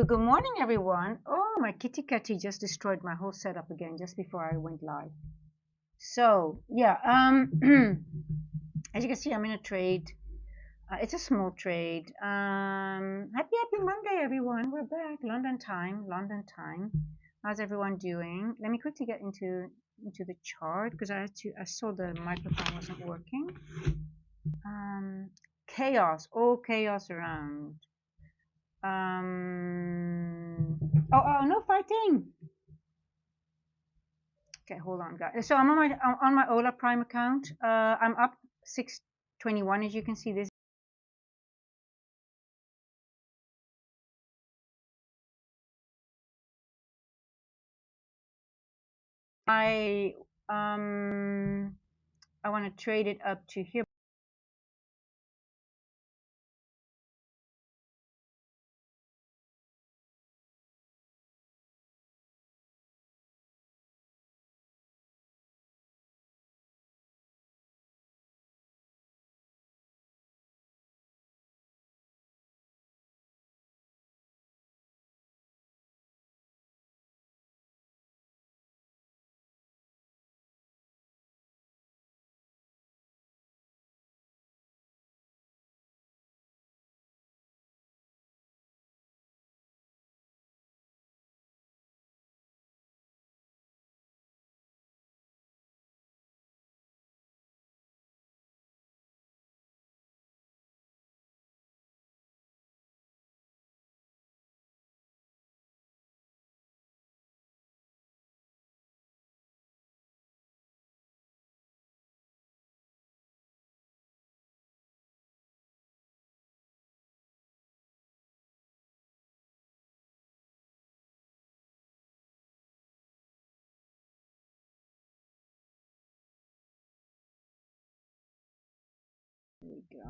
Good morning, everyone. Oh, my kitty catty just destroyed my whole setup again just before I went live. So, yeah, as you can see, I'm in a trade. It's a small trade. Happy Monday, everyone. We're back. London time, London time. How's everyone doing? Let me quickly get into the chart because I saw the microphone wasn't working. Chaos, all chaos around. Oh, no fighting. Okay, hold on, guys. So I'm on my Ola Prime account. I'm up 621, as you can see. This I want to trade it up to here. There we go.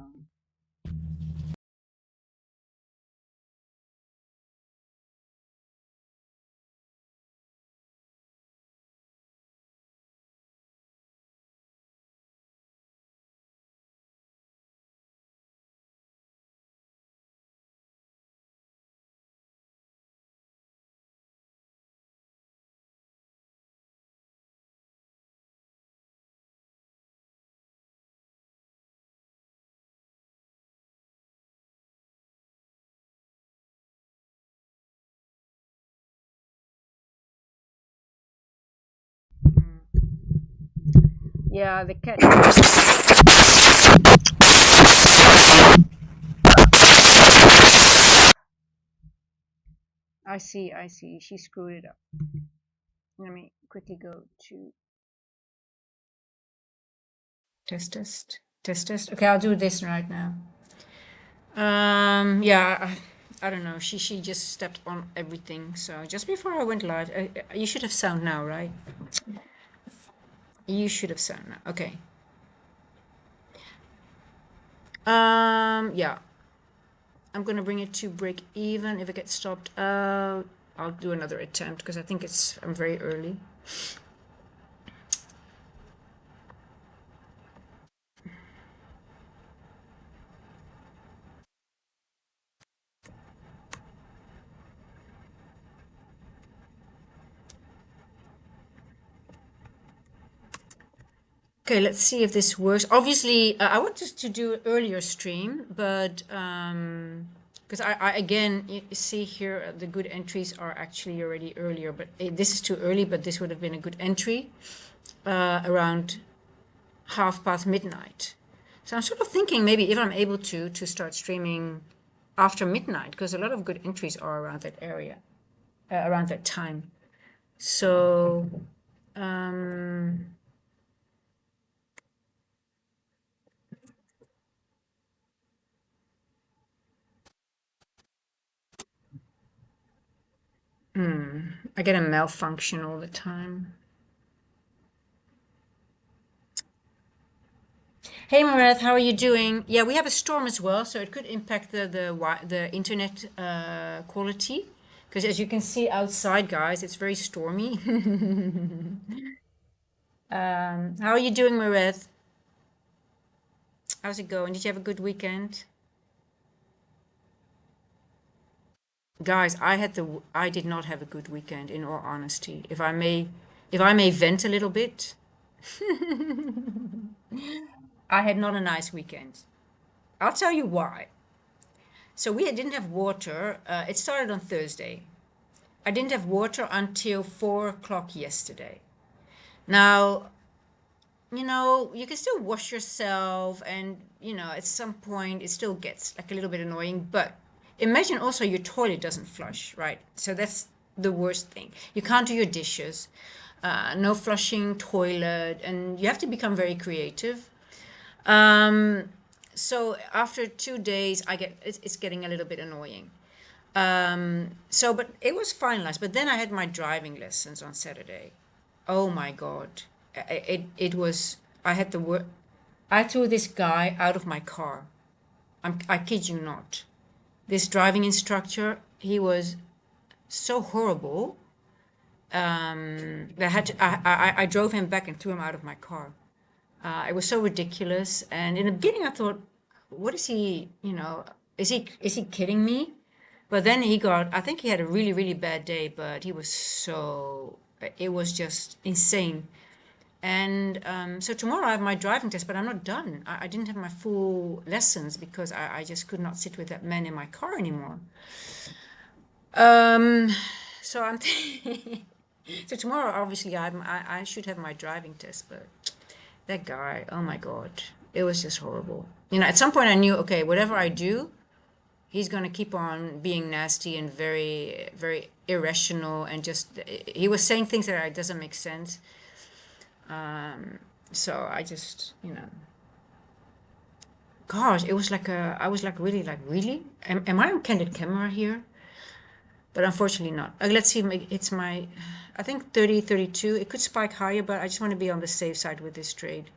Yeah, the cat. I see. I see. She screwed it up. Let me quickly go to test. Okay, I'll do this right now. Yeah, I don't know. She just stepped on everything. So just before I went live, you should have sound now, right? You should have sound now. Okay. Yeah. I'm gonna bring it to break even. If it gets stopped out, I'll do another attempt because I think I'm very early. Okay, let's see if this works. Obviously, I wanted to do an earlier stream, but because I again, you see here, the good entries are actually already earlier, but this is too early, but this would have been a good entry around midnight. So I'm sort of thinking maybe if I'm able to start streaming after midnight, because a lot of good entries are around that area, around that time. So, I get a malfunction all the time. Hey Mareth, how are you doing? Yeah, we have a storm as well, so it could impact the internet quality. Because as you can see outside, guys, it's very stormy. How are you doing, Mareth? How's it going? Did you have a good weekend? Guys, I did not have a good weekend, in all honesty. If I may vent a little bit, I had not a nice weekend. I'll tell you why. So we didn't have water. It started on Thursday. I didn't have water until 4 o'clock yesterday. Now, you can still wash yourself, and, at some point it still gets like a little bit annoying. But imagine also your toilet doesn't flush, right? So that's the worst thing. You can't do your dishes, no flushing toilet, and you have to become very creative. Um, so after 2 days, it's getting a little bit annoying. But it was finalized. But then I had my driving lessons on Saturday. Oh my God. It was, I had the word, I threw this guy out of my car. I kid you not. This driving instructor, he was so horrible. That I had to, I drove him back and threw him out of my car. It was so ridiculous. And in the beginning, I thought, what is he, is he kidding me? But then I think he had a really, really bad day, but it was just insane. And so tomorrow I have my driving test, but I'm not done. I didn't have my full lessons because I just could not sit with that man in my car anymore. Um, so I'm, so tomorrow obviously I should have my driving test, but that guy, oh my God, it was just horrible. At some point I knew, okay, whatever I do, he's going to keep on being nasty and very, very irrational, and just, he was saying things that doesn't make sense. So I just, gosh, it was I was like, really? Am I on candid camera here? But unfortunately not. Let's see, it's I think 30, 32. It could spike higher, but I just want to be on the safe side with this trade.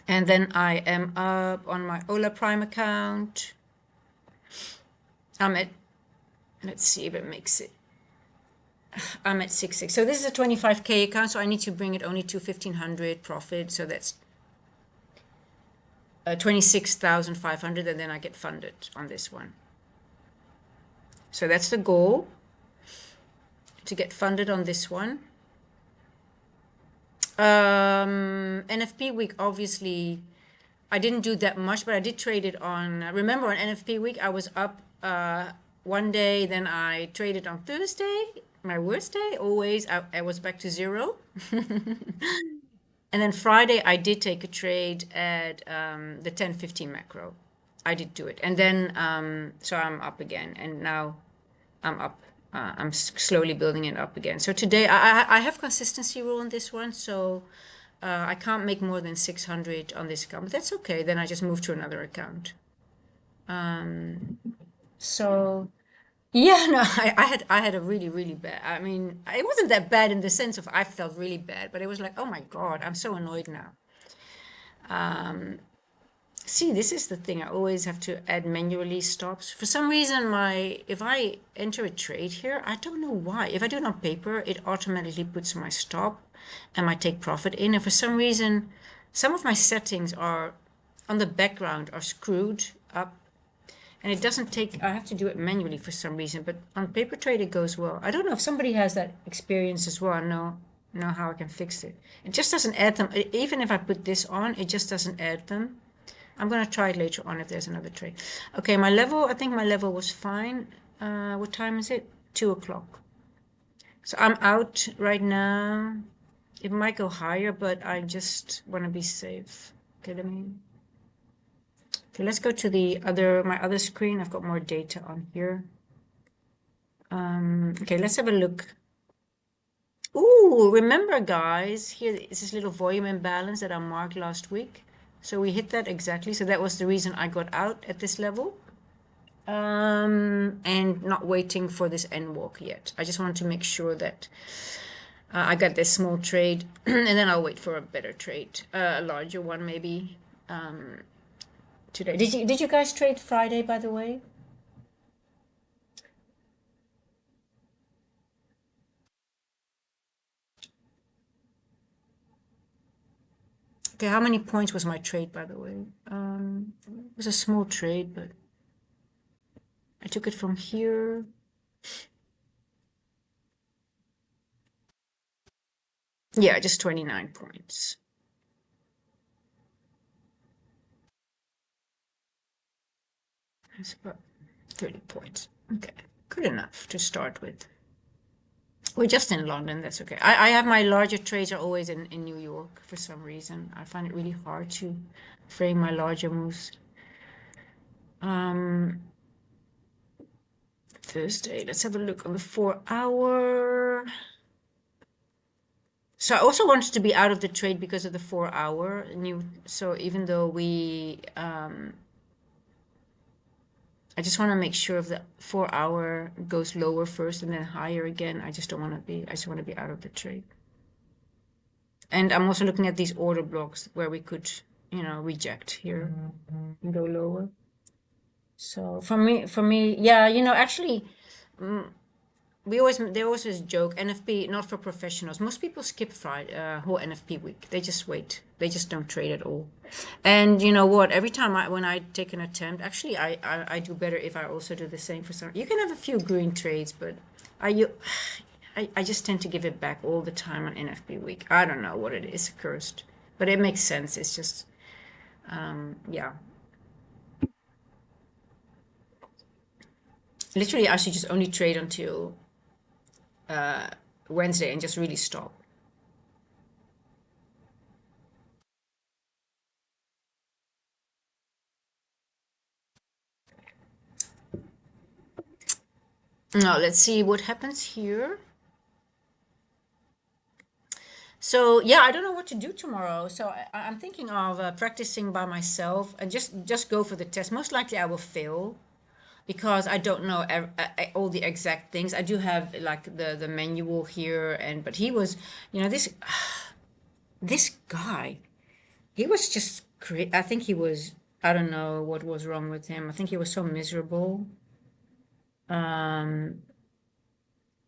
And then I am up on my Ola Prime account. I'm at, let's see if it makes it. I'm at 6.6. So this is a 25K account, so I need to bring it only to 1,500 profit. So that's 26,500, and then I get funded on this one. So that's the goal, to get funded on this one. NFP week, obviously, I didn't do that much, but I did trade it on. Remember, on NFP week, I was up one day, then I traded on Thursday, my worst day, always. I was back to zero. And then Friday, I did take a trade at the 10:15 macro. I did do it. And then, so I'm up again. And now I'm up. I'm slowly building it up again. So today, I have consistency rule on this one. So I can't make more than 600 on this account. But that's okay. Then I just move to another account. So yeah, no, I had a really, really bad. I mean, it wasn't that bad in the sense of I felt really bad, but it was like, oh my God, I'm so annoyed now. See, this is the thing. I always have to add manually stops. For some reason, if I enter a trade here, I don't know why. If I do it on paper, it automatically puts my stop and my take profit in. And for some reason, some of my settings are on the background are screwed up, and it doesn't take. I have to do it manually for some reason. But on paper trade, it goes well. I don't know if somebody has that experience as well. Know how I can fix it. It just doesn't add them. Even if I put this on, it just doesn't add them. I'm going to try it later on if there's another trade. Okay, I think my level was fine. What time is it? 2 o'clock. So I'm out right now. It might go higher, but I just want to be safe. Okay, let's go to my other screen. I've got more data on here. Okay, let's have a look. Ooh, remember guys, here is this little volume imbalance that I marked last week. So we hit that exactly. So that was the reason I got out at this level. And not waiting for this end walk yet. I just wanted to make sure that I got this small trade, and then I'll wait for a better trade, a larger one maybe today. Did you guys trade Friday, by the way? Okay, how many points was my trade, by the way? It was a small trade, but I took it from here. Yeah, just 29 points. That's about 30 points. Okay, good enough to start with. We're just in London, that's okay. I have my larger trades are always in New York for some reason. I find it really hard to frame my larger moves. Um, Thursday, let's have a look on the 4 hour. So I also wanted to be out of the trade because of the 4 hour new. So even though I just want to make sure if the 4 hour goes lower first and then higher again. I just don't want to be, I just want to be out of the trade. And I'm also looking at these order blocks where we could, reject here and go lower. So for me, yeah, actually, they always joke NFP not for professionals. Most people skip Friday, whole NFP week. They just wait. They just don't trade at all. And you know what? Every time when I take an attempt, actually, I do better if I also do the same for some. You can have a few green trades, but I just tend to give it back all the time on NFP week. I don't know what it is, cursed, but it makes sense. It's just, yeah. Literally, I should just only trade until Wednesday and just really stop. Now, let's see what happens here. So yeah, I don't know what to do tomorrow. So I'm thinking of practicing by myself and just go for the test. Most likely, I will fail because I don't know all the exact things. I do have like the manual here, and but he was, this guy, he was just great. I think he was. I don't know what was wrong with him. I think he was so miserable. Um,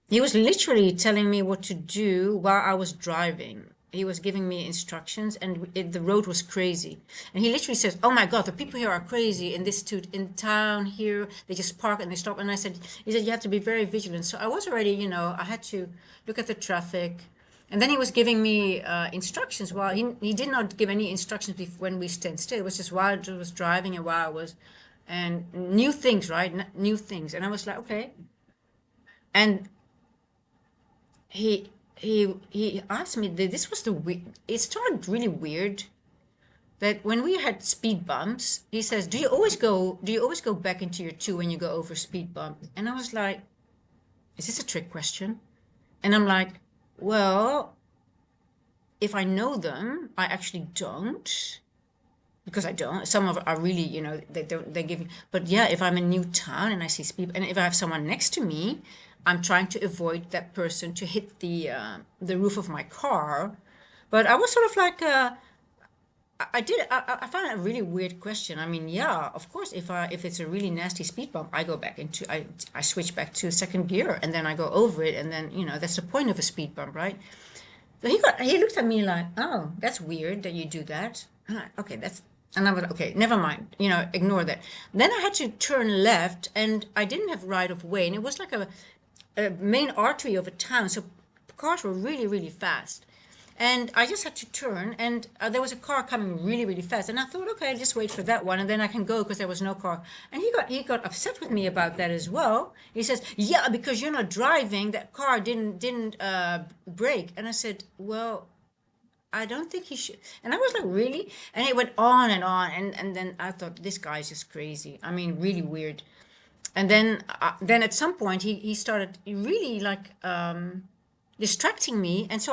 He was literally telling me what to do while I was driving. He was giving me instructions, and the road was crazy. And he literally says, "Oh my God, the people here are crazy in in town here. They just park and they stop." And he said, you have to be very vigilant. So I was already, I had to look at the traffic, and then he was giving me instructions. While he did not give any instructions when we stand still. It was just while I was driving and while I was, and new things, right? New things. And I was like, okay. And he asked me this was it started really weird that when we had speed bumps he says, do you always go back into your two when you go over speed bump? And I was like, is this a trick question? And I'm like, well, if I know them I actually don't, because I don't. Some of are really, they don't. They give. But yeah, if I'm in new town and I see people, and if I have someone next to me, I'm trying to avoid that person to hit the roof of my car. But I was sort of like, I found it a really weird question. I mean, yeah, of course, if it's a really nasty speed bump, I go back into I switch back to second gear and then I go over it, and then that's the point of a speed bump, right? So he looked at me like, oh, that's weird that you do that. Okay, and I was like, okay, never mind, ignore that. Then I had to turn left, and I didn't have right of way, and it was like a main artery of a town, so cars were really, really fast. And I just had to turn, and there was a car coming really, really fast. And I thought, okay, I'll just wait for that one, and then I can go because there was no car. And he got upset with me about that as well. He says, "Yeah, because you're not driving, that car didn't brake." And I said, "Well, I don't think he should." And I was like, "Really?" And it went on and on, and then I thought, this guy's just crazy. I mean, really weird. And then at some point he started really like distracting me, and so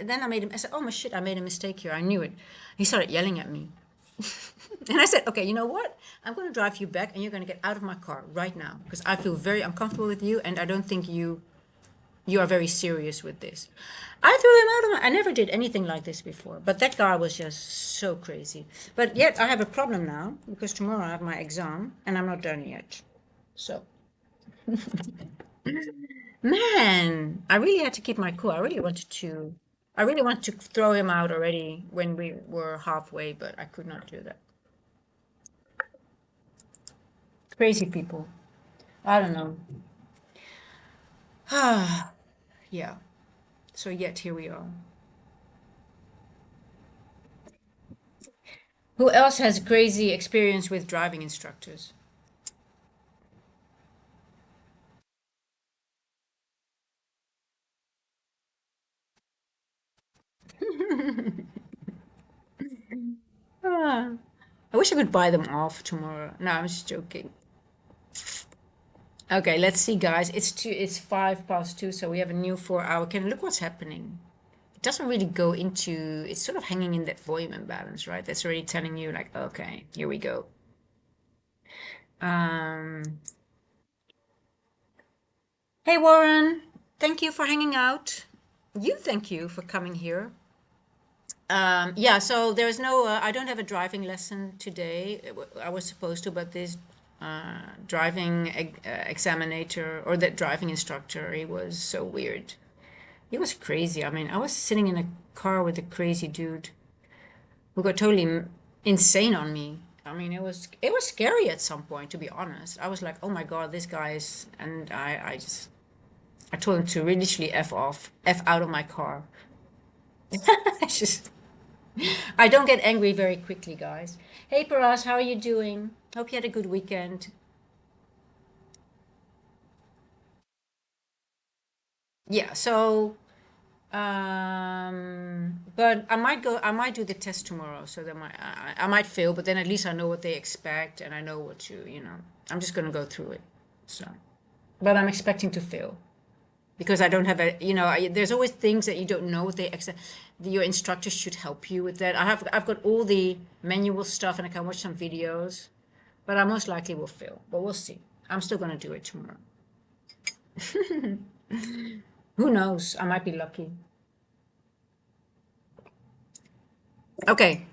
then I said, oh my shit, I made a mistake here. I knew it. He started yelling at me. And I said, okay, you know what, I'm going to drive you back and you're going to get out of my car right now because I feel very uncomfortable with you, and I don't think you are very serious with this. I threw him out of my. I never did anything like this before, but that guy was just so crazy. But yet I have a problem now because tomorrow I have my exam and I'm not done yet. So, man, I really had to keep my cool. I really wanted to throw him out already when we were halfway, but I could not do that. Crazy people. I don't know. Yeah. So yet here we are. Who else has crazy experience with driving instructors? Ah, I wish I could buy them off tomorrow. No, I'm just joking. Okay, let's see, guys. It's 2. So we have a new 4 hour. Can look what's happening. It doesn't really go into. It's sort of hanging in that volume imbalance, right? That's already telling you like, okay, here we go. Um, hey Warren, thank you for hanging out. You thank you for coming here. Yeah, so there's no, I don't have a driving lesson today. I was supposed to, but this driving examinator or that driving instructor, he was so weird. He was crazy. I mean, I was sitting in a car with a crazy dude who got totally insane on me. I mean, it was scary at some point, to be honest. I was like, oh my God, this guy is, and I told him to really literally F off, F out of my car. I just I don't get angry very quickly, guys. Hey, Paras, how are you doing? Hope you had a good weekend. Yeah, so, but I might do the test tomorrow, so that I might fail, but then at least I know what they expect and I know what I'm just gonna go through it. So, but I'm expecting to fail because I don't have there's always things that you don't know what they expect. Your instructors should help you with that. I've got all the manual stuff and I can watch some videos. But I most likely will fail. But we'll see. I'm still going to do it tomorrow. Who knows? I might be lucky. Okay.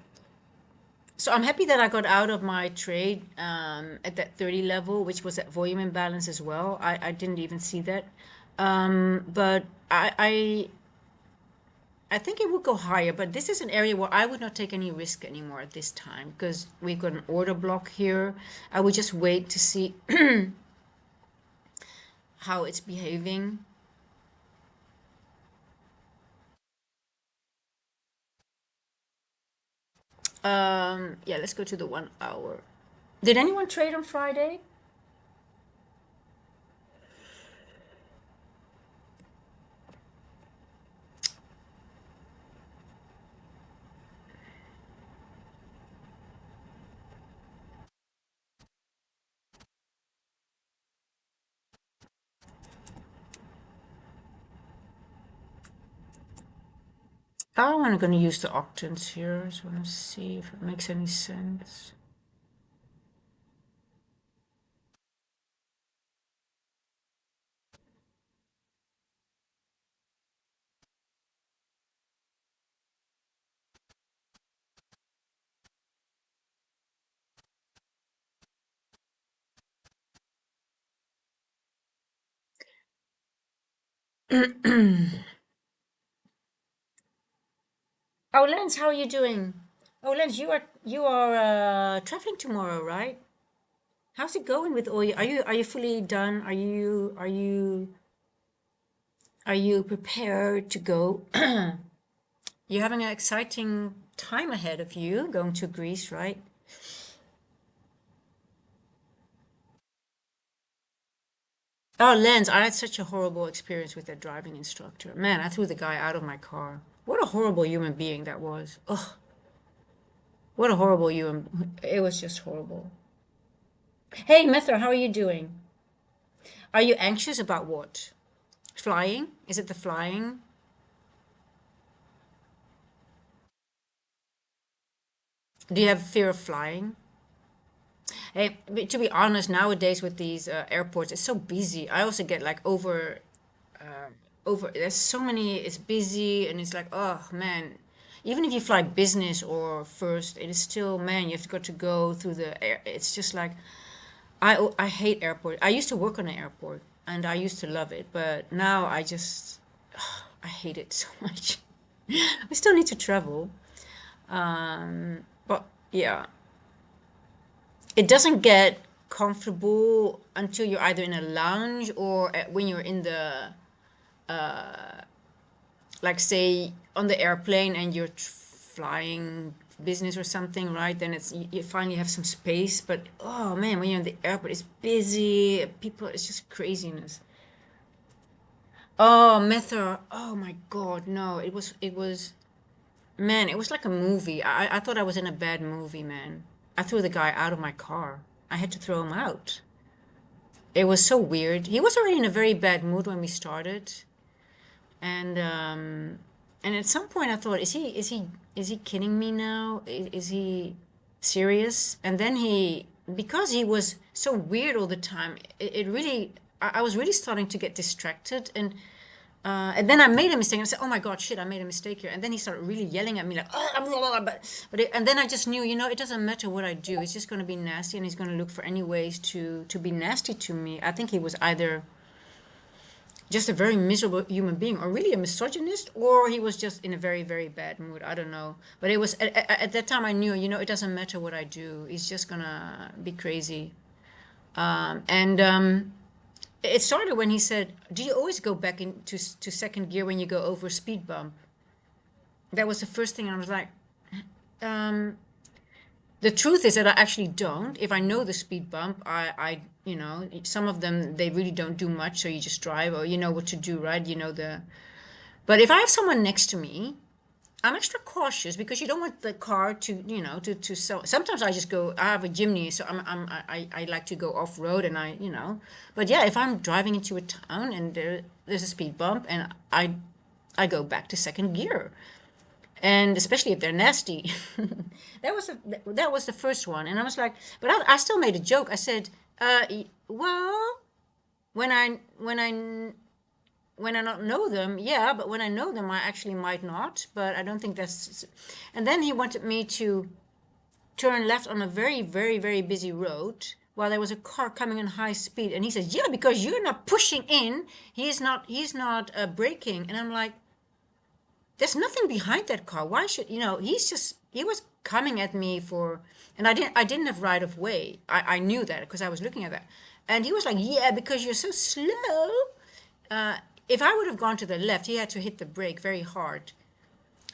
So I'm happy that I got out of my trade at that 30 level, which was at volume imbalance as well. I didn't even see that. But I think it would go higher, but this is an area where I would not take any risk anymore at this time because we've got an order block here. I would just wait to see how it's behaving. Yeah, let's go to the 1 hour. Did anyone trade on Friday? I'm going to use the octants here. So I want to see if it makes any sense. Oh, Lens, how are you doing? Oh, Lens, you are traveling tomorrow, right? How's it going with all you? Are you fully done? Are you prepared to go? You're having an exciting time ahead of you, going to Greece, right? Oh, Lens, I had such a horrible experience with that driving instructor. Man, I threw the guy out of my car. What a horrible human being that was. Ugh, what a horrible human. It was just horrible. Hey, Methra, how are you doing? Are you anxious about what? Flying? Is it the flying? Do you have fear of flying? Hey, to be honest, nowadays with these airports, it's so busy. I also get like over there's so many, it's busy and it's like, oh man, even if you fly business or first, it is still, man, you have to go through the air. It's just like I hate airport. I used to work on an airport and I used to love it, but now I just I hate it so much. We still need to travel, but yeah, it doesn't get comfortable until you're either in a lounge or when you're in the like say on the airplane and you're flying business or something, right? Then you finally have some space. But oh man, when you're in the airport, it's busy. People, it's just craziness. Oh, Mether. Oh my God, no. It was man, it was like a movie. I thought I was in a bad movie, man. I threw the guy out of my car. I had to throw him out. It was so weird. He was already in a very bad mood when we started, and and at some point I thought, is he kidding me now? Is he serious? And then because he was so weird all the time, it really I was really starting to get distracted, and then I made a mistake and I said, "Oh my God, shit, I made a mistake here." And then he started really yelling at me like, "Oh, blah, blah, blah," and then I just knew, it doesn't matter what I do. It's just going to be nasty, and he's going to look for any ways to be nasty to me. I think he was either just a very miserable human being, or really a misogynist, or he was just in a very, very bad mood. I don't know. But it was at that time I knew, it doesn't matter what I do. He's just gonna be crazy. And it started when he said, "Do you always go back into to second gear when you go over a speed bump?" That was the first thing, and I was like, um, the truth is that I actually don't. If I know the speed bump, some of them, they really don't do much, so you just drive, or you know what to do, right? But if I have someone next to me, I'm extra cautious because you don't want the car to sometimes I just go, I have a Jimny, so I like to go off road, and but yeah, if I'm driving into a town and there's a speed bump, and I go back to second gear, and especially if they're nasty. That was the first one, and I was like, but I still made a joke. I said, well, when I not know them, yeah, but when I know them, I actually might not. But I don't think that's. And then he wanted me to turn left on a very, very, very busy road while there was a car coming in high speed, and he says, "Yeah, because you're not pushing in. He's not braking." And I'm like, there's nothing behind that car. Why should he was coming at me for, and I didn't have right of way. I knew that because I was looking at that, and he was like, "Yeah, because you're so slow." Uh, if I would have gone to the left, he had to hit the brake very hard.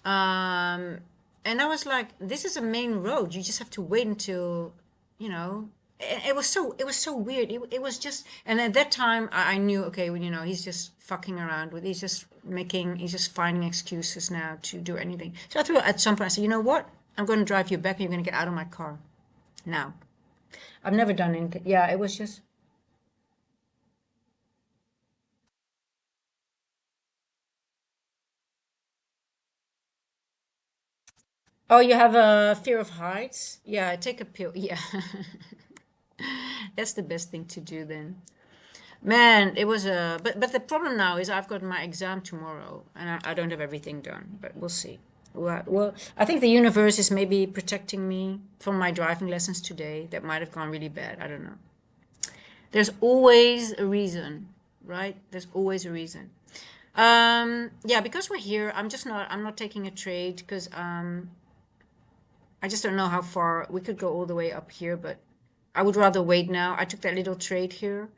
Um, and I was like, "This is a main road. You just have to wait until, you know." It was so weird. It was just, and at that time I knew, okay, well, he's just fucking around with. He's just finding excuses now to do anything. So I threw at some point. I said, "You know what? I'm going to drive you back, and you're going to get out of my car now." I've never done anything. Yeah, it was just. Oh, you have a fear of heights? Yeah, take a pill. Yeah. That's the best thing to do then. Man, it was a but the problem now is I've got my exam tomorrow, and I don't have everything done, but we'll see. Well, I think the universe is maybe protecting me from my driving lessons today that might have gone really bad. I don't know. There's always a reason, right? There's always a reason. Yeah, because we're here, I'm not taking a trade because I just don't know how far we could go all the way up here, but I would rather wait now. I took that little trade here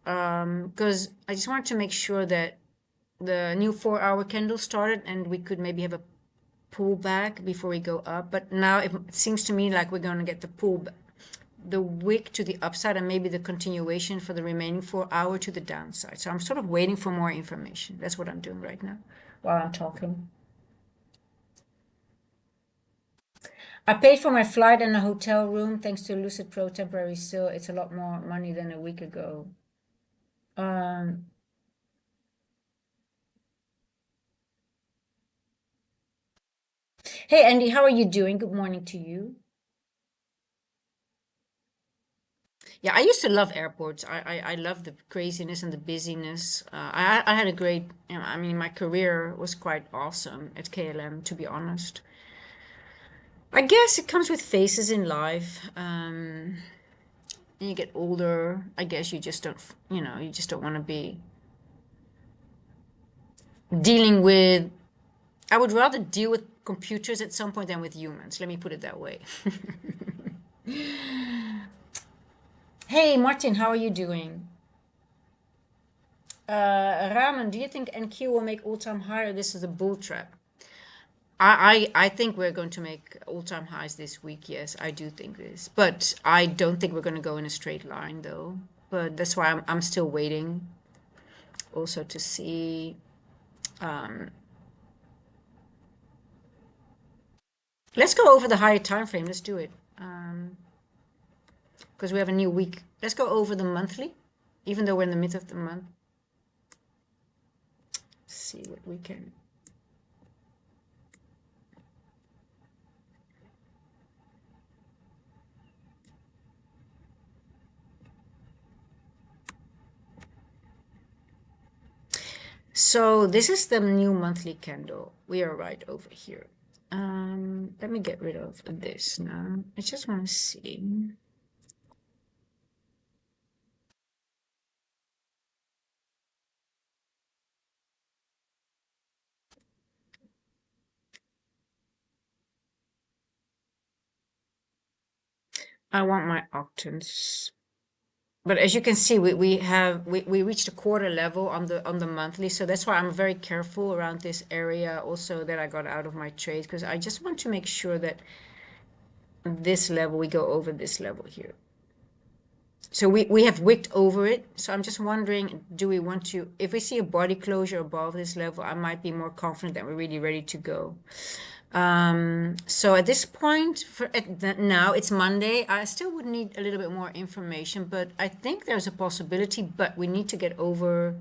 because I just wanted to make sure that the new 4-hour candle started and we could maybe have a pullback before we go up. But now it seems to me like we're going to get the wick to the upside, and maybe the continuation for the remaining 4 hour to the downside. So I'm sort of waiting for more information. That's what I'm doing right now while I'm talking. I paid for my flight and a hotel room thanks to Lucid Pro temporary sale. It's a lot more money than a week ago. Um, hey Andy, how are you doing? Good morning to you. Yeah, I used to love airports. I love the craziness and the busyness. I had a great, I mean, my career was quite awesome at KLM, to be honest. I guess it comes with phases in life. And you get older. I guess you just don't want to be dealing with, I would rather deal with computers at some point than with humans. Let me put it that way. Hey, Martin, how are you doing? Raman, do you think NQ will make all-time high or this is a bull trap? I think we're going to make all-time highs this week. Yes, I do think this. But I don't think we're going to go in a straight line though. But that's why I'm still waiting also to see. Let's go over the higher time frame. Let's do it. Because we have a new week. Let's go over the monthly, even though we're in the mid of the month. See what we can. So this is the new monthly candle. We are right over here. Let me get rid of this now. I just want to see. I want my octants. But as you can see, we reached a quarter level on the monthly, so that's why I'm very careful around this area also that I got out of my trades because I just want to make sure that this level we go over this level here. So we have wicked over it. So I'm just wondering, do we want to, if we see a body closure above this level, I might be more confident that we're really ready to go. So at this point, now it's Monday, I still would need a little bit more information, but I think there's a possibility, but we need to get over,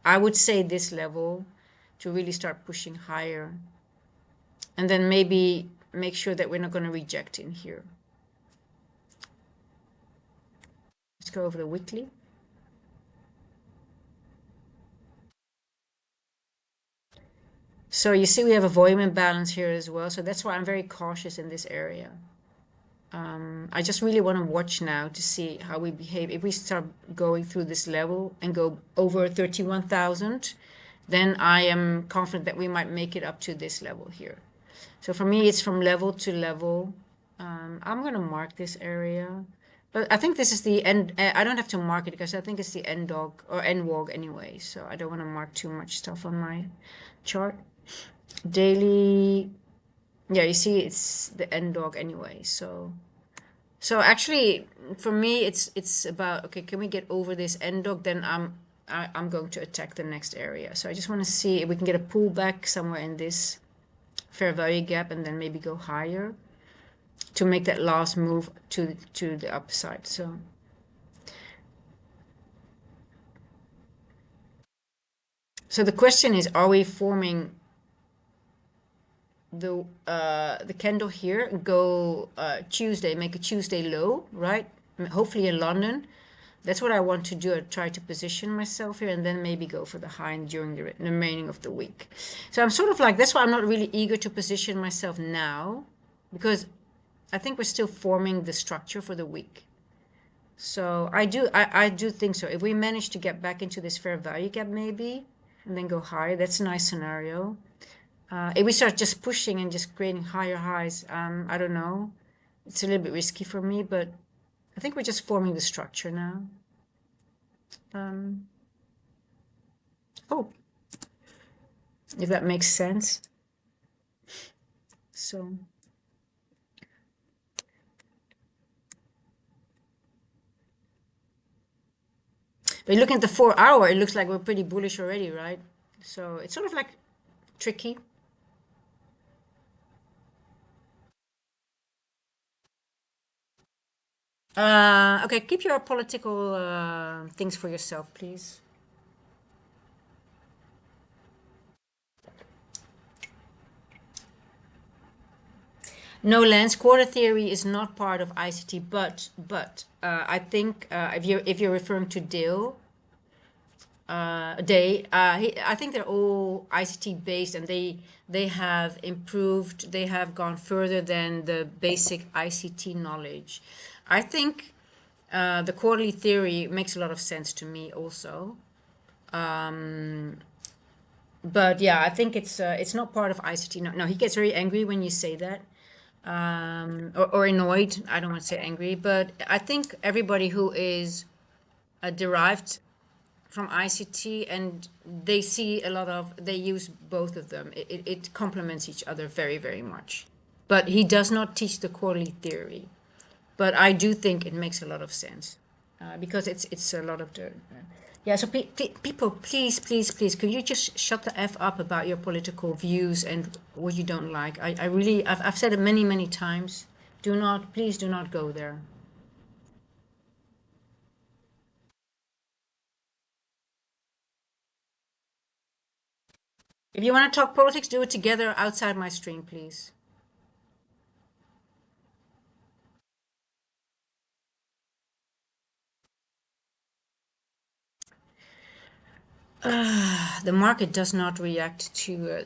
I would say, this level to really start pushing higher. And then maybe make sure that we're not going to reject in here. Let's go over the weekly. So you see we have a volume imbalance here as well. So that's why I'm very cautious in this area. I just really want to watch now to see how we behave. If we start going through this level and go over 31,000, then I am confident that we might make it up to this level here. So for me, it's from level to level. I'm going to mark this area. But I think this is the end. I don't have to mark it because I think it's the end dog or end wog anyway. So I don't want to mark too much stuff on my chart. Daily, yeah, you see it's the end dog anyway. So actually, for me, it's about, okay, can we get over this end dog? Then I'm going to attack the next area. So I just want to see if we can get a pullback somewhere in this fair value gap and then maybe go higher to make that last move to the upside. So the question is, are we forming the candle here, go Tuesday, make a Tuesday low, right? Hopefully in London. That's what I want to do. I try to position myself here and then maybe go for the high during the remaining of the week. So I'm sort of like, that's why I'm not really eager to position myself now, because I think we're still forming the structure for the week. So I do think so. If we manage to get back into this fair value gap maybe, and then go higher, that's a nice scenario. If we start just pushing and just creating higher highs, I don't know. It's a little bit risky for me, but I think we're just forming the structure now. Oh, if that makes sense. So, but looking at the 4 hour, it looks like we're pretty bullish already, right? So it's sort of like tricky. Okay, keep your political things for yourself, please. No, Lance, quarter theory is not part of ICT, but I think if you're referring to Dale, I think they're all ICT based, and they have improved. They have gone further than the basic ICT knowledge. I think the quarterly theory makes a lot of sense to me also. But yeah, I think it's not part of ICT. No, no, he gets very angry when you say that, or annoyed. I don't want to say angry, but I think everybody who is derived from ICT, and they see a lot of, they use both of them. It complements each other very, very much. But he does not teach the quarterly theory. But I do think it makes a lot of sense because it's a lot of the. Yeah, so people, please, please, please, could you just shut the F up about your political views and what you don't like? I really, I've said it many, many times. Do not, please do not go there. If you want to talk politics, do it together outside my stream, please. The market does not react to,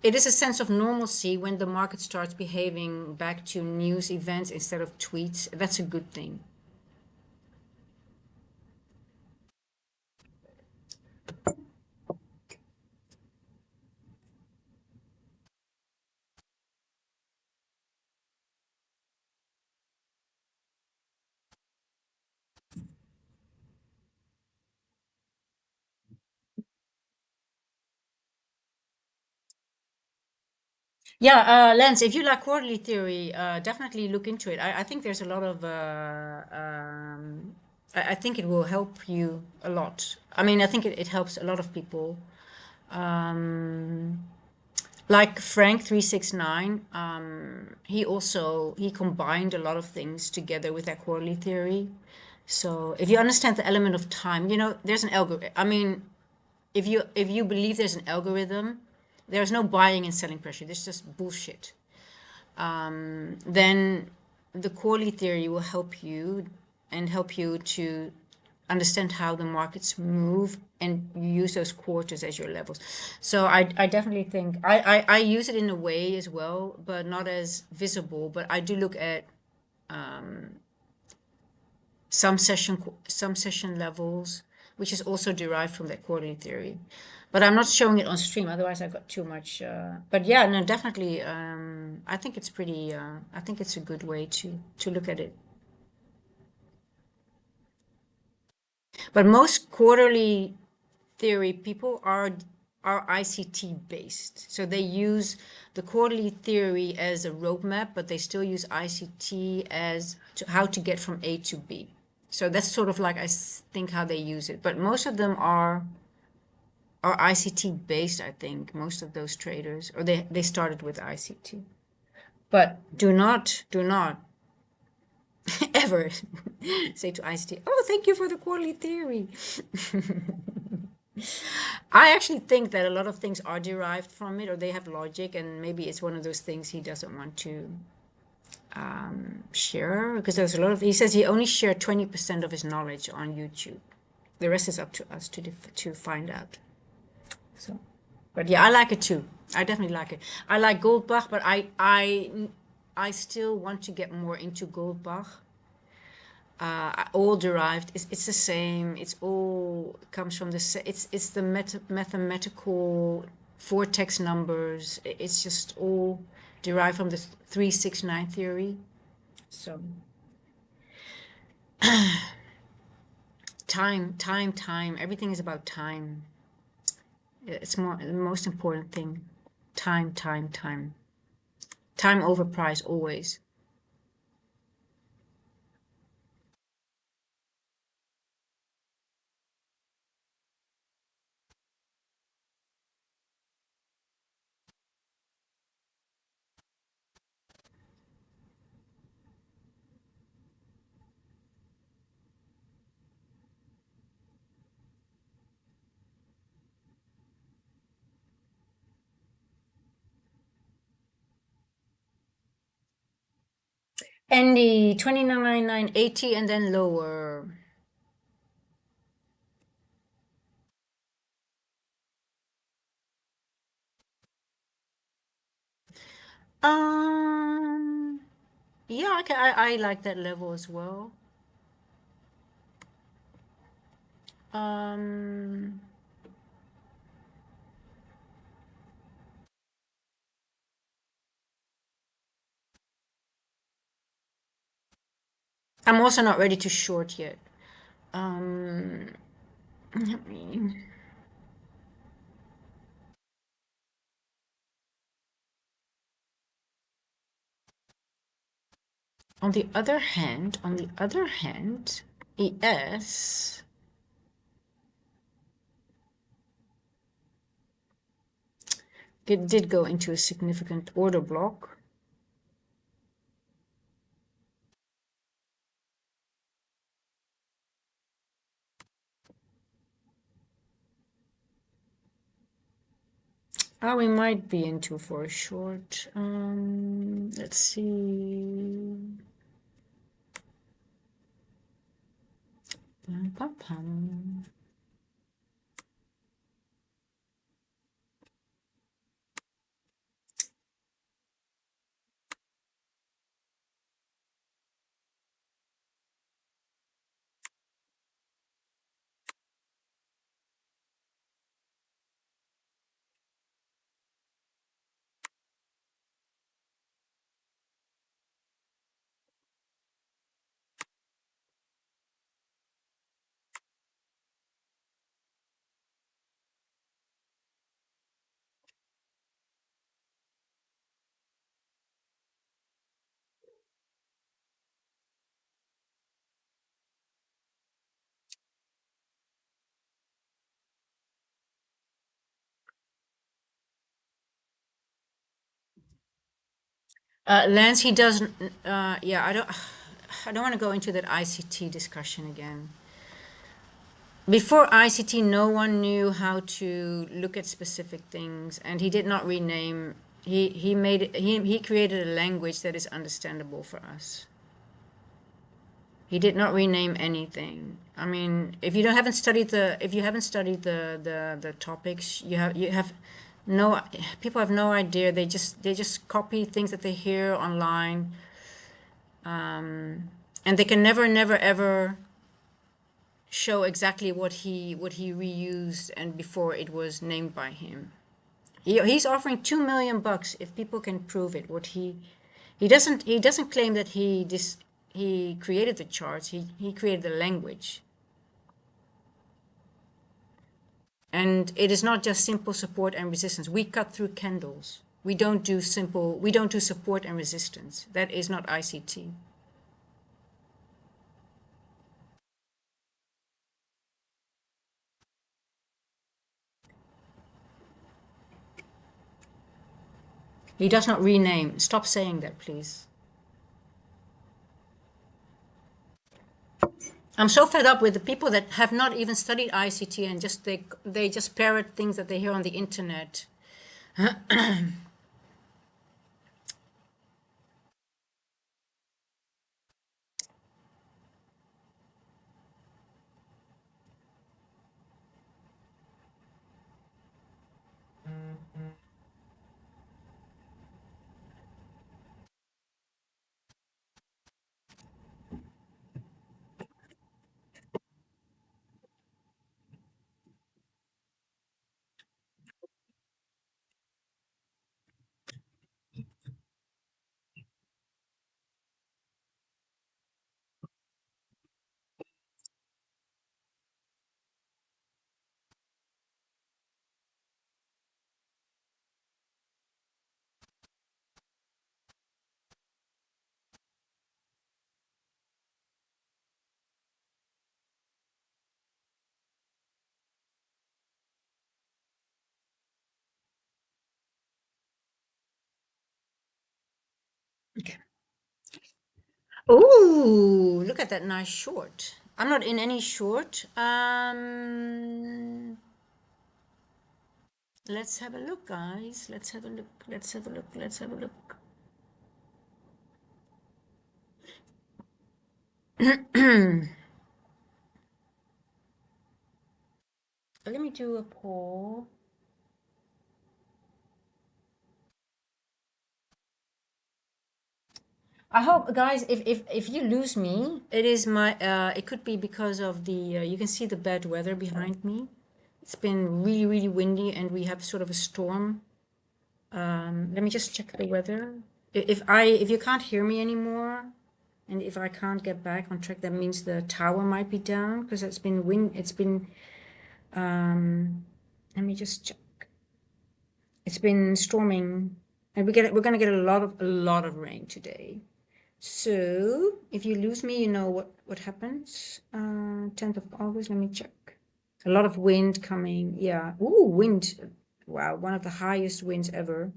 it is a sense of normalcy when the market starts behaving back to news events instead of tweets. That's a good thing. Yeah, Lance, if you like quarterly theory, definitely look into it. I think there's a lot of, I think it will help you a lot. I mean, I think it helps a lot of people. Um, like Frank 369, he combined a lot of things together with that quarterly theory. So if you understand the element of time, there's an algorithm. I mean, if you believe there's an algorithm, there's no buying and selling pressure. This is just bullshit. Then the quarterly theory will help you and help you to understand how the markets move and you use those quarters as your levels. So I definitely think I use it in a way as well, but not as visible. But I do look at some session levels, which is also derived from that quarterly theory. But I'm not showing it on stream, otherwise I got too much. But yeah, no, definitely. I think it's pretty. I think it's a good way to look at it. But most quarterly theory people are ICT based. So they use the quarterly theory as a roadmap, but they still use ICT as to how to get from A to B. So that's sort of like think how they use it. But most of them are ICT based, I think, most of those traders, or they started with ICT. But do not ever say to ICT, oh, thank you for the quarterly theory. I actually think that a lot of things are derived from it, or they have logic, and maybe it's one of those things he doesn't want to share because there's a lot of. He says he only shared 20% of his knowledge on YouTube. The rest is up to us to find out. So, but yeah, I like it too. I definitely like it. I like Goldbach, but I still want to get more into Goldbach. All derived. It's the same. It's all comes from it's the mathematical vortex numbers. It's just all derived from the 369 theory. So time. Everything is about time. It's more the most important thing. Time. Time over price always. And the 29,980 and then lower. Um, yeah, okay, I like that level as well. Um, I'm also not ready to short yet. Um, let me. On the other hand, ES it did go into a significant order block. Oh, we might be into for a short. Let's see. Pum, pum, pum. Lance, he doesn't. Yeah, I don't. I don't want to go into that ICT discussion again. Before ICT, no one knew how to look at specific things, and he did not rename. He created a language that is understandable for us. He did not rename anything. I mean, if you haven't studied the topics, you have no people have no idea. They just copy things that they hear online, and they can never ever show exactly what he reused and before it was named by him. He's offering $2 million if people can prove it. He doesn't claim that he created the charts. He created the language. And it is not just simple support and resistance. We cut through candles. We don't do support and resistance. That is not ICT. He does not rename. Stop saying that, please. I'm so fed up with the people that have not even studied ICT and they just parrot things that they hear on the internet. Okay. Ooh, look at that nice short. I'm not in any short. Let's have a look, guys. Let's have a look. Let's have a look. Let's have a look. Let me do a poll. I hope, guys, if you lose me, it could be because of you can see the bad weather behind me. It's been really, really windy and we have sort of a storm. Let me just check the weather. If you can't hear me anymore, And if I can't get back on track, that means the tower might be down because it's been wind. It's been. Let me just check. It's been storming, and we're gonna get a lot of rain today. So if you lose me, you know what happens. 10th of August. Let me check. A lot of wind coming. Yeah. Ooh, wind. Wow, one of the highest winds ever.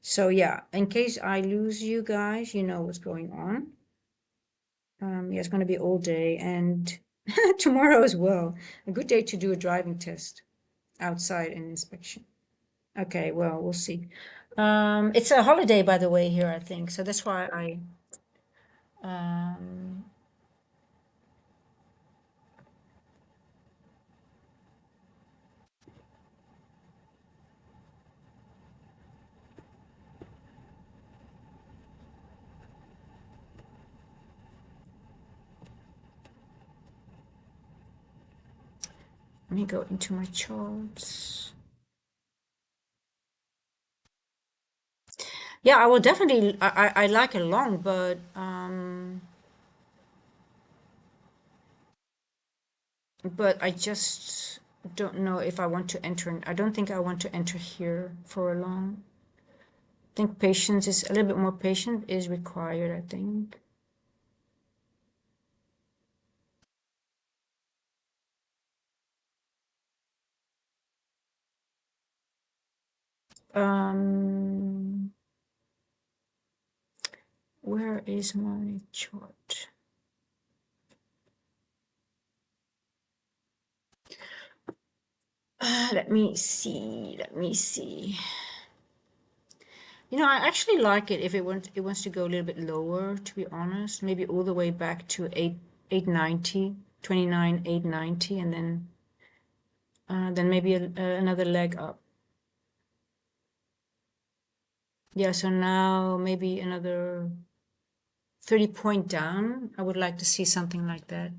So yeah, in case I lose you guys, you know what's going on. Yeah, it's going to be all day and tomorrow as well. A good day to do a driving test outside and inspection. Okay, well, we'll see. It's a holiday, by the way, here, I think. So that's why um, let me go into my charts. Yeah, I will definitely, I like it long, but I just don't know if I want to enter. I don't think I want to enter here for a long. I think patience is a little bit more patient is required, I think. Um, where is my chart? Let me see. Let me see. You know, I actually like it if it wants to go a little bit lower, to be honest. Maybe all the way back to 890, 890, and then maybe another leg up. Yeah, so now maybe another 30 point down. I would like to see something like that.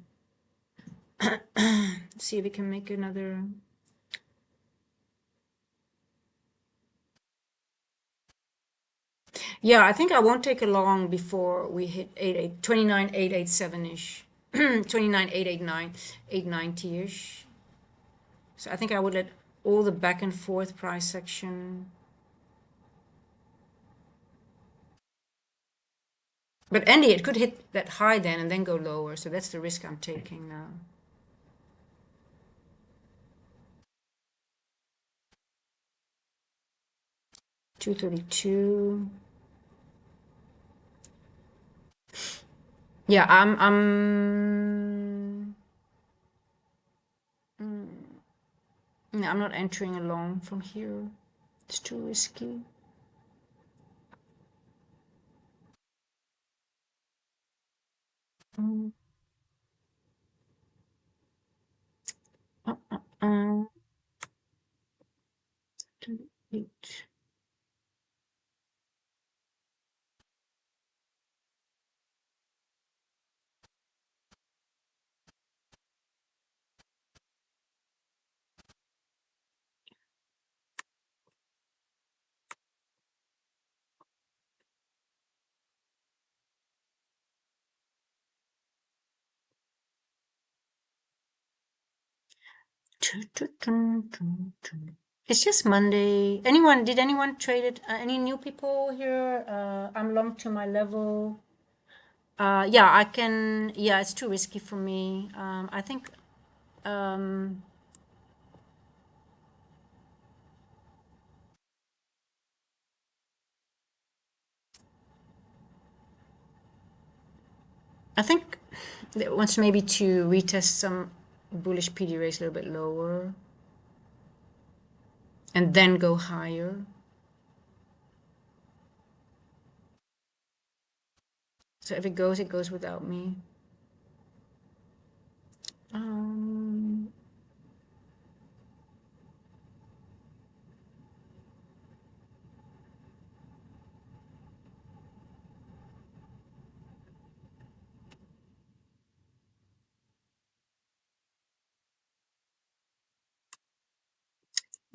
See if we can make another. Yeah, I think I won't take a long before we hit 29,887-ish. 29,889, 890-ish. So I think I would let all the back and forth price section. But Andy, it could hit that high then and then go lower. So that's the risk I'm taking now. 232. Yeah, no, I'm not entering along from here. It's too risky. Mm, 28. It's just Monday. Did anyone trade it? Any new people here? I'm long to my level. Yeah, I can. Yeah, it's too risky for me. I think. Um, I think it wants maybe to retest some bullish PD raise a little bit lower and then go higher. So if it goes without me. Um,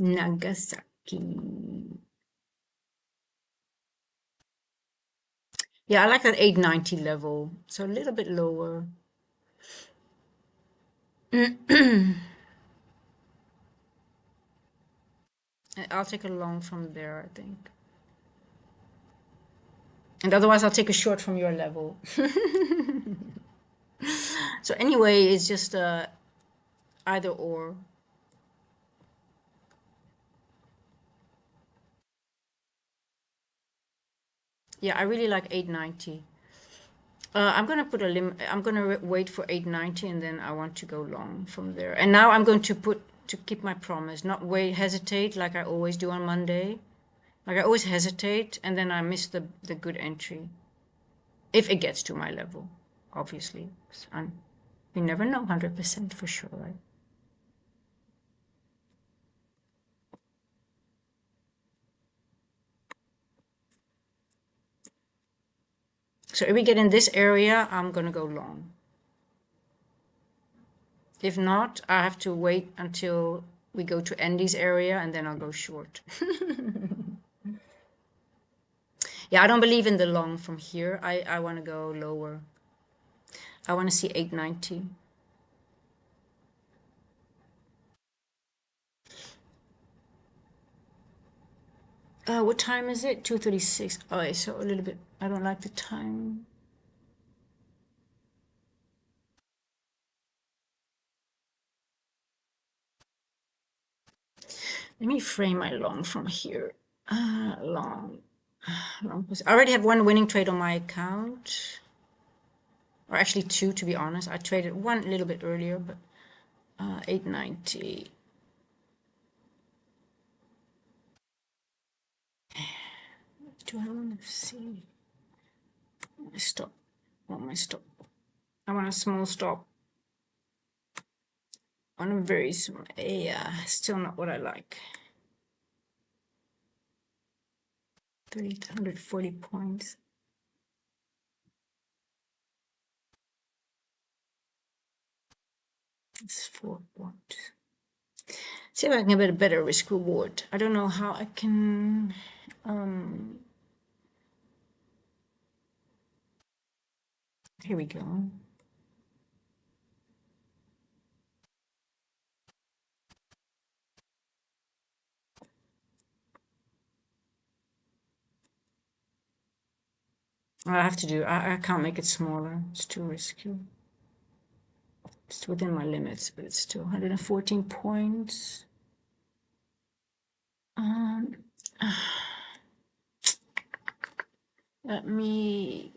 Nagasaki. Yeah, I like that 890 level. So a little bit lower. I'll take a long from there, I think. And otherwise, I'll take a short from your level. So anyway, it's just either or. Yeah, I really like 890. I'm gonna put a limit. I'm gonna wait for 890, and then I want to go long from there. And now I'm going to put to keep my promise, not wait, hesitate like I always do on Monday. Like I always hesitate, and then I miss the good entry if it gets to my level, obviously. 'Cause we never know 100% for sure, right? So if we get in this area, I'm gonna go long. If not, I have to wait until we go to Andy's area, and then I'll go short. Yeah, I don't believe in the long from here. I want to go lower. I want to see 890. What time is it? 2:36. Oh, so a little bit. I don't like the time. Let me frame my long from here. Long. Long. I already have one winning trade on my account. Or actually two, to be honest. I traded one a little bit earlier, but 890. Do I want to see? My stop. Want my stop? I want a small stop. On a very small. Yeah, still not what I like. 340 points. It's 4 points. See if I can get a better risk reward. I don't know how I can. Here we go. I have to do. I can't make it smaller. It's too risky. It's within my limits, but it's still 114 points. Um, let me.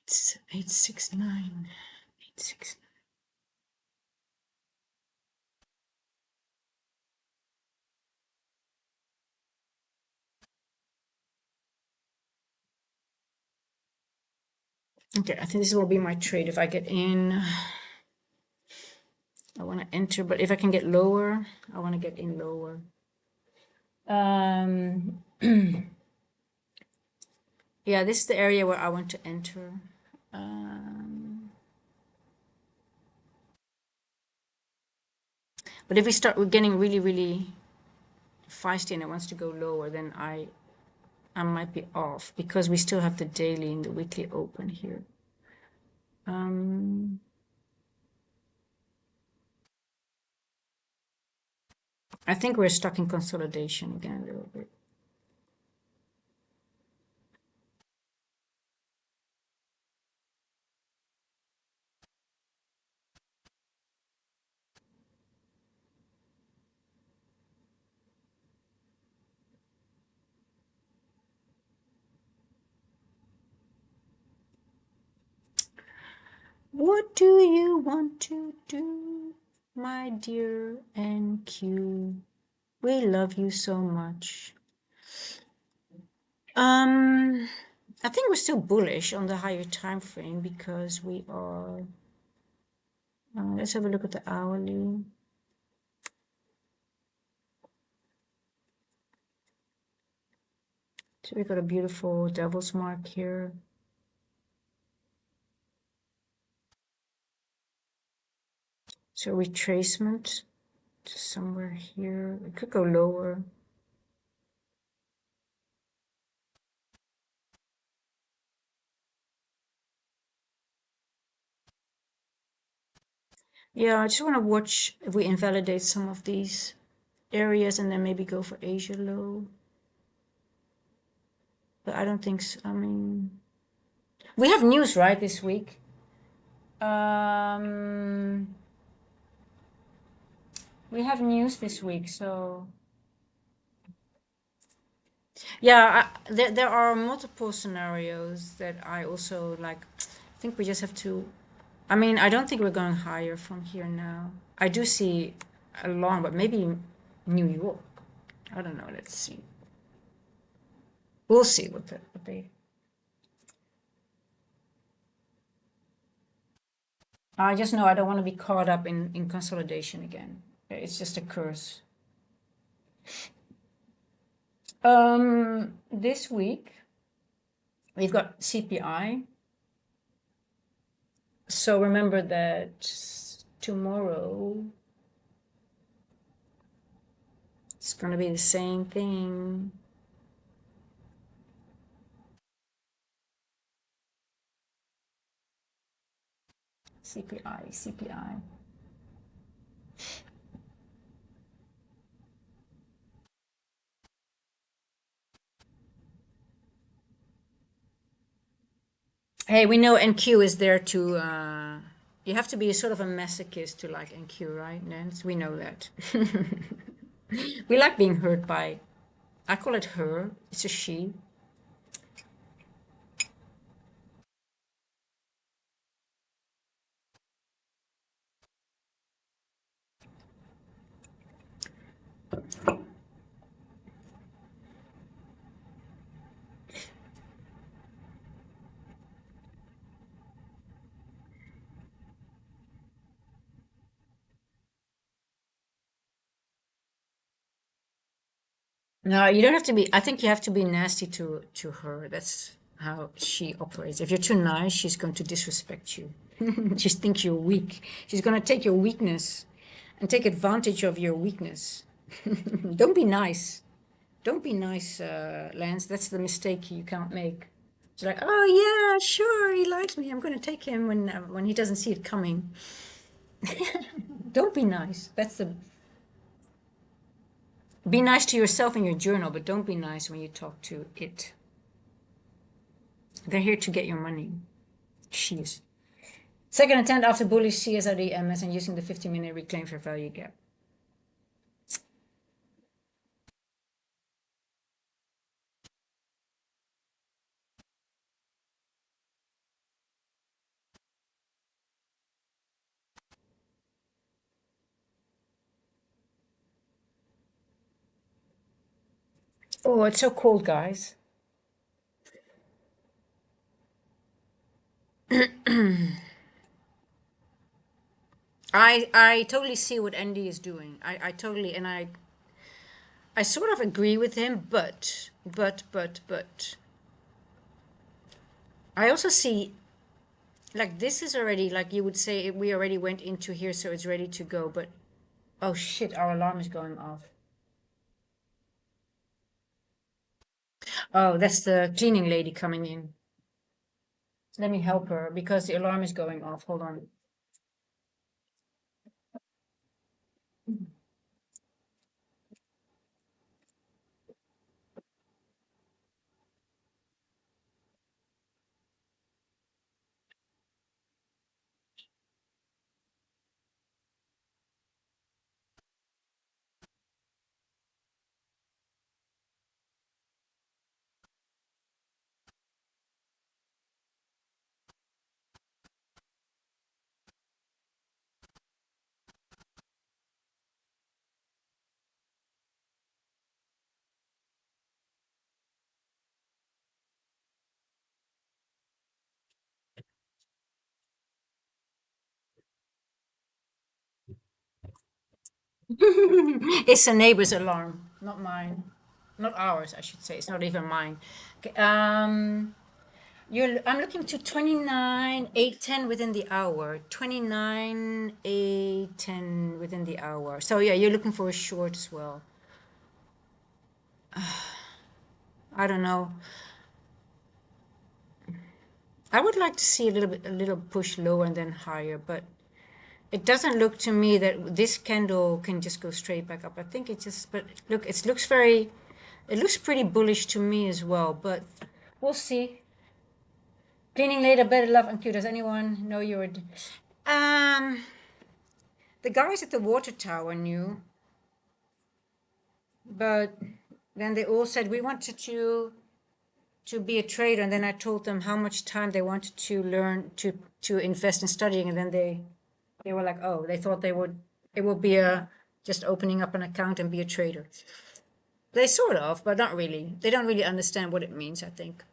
It's 869. 869. Okay, I think this will be my trade. If I get in, I want to enter, but if I can get lower, I want to get in lower. Yeah, this is the area where I want to enter. But if we start, we're getting really, really feisty and it wants to go lower, then I might be off because we still have the daily and the weekly open here. I think we're stuck in consolidation again a little bit. What do you want to do, my dear NQ? We love you so much. I think we're still bullish on the higher time frame because we are. Let's have a look at the hourly. So we got a beautiful devil's mark here. So retracement to somewhere here. It could go lower. Yeah, I just want to watch if we invalidate some of these areas and then maybe go for Asia low. But I don't think so. I mean, we have news, right, this week? Um, we have news this week, so yeah, there are multiple scenarios that I also like. I think we just have to. I mean, I don't think we're going higher from here now. I do see a long, but maybe New York. I don't know. Let's see. We'll see what they. I just know I don't want to be caught up in consolidation again. It's just a curse. This week we've got CPI. So remember that tomorrow it's going to be the same thing. CPI, CPI. Hey, we know NQ is there to. You have to be sort of a masochist to like NQ, right, Nance? We know that. We like being hurt by. I call it her. It's a she. No, you don't have to be. I think you have to be nasty to her. That's how she operates. If you're too nice, she's going to disrespect you. She thinks you're weak. She's going to take your weakness and take advantage of your weakness. Don't be nice. Don't be nice, Lance. That's the mistake you can't make. It's like, oh yeah, sure, he likes me. I'm going to take him when he doesn't see it coming. Don't be nice. That's the. Be nice to yourself in your journal, but don't be nice when you talk to it. They're here to get your money. She's. Second attempt after bullish CSRD MS and using the 15-minute reclaim for value gap. Oh, it's so cold, guys. I totally see what Andy is doing. I totally and I sort of agree with him, but I also see like this is already like you would say we already went into here, so it's ready to go. But oh shit, our alarm is going off. Oh, that's the cleaning lady coming in. Let me help her because the alarm is going off. Hold on. It's a neighbor's alarm, not mine. not ours, I should say. It's not even mine. Okay, I'm looking to 29,810 within the hour. 29,810 within the hour. So yeah, you're looking for a short as well. I don't know. I would like to see a little push lower and then higher, but it doesn't look to me that this candle can just go straight back up. I think it just, but look, it looks pretty bullish to me as well, but we'll see. Cleaning later, better love and cute. Does anyone know your, um, the guys at the water tower knew, but then they all said we wanted to be a trader, and then I told them how much time they wanted to learn to invest in studying, and then they were like, oh, they thought it would be a just opening up an account and be a trader. They sort of, but not really. They don't really understand what it means, I think.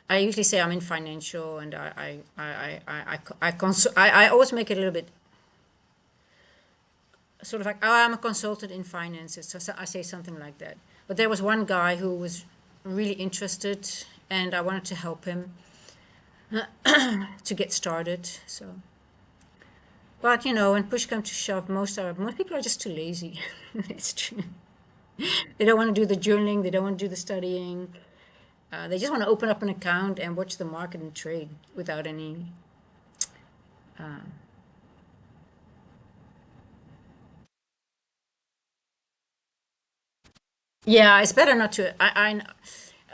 I usually say I'm in financial, and I always make it a little bit sort of like, oh, I'm a consultant in finances. So I say something like that. But there was one guy who was really interested, and I wanted to help him to get started. So, but when push comes to shove, most people are just too lazy. It's true. They don't want to do the journaling. They don't want to do the studying. They just want to open up an account and watch the market and trade without any. Yeah, it's better not to.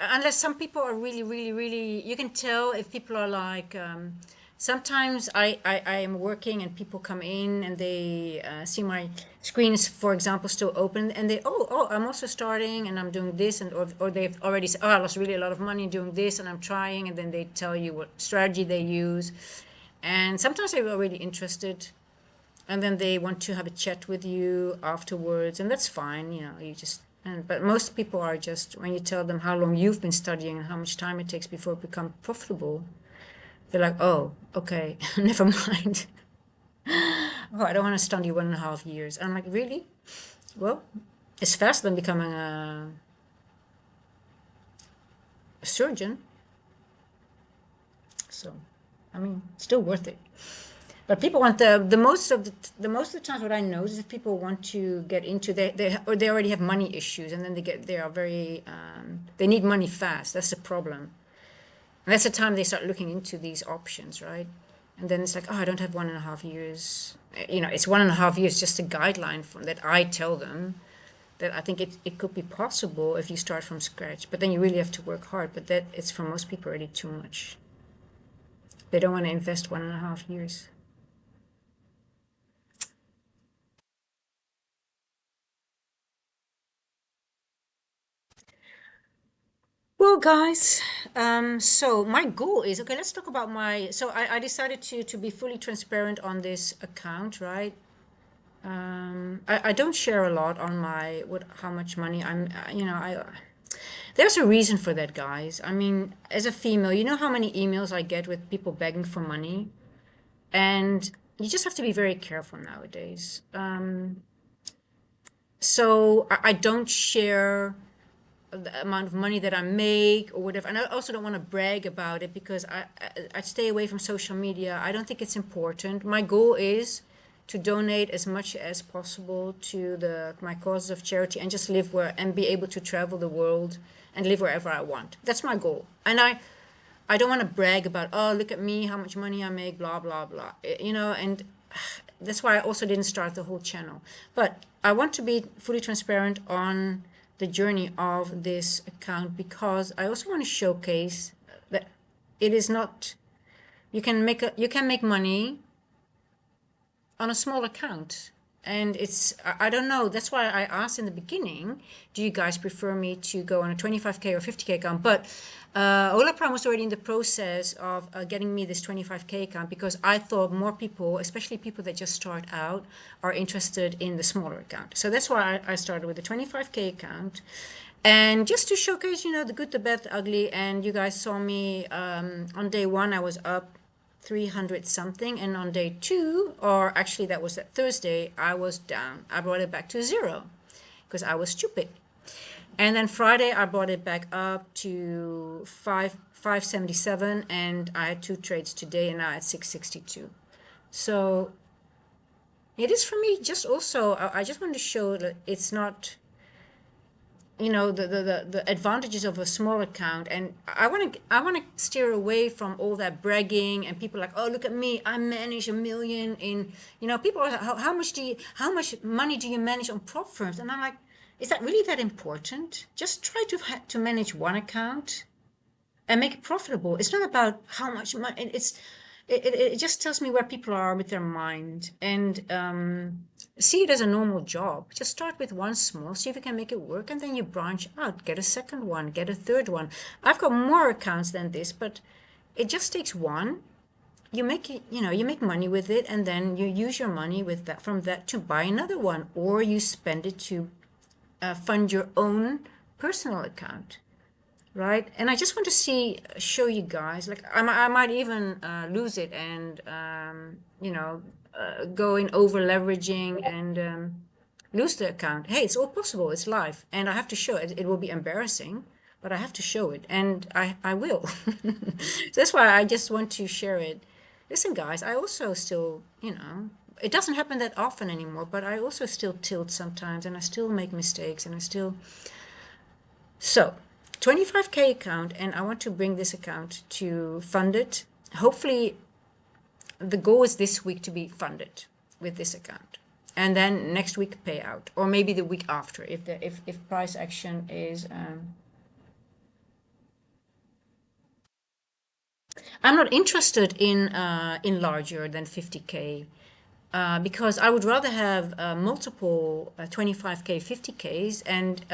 Unless some people are really, really, really. You can tell if people are like. Sometimes I am working and people come in and they see my screen is, for example, still open, and they, oh, I'm also starting and I'm doing this, and or they've already said, oh, I lost really a lot of money doing this and I'm trying, and then they tell you what strategy they use, and sometimes they were really interested, and then they want to have a chat with you afterwards, and that's fine. You just, but most people are just, when you tell them how long you've been studying and how much time it takes before it becomes profitable, they're like, oh, okay, never mind. Oh, I don't want to study 1.5 years. I'm like, really? Well, it's faster than becoming a surgeon. So, I mean, still worth it. But people want the most of the times, what I know is if people want to get into, or they already have money issues, and then they are very they need money fast. That's the problem. And that's the time they start looking into these options, right? And then it's like, oh, I don't have 1.5 years. It's 1.5 years just a guideline from that I tell them that I think it could be possible if you start from scratch. But then you really have to work hard. But that it's for most people already too much. They don't want to invest 1.5 years. Well, guys, so my goal is okay. Let's talk about my. So I decided to be fully transparent on this account, right? I don't share a lot on my what how much money I'm. I there's a reason for that, guys. I mean, as a female, you know how many emails I get with people begging for money, and you just have to be very careful nowadays. So I don't share the amount of money that I make or whatever. And I also don't want to brag about it because I stay away from social media. I don't think it's important. My goal is to donate as much as possible to my causes of charity and just live where and be able to travel the world and live wherever I want. That's my goal. And I don't want to brag about, oh, look at me, how much money I make, blah, blah, blah. And that's why I also didn't start the whole channel. But I want to be fully transparent on the journey of this account because I also want to showcase that it is not, you can make money on a small account. And I don't know. That's why I asked in the beginning, do you guys prefer me to go on a 25K or 50K account? But Ola Prime was already in the process of getting me this 25K account because I thought more people, especially people that just start out, are interested in the smaller account. So that's why I started with the 25K account. And just to showcase, the good, the bad, the ugly. And you guys saw me on day one, I was up 300 something, and on day two, or actually that was that Thursday, I was down. I brought it back to zero because I was stupid. And then Friday I brought it back up to 577, and I had two trades today, and now at 662. So it is for me just also, I just want to show that it's not, the advantages of a small account. And I want to steer away from all that bragging and people like, oh, look at me, I manage 1 million in, people are like, how much money do you manage on prop firms? And I'm like, is that really that important? Just try to manage one account and make it profitable. It's not about how much money. It just tells me where people are with their mind, and see it as a normal job. Just start with one small, see if you can make it work, and then you branch out. Get a second one, get a third one. I've got more accounts than this, but it just takes one. You make it, you make money with it, and then you use your money with that from that to buy another one, or you spend it to fund your own personal account, right? And I just want to show you guys, like I might even lose it and go in over leveraging and lose the account. Hey, it's all possible. It's live, and I have to show it. It will be embarrassing, but I have to show it, and I will. So that's why I just want to share it. Listen, guys, I also still, it doesn't happen that often anymore, but I also still tilt sometimes, and I still make mistakes, and I still. So 25K account, and I want to bring this account to funded. Hopefully the goal is this week to be funded with this account, and then next week payout, or maybe the week after if price action is I'm not interested in larger than 50K, because I would rather have multiple 25K, 50Ks, and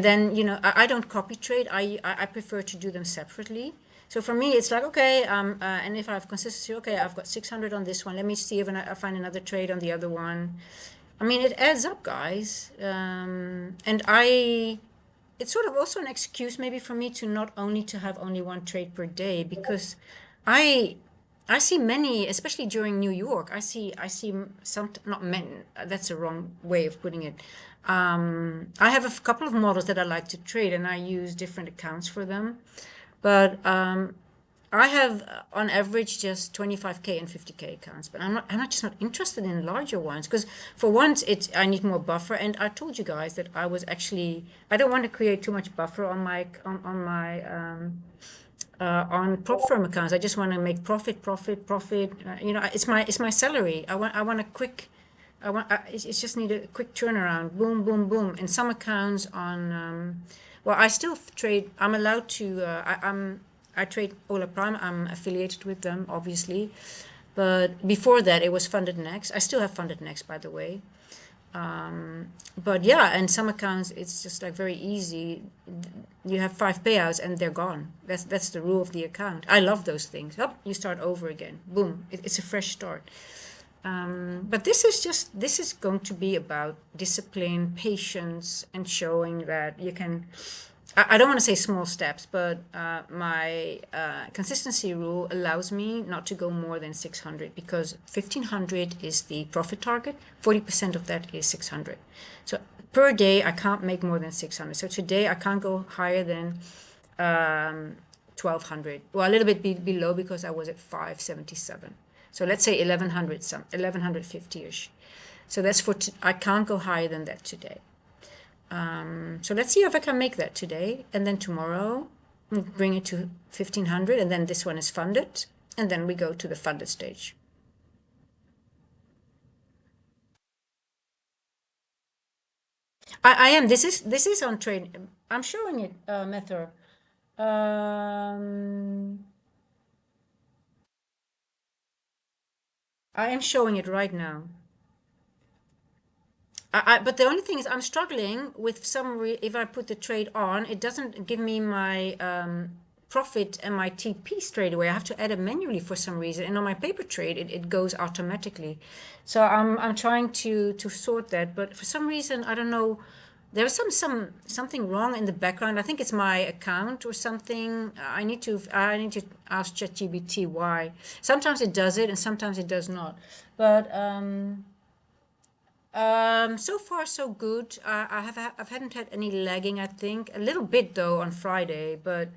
then I don't copy trade. I prefer to do them separately. So for me, it's like, okay, and if I have consistency, okay, I've got 600 on this one. Let me see if I find another trade on the other one. I mean, it adds up, guys. And it's sort of also an excuse maybe for me to not only to have only one trade per day, because I I see many, especially during New York. I see some, not many. That's the wrong way of putting it. I have a couple of models that I like to trade, and I use different accounts for them. But I have on average just 25K and 50K accounts, but I'm not just not interested in larger ones, because for once I need more buffer. And I told you guys that I don't want to create too much buffer on my on prop firm accounts. I just want to make profit, profit, profit. It's my salary. I want a quick. It's just need a quick turnaround. Boom, boom, boom. And some accounts on. Well, I still trade. I'm allowed to. I trade Ola Prime. I'm affiliated with them, obviously. But before that, it was Funded Next. I still have Funded Next, by the way. But yeah, and some accounts it's just like very easy. You have 5 payouts and they're gone. That's the rule of the account. I love those things. Oh, you start over again. Boom. It's a fresh start. But this is going to be about discipline, patience, and showing that you can. I don't want to say small steps, but my consistency rule allows me not to go more than 600, because 1500 is the profit target. 40% of that is 600. So per day, I can't make more than 600. So today, I can't go higher than 1200. Well, a little bit below, because I was at 577. So let's say 1100, 1150-ish. So that's I can't go higher than that today. So let's see if I can make that today, and then tomorrow bring it to 1500, and then this one is funded, and then we go to the funded stage. I am. This is on trade. I'm showing it, Mether. I am showing it right now. But the only thing is I'm struggling with if I put the trade on, it doesn't give me my profit and my TP straight away. I have to add it manually for some reason. And on my paper trade, it goes automatically. So I'm trying to sort that, but for some reason, I don't know. There's something wrong in the background. I think it's my account or something. I need to ask ChatGPT why. Sometimes it does it, and sometimes it does not. But So far so good. I haven't had any lagging. I think a little bit though on Friday, but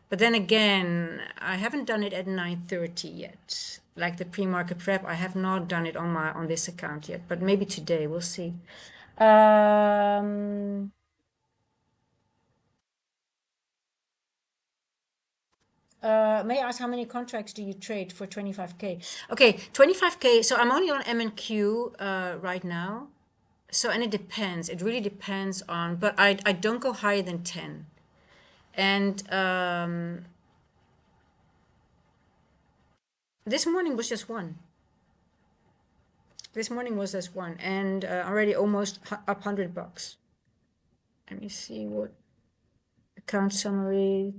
then again, I haven't done it at 9:30 yet. Like the pre-market prep, I have not done it on this account yet. But maybe today we'll see. Um, may I ask how many contracts do you trade for 25K? Okay, 25K. So I'm only on M and Q right now. So and it depends. It really depends on. But I don't go higher than 10. And this morning was just one. This morning was just one, and already almost up $100. Let me see what account summary.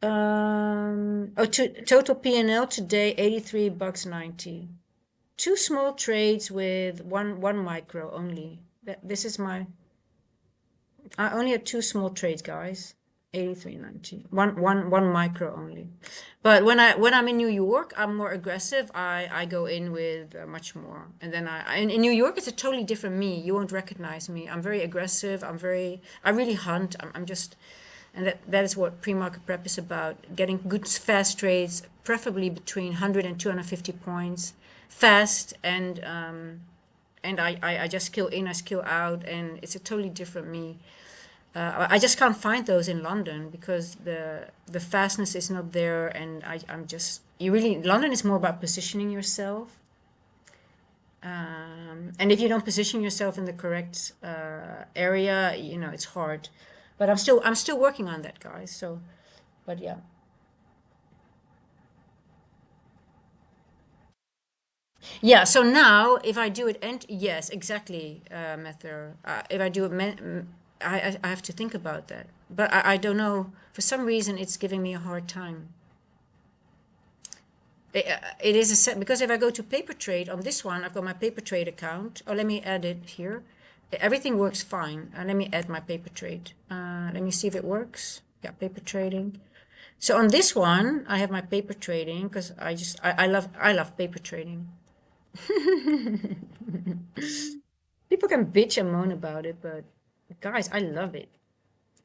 Total P&L today, $83.90. Two small trades with one micro only. This is my. I only had two small trades, guys. 83.90. One micro only. But when I'm in New York, I'm more aggressive. I go in with much more. And then in New York it's a totally different me. You won't recognize me. I'm very aggressive. I really hunt. I'm just and that is what pre-market prep is about. Getting good fast trades, preferably between 100 and 250 points. Fast and I just skill in, I skill out, and it's a totally different me. I just can't find those in London because the fastness is not there, and I'm just you really London is more about positioning yourself, and if you don't position yourself in the correct area, it's hard. But I'm still working on that, guys. So, but yeah. Yeah, so now if I do it, and yes, exactly, Mather. If I do it, I have to think about that. But I don't know. For some reason, it's giving me a hard time. It is a set because if I go to paper trade on this one, I've got my paper trade account. Oh, let me add it here. Everything works fine. Let me add my paper trade. Let me see if it works. Yeah, paper trading. So on this one, I have my paper trading because I love paper trading. People can bitch and moan about it, but guys, I love it.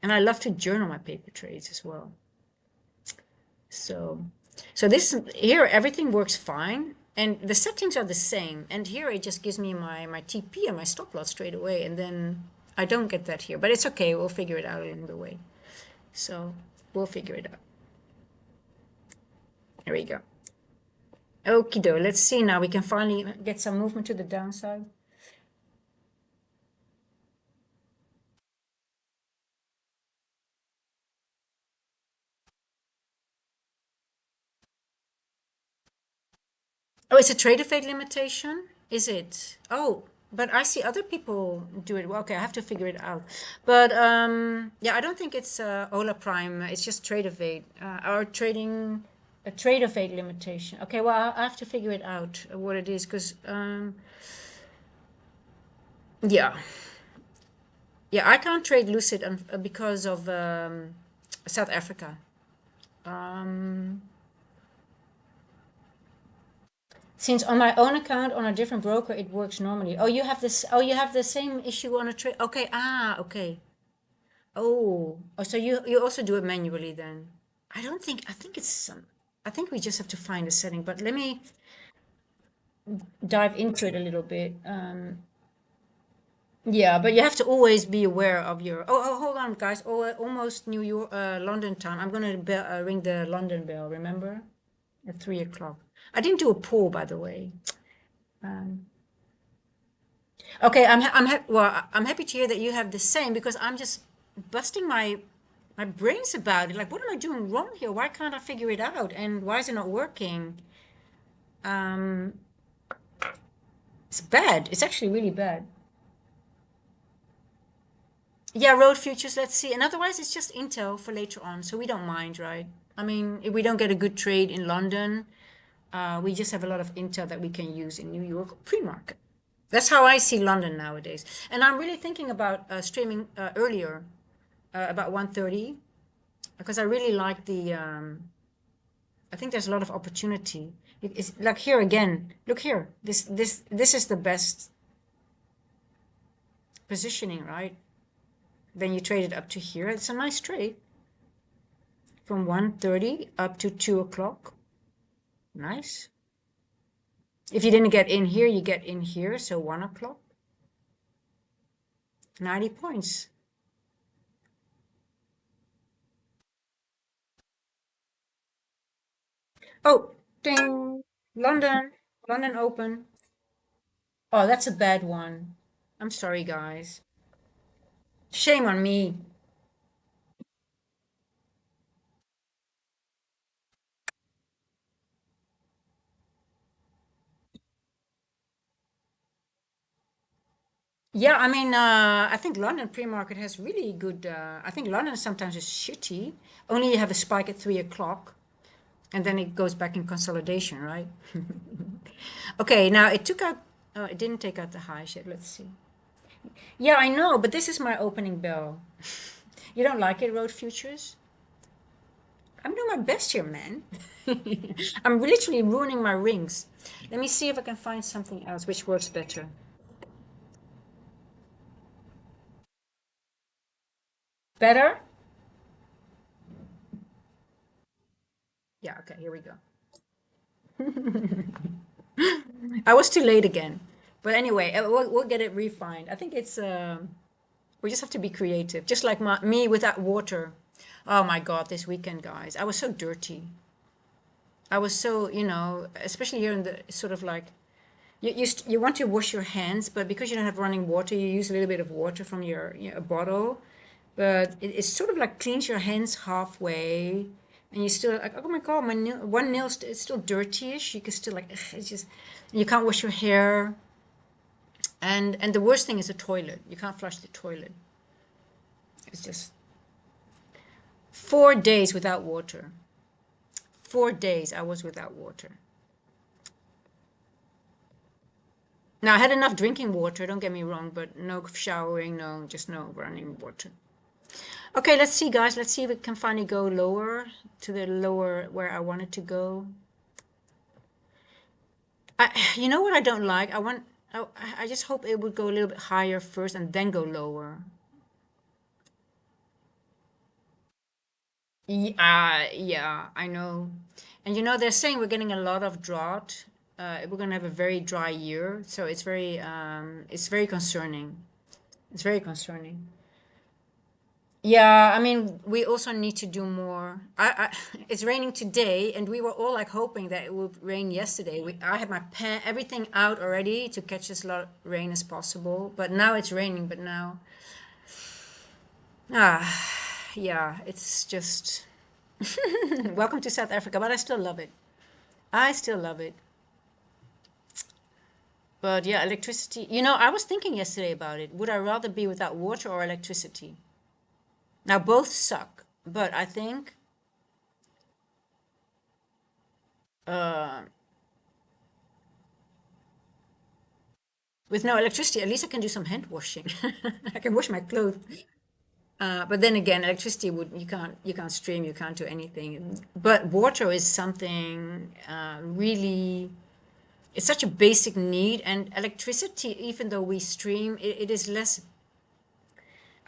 And I love to journal my paper trades as well. So, so this here everything works fine, and the settings are the same. And here it just gives me my TP and my stop loss straight away, and then I don't get that here. But it's okay. We'll figure it out along the way. So we'll figure it out. There we go. Okie doke. Let's see now. We can finally get some movement to the downside. Oh, it's a trader fate limitation? Is it? Oh, but I see other people do it. Well, okay, I have to figure it out. But yeah, I don't think it's Ola Prime. It's just trader fate or trading a trader fate limitation. Okay, well, I have to figure it out what it is because yeah, yeah, I can't trade Lucid because of South Africa. Um, Since on my own account on a different broker it works normally. Oh, you have this. Oh, you have the same issue on a trade. Okay. Ah. Okay. Oh. So you also do it manually then? I don't think. I think it's some. I think we just have to find a setting. But let me dive into it a little bit. Yeah, but you have to always be aware of your. Oh, hold on, guys. Oh, almost New York, London time. I'm gonna ring the London bell. Remember, at 3 o'clock. I didn't do a poll, by the way. Um, Okay, I'm happy to hear that you have the same because I'm just busting my brains about it. Like, what am I doing wrong here? Why can't I figure it out? And why is it not working? Um, it's bad. It's actually really bad. Yeah, road futures, let's see. And otherwise, it's just Intel for later on, so we don't mind, right? I mean, if we don't get a good trade in London, we just have a lot of Intel that we can use in New York pre-market. That's how I see London nowadays. And I'm really thinking about streaming earlier, about 1:30, because I really like I think there's a lot of opportunity. It's like here again. Look here. This is the best positioning, right? Then you trade it up to here. It's a nice trade from 1:30 up to 2 o'clock. Nice. If you didn't get in here, you get in here. So 1 o'clock. 90 points. Oh, ding. London. London open. Oh, that's a bad one. I'm sorry, guys. Shame on me. Yeah, I mean, I think London pre-market has really good. I think London sometimes is shitty. Only you have a spike at 3 o'clock, and then it goes back in consolidation, right? Okay, now it took out. Oh, it didn't take out the highs yet. Let's see. Yeah, I know, but this is my opening bell. You don't like it, Road Futures? I'm doing my best here, man. I'm literally ruining my rings. Let me see if I can find something else which works better. Better? Yeah, okay, here we go. I was too late again. But anyway, we'll get it refined. I think it's, we just have to be creative. Just like me with that water. Oh my God, this weekend, guys. I was so dirty. I was so, especially here in the sort of like, you want to wash your hands, but because you don't have running water, you use a little bit of water from your, bottle. But it's sort of like cleans your hands halfway, and you still like, oh my God, my nail, one nail it's still dirtyish. You can still like, ugh, it's just, you can't wash your hair, and the worst thing is the toilet. You can't flush the toilet. It's just 4 days without water. 4 days I was without water. Now I had enough drinking water, don't get me wrong, but no showering, no, just no running water. Okay, let's see, guys. Let's see if it can finally go lower to the lower where I want it to go. You know what I don't like? I just hope it would go a little bit higher first and then go lower. Yeah, I know. And they're saying we're getting a lot of drought. We're gonna have a very dry year, so it's very concerning. It's very concerning. Yeah, I mean, we also need to do more. It's raining today, and we were all like hoping that it would rain yesterday. I had my pen, everything out already to catch as lot of rain as possible. But now it's raining. But now, yeah, it's just welcome to South Africa. But I still love it. I still love it. But yeah, electricity. I was thinking yesterday about it. Would I rather be without water or electricity? Now both suck, but I think uh, with no electricity, at least I can do some hand washing. I can wash my clothes. But then again, electricity would you can't stream, you can't do anything. But water is something really. It's such a basic need, and electricity, even though we stream, it is less.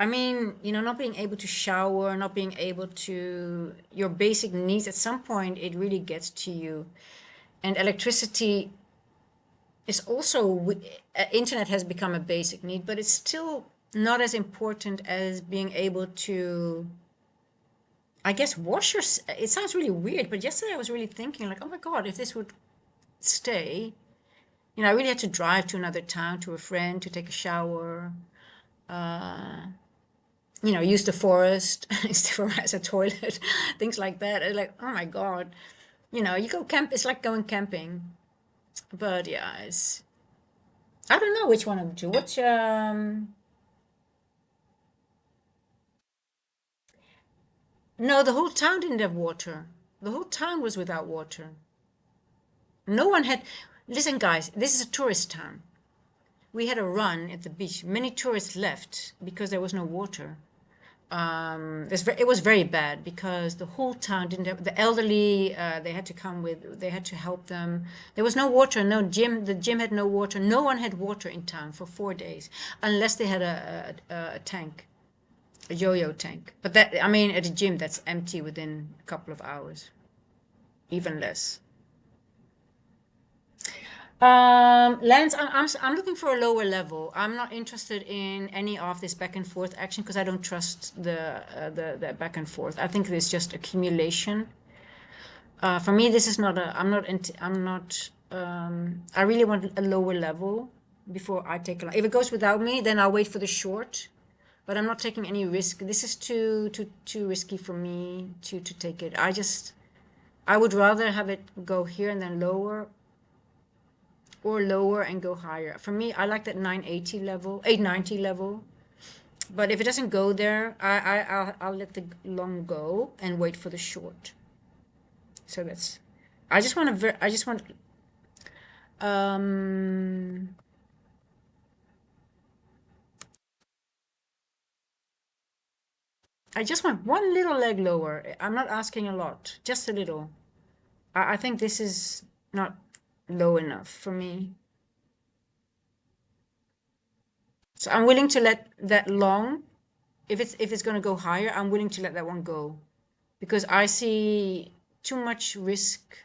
I mean, not being able to shower, not being able to your basic needs. At some point, it really gets to you, and electricity is also internet has become a basic need, but it's still not as important as being able to, I guess, wash your. It sounds really weird, but yesterday I was really thinking like, oh my God, if this would stay, I really had to drive to another town to a friend to take a shower. Use the forest as a toilet, things like that. And like, oh my God, you go camp. It's like going camping, but yeah, it's. I don't know which one of the two. No, the whole town didn't have water. The whole town was without water. No one had. Listen, guys, this is a tourist town. We had a run at the beach. Many tourists left because there was no water. it was very bad because the whole town didn't have the elderly. They had to come with. They had to help them. There was no water, no gym. The gym had no water. No one had water in town for 4 days, unless they had a tank, a yo-yo tank. But that, I mean, at a gym that's empty within a couple of hours, even less. Lance, I'm looking for a lower level. I'm not interested in any of this back and forth action because I don't trust the back and forth. I think it's just accumulation. For me, this is not a. I'm not. I really want a lower level before I take a. If it goes without me, then I'll wait for the short. But I'm not taking any risk. This is too risky for me to take it. I would rather have it go here and then lower or lower and go higher. For me, I like that 980 level, 890 level. But if it doesn't go there, I'll let the long go and wait for the short. So that's, I just want, um, I just want one little leg lower. I'm not asking a lot, just a little. I think this is not low enough for me. So I'm willing to let that long, if it's going to go higher, I'm willing to let that one go because I see too much risk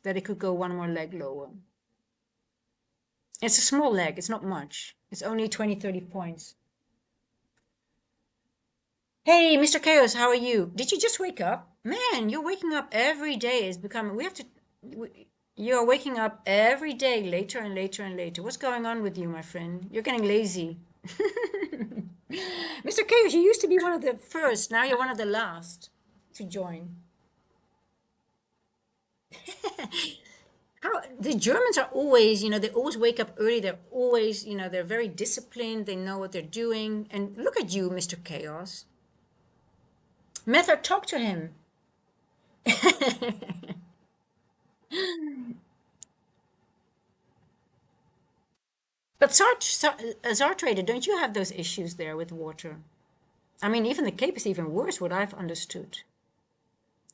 that it could go one more leg lower. It's a small leg, it's not much. It's only 20, 30 points. Hey, Mr. Chaos, how are you? Did you just wake up? Man, you're waking up every day. It's becoming, we have to, you're waking up every day later and later and later. What's going on with you, my friend? You're getting lazy. Mr. Chaos, you used to be one of the first. Now you're one of the last to join. How the Germans are always, they always wake up early. They're always, they're very disciplined. They know what they're doing. And look at you, Mr. Chaos. Method, talk to him. But Zartrader, don't you have those issues there with water? I mean, even the Cape is even worse, what I've understood.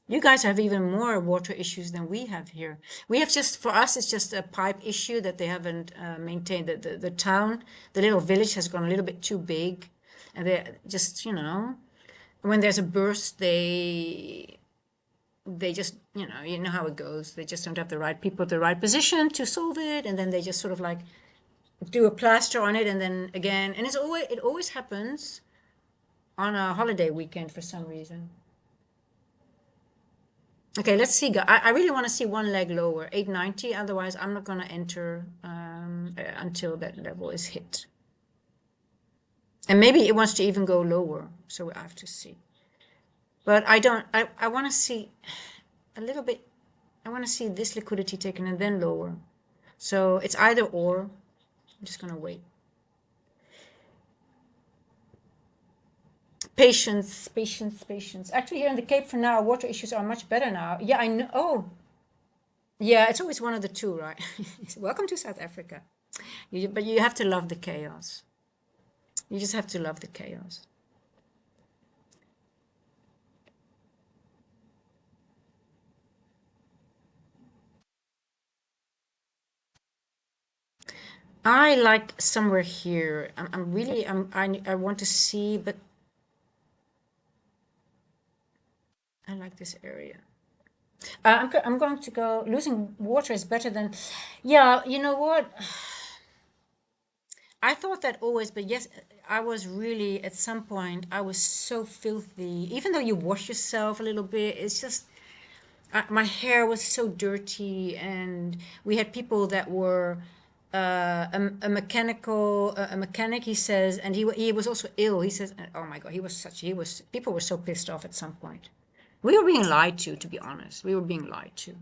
You guys have even more water issues than we have here. We have just, for us, it's just a pipe issue that they haven't maintained. The town, the little village has gone a little bit too big. And they just, when there's a burst, they just, you know how it goes. They just don't have the right people at the right position to solve it. And then they just sort of like do a plaster on it and then again. And it always happens on a holiday weekend for some reason. Okay, let's see. I really want to see one leg lower, 890. Otherwise, I'm not going to enter until that level is hit. And maybe it wants to even go lower. So I have to see. But I don't, I want to see a little bit, I want to see this liquidity taken and then lower. So it's either or. I'm just going to wait. Patience, patience, patience. Actually, here in the Cape for now, water issues are much better now. Yeah, I know. Oh, yeah, it's always one of the two, right? Welcome to South Africa. But you have to love the chaos. You just have to love the chaos. I like somewhere here. I'm really, I want to see, but I like this area. I'm going to go, losing water is better than, yeah, you know what? I thought that always, but yes, I was really, at some point, I was so filthy. Even though you wash yourself a little bit, it's just, my hair was so dirty. And we had people that were a mechanic, he says, and he was also ill. He says, oh my God, people were so pissed off at some point. We were being lied to be honest. We were being lied to.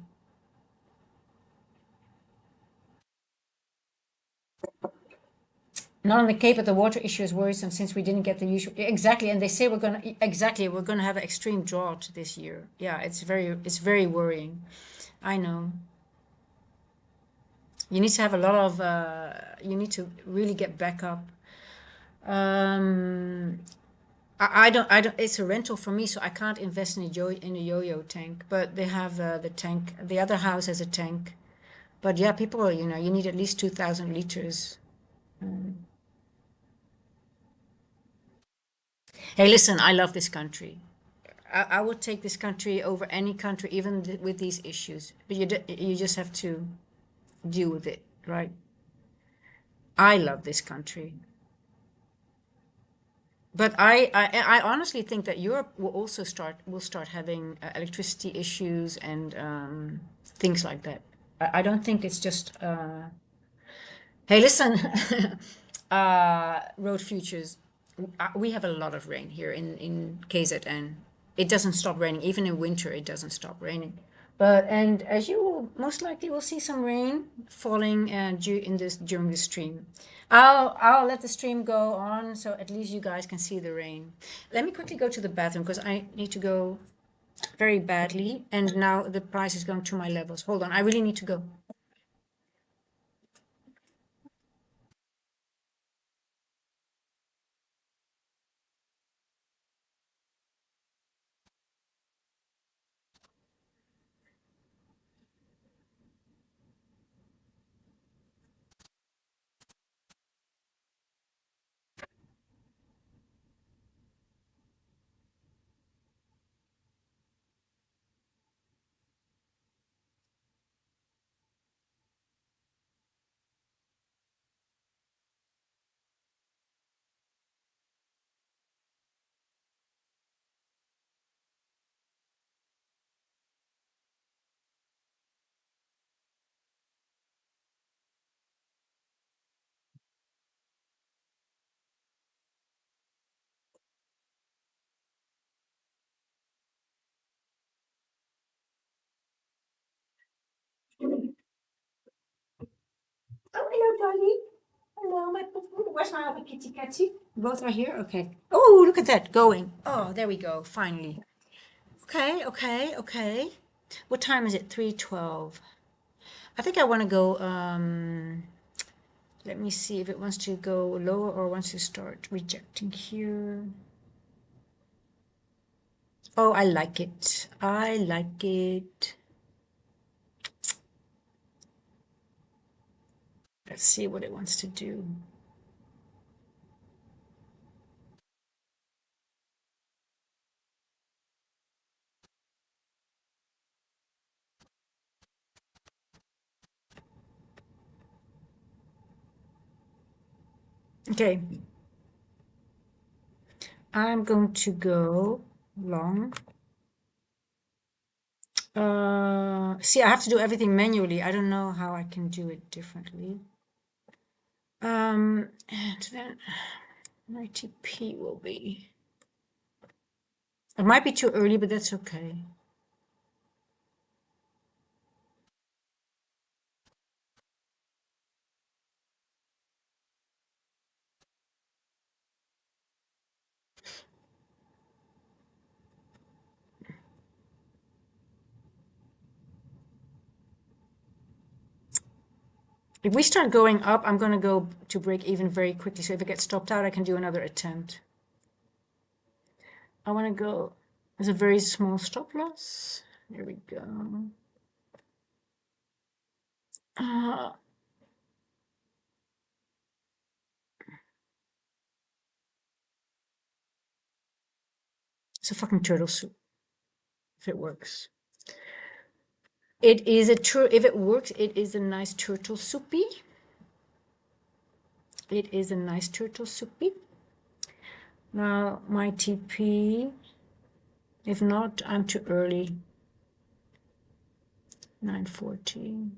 Not on the Cape, but the water issue is worrisome since we didn't get the usual. Exactly, and they say we're gonna have an extreme drought this year. Yeah, it's very worrying. I know. You need to have a lot of. You need to really get back up. Um, I don't, it's a rental for me, so I can't invest in a yo-yo tank. But they have the tank. The other house has a tank. But yeah, people, you need at least 2,000 liters. Hey, listen, I love this country. I would take this country over any country, even with these issues. But you just have to deal with it, right? I love this country. But I honestly think that Europe will start having electricity issues and things like that. I don't think it's just hey, listen, road futures. We have a lot of rain here in KZN. It doesn't stop raining. Even in winter, it doesn't stop raining. And as you will most likely will see some rain falling during the stream. I'll let the stream go on so at least you guys can see the rain. Let me quickly go to the bathroom because I need to go very badly. And now the price is going to my levels. Hold on, I really need to go. Oh, hello, Dolly. Hello, my poo-poo. Where's my other kitty catty? Both are here? Okay. Oh, look at that, going. Oh, there we go, finally. Okay, okay, okay. What time is it? 3:12. I think I want to go, let me see if it wants to go lower or wants to start rejecting here. Oh, I like it. I like it. Let's see what it wants to do. Okay, I'm going to go long. See, I have to do everything manually. I don't know how I can do it differently. And then my TP will be. It might be too early, but that's okay. If we start going up, I'm going to go to break even very quickly. So if it gets stopped out, I can do another attempt. I want to go. There's a very small stop loss. There we go. Uh, it's a fucking turtle soup. If it works, it is a If it works, it is a nice turtle soupy. It is a nice turtle soupy. Now my TP. If not, I'm too early. 9:40.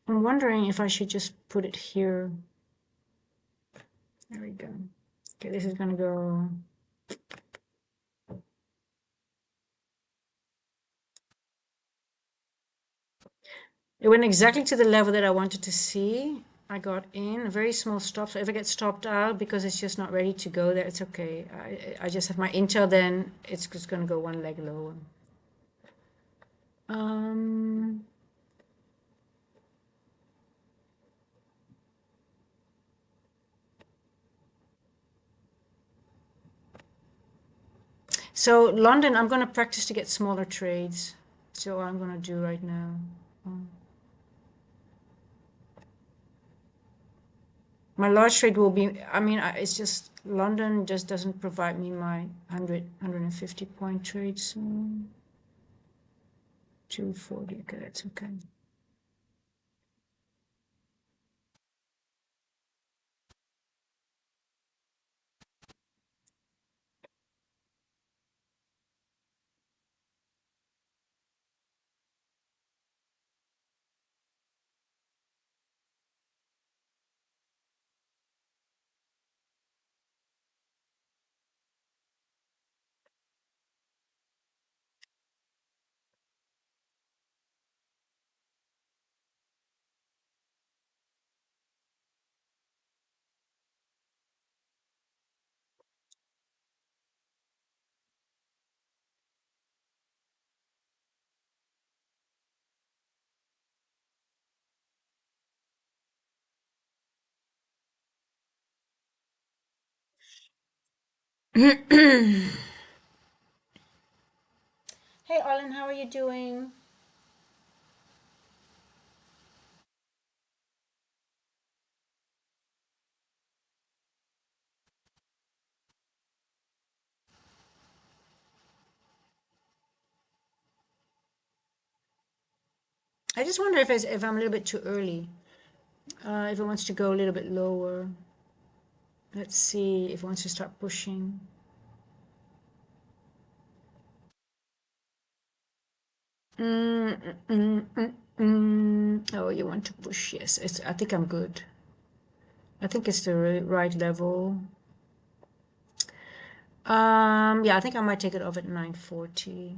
I'm wondering if I should just put it here. There we go. Okay, this is gonna go. It went exactly to the level that I wanted to see. I got in a very small stop. So if I get stopped out because it's just not ready to go there, it's okay. I just have my intel, then it's just gonna go one leg lower. Um, So London, I'm going to practice to get smaller trades. So I'm going to do right now. Um, My large trade will be, I mean, it's just London just doesn't provide me my 150 point trades. So 240, okay, that's okay. Hey, Arlen, how are you doing? I just wonder if I'm a little bit too early. If it wants to go a little bit lower. Let's see if it wants to start pushing. Mm, mm, mm, Oh, you want to push? Yes, I think I'm good. I think it's the right level. Yeah, I think I might take it off at 940.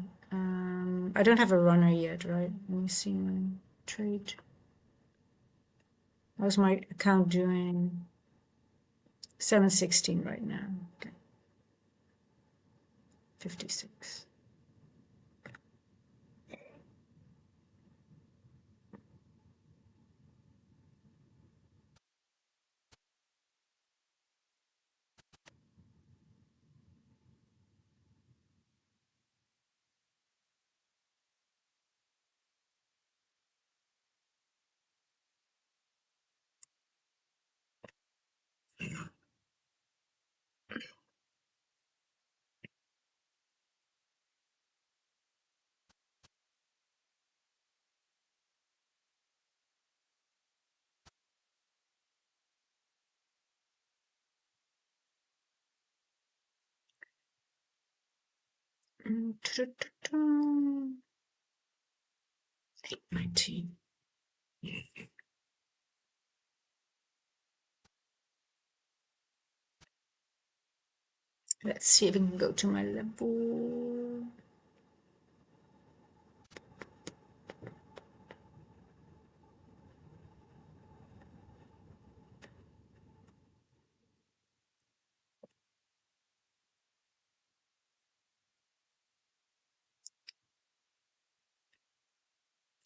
I don't have a runner yet, right? Let me see my trade. How's my account doing? 716 right now. Okay, 56. Mm, 819. Let's see if we can go to my level.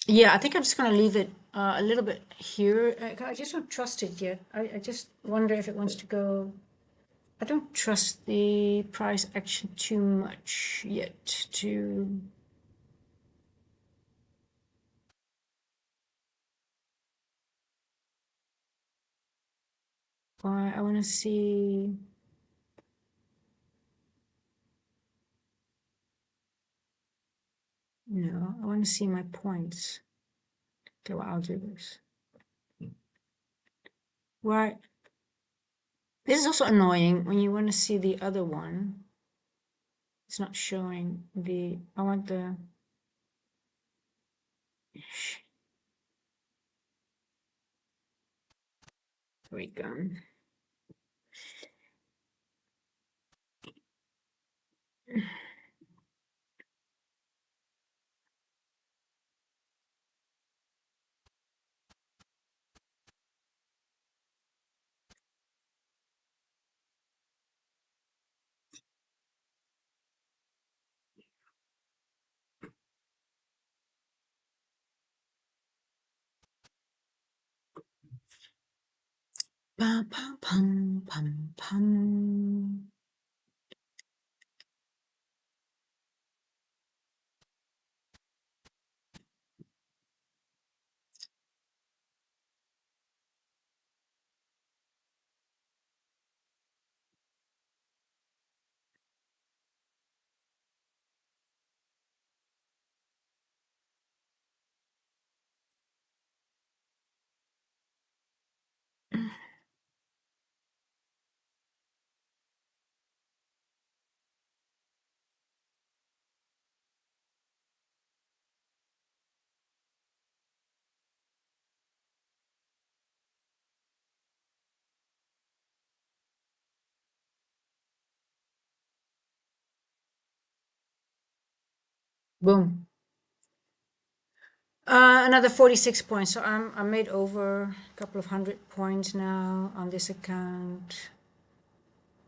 Yeah, I think I'm just gonna leave it a little bit here. I just don't trust it yet. I just wonder if it wants to go. I don't trust the price action too much yet to why I want to see. No, I want to see my points. Okay, well, I'll do this. Why? This is also annoying when you want to see the other one. It's not showing the. I want the. There we go. Pum, pum, pum, pum, pum. Boom. Another 46 points. So I made over a couple of 100 points now on this account.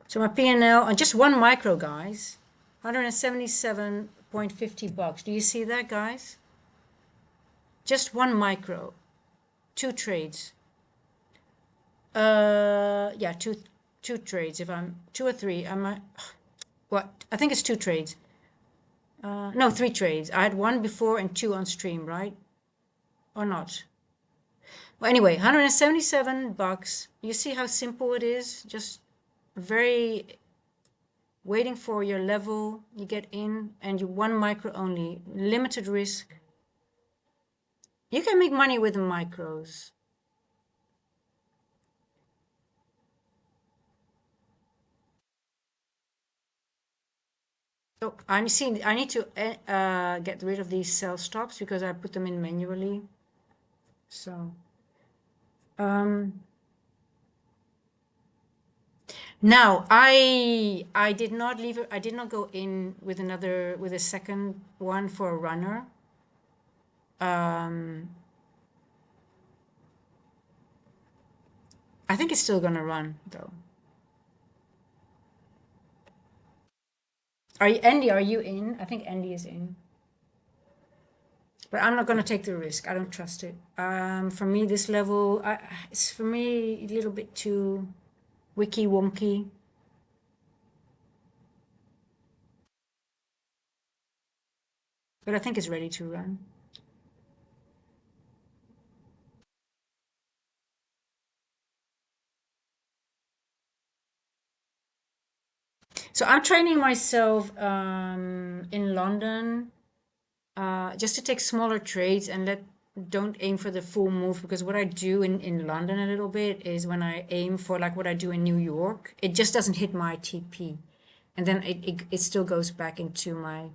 So my P&L on just one micro, guys, 177.50 bucks. Do you see that, guys? Just one micro, two trades. Yeah, two trades. If I'm two or three, what? I think it's two trades. No, three trades. I had one before and two on stream, right? Or not? Well, anyway, 177 bucks. You see how simple it is? Just very waiting for your level. You get in and you one micro only, limited risk. You can make money with the micros. So I see. I need to get rid of these sell stops because I put them in manually. So um, now I did not leave it. I did not go in with a second one for a runner. I think it's still gonna run though. Andy? Are you in? I think Andy is in. But I'm not gonna take the risk. I don't trust it. For me, this level, it's for me a little bit too wiki wonky. But I think it's ready to run. So I'm training myself in London just to take smaller trades and don't aim for the full move, because what I do in London a little bit is when I aim for like what I do in New York, it just doesn't hit my TP, and then it still goes back into my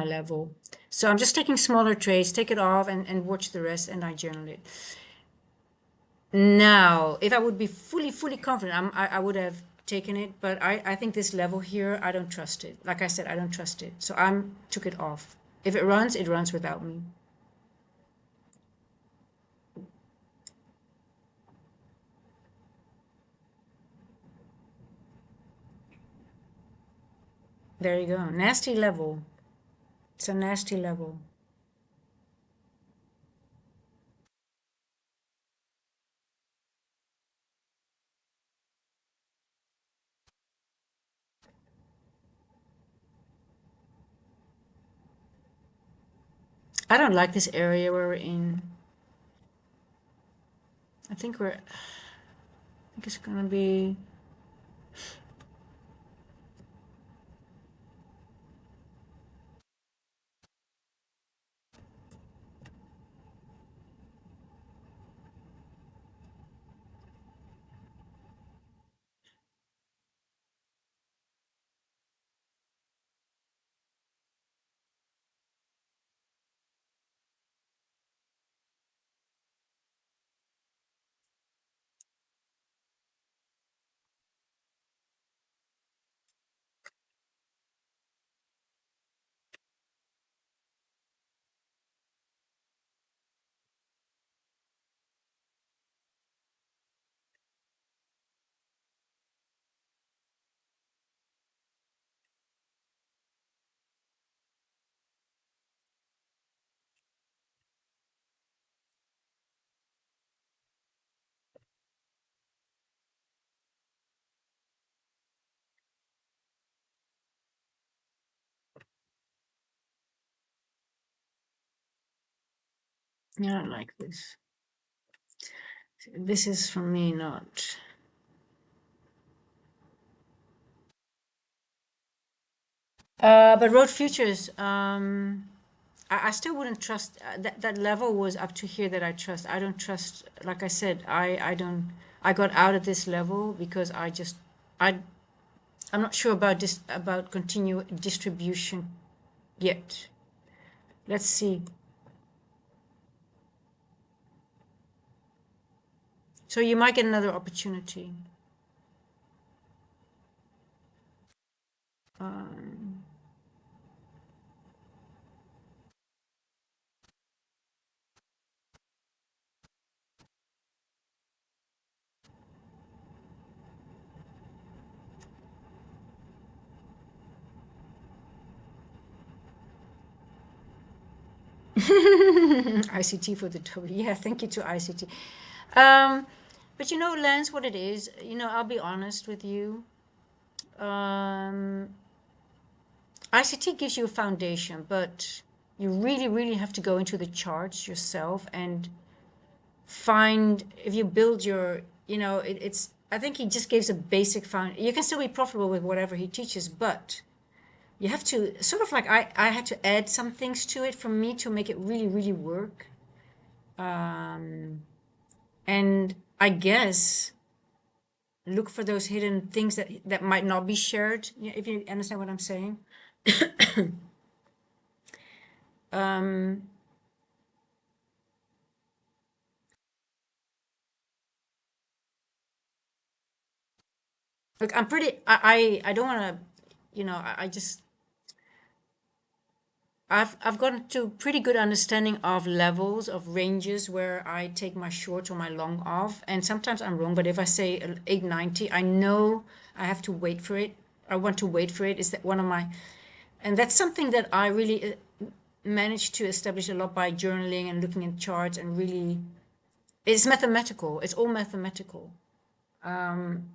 level. So I'm just taking smaller trades, take it off and watch the rest, and I journal it. Now, if I would be fully confident, I would have taken it, but I think this level here, I don't trust it. Like I said, I don't trust it. So took it off. If it runs without me. There you go. Nasty level. It's a nasty level. I don't like this area where we're in. I think it's gonna be. Yeah, I don't like this. This is for me not. But road futures, I still wouldn't trust that level was up to here that I trust. I don't trust, like I said, I don't, I got out at this level because I, I'm not sure about about continue distribution yet. Let's see. So you might get another opportunity. ICT for the W. Yeah, thank you to ICT. Um, but you know, Lance, what it is, you know, I'll be honest with you. Um, ICT gives you a foundation, but you really, really have to go into the charts yourself and find, if you build your, you know, it's, I think he just gives a basic found. You can still be profitable with whatever he teaches, but you have to sort of like I had to add some things to it for me to make it really, really work. Um, and I guess look for those hidden things that might not be shared, if you understand what I'm saying. Um, look, I'm pretty, I don't want to, you know, I just, I've gotten to pretty good understanding of levels of ranges where I take my short or my long off, and sometimes I'm wrong. But if I say 890, I know I have to wait for it. I want to wait for it. Is that one of my, and that's something that I really managed to establish a lot by journaling and looking at charts and really, it's mathematical. It's all mathematical. Um,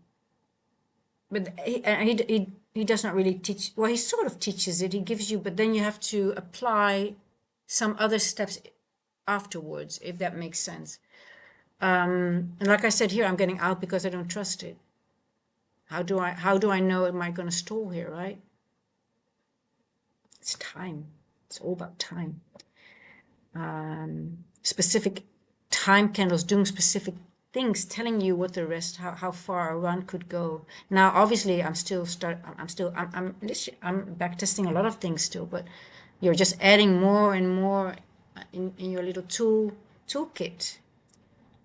but he does not really teach. Well, he sort of teaches it. He gives you, but then you have to apply some other steps afterwards, if that makes sense. And like I said here, I'm getting out because I don't trust it. How do I know, am I going to stall here, right? It's time. It's all about time. Specific time candles doing specific things, telling you what the rest, how far a run could go. Now, obviously, I'm back testing a lot of things still, but you're just adding more and more in your little toolkit,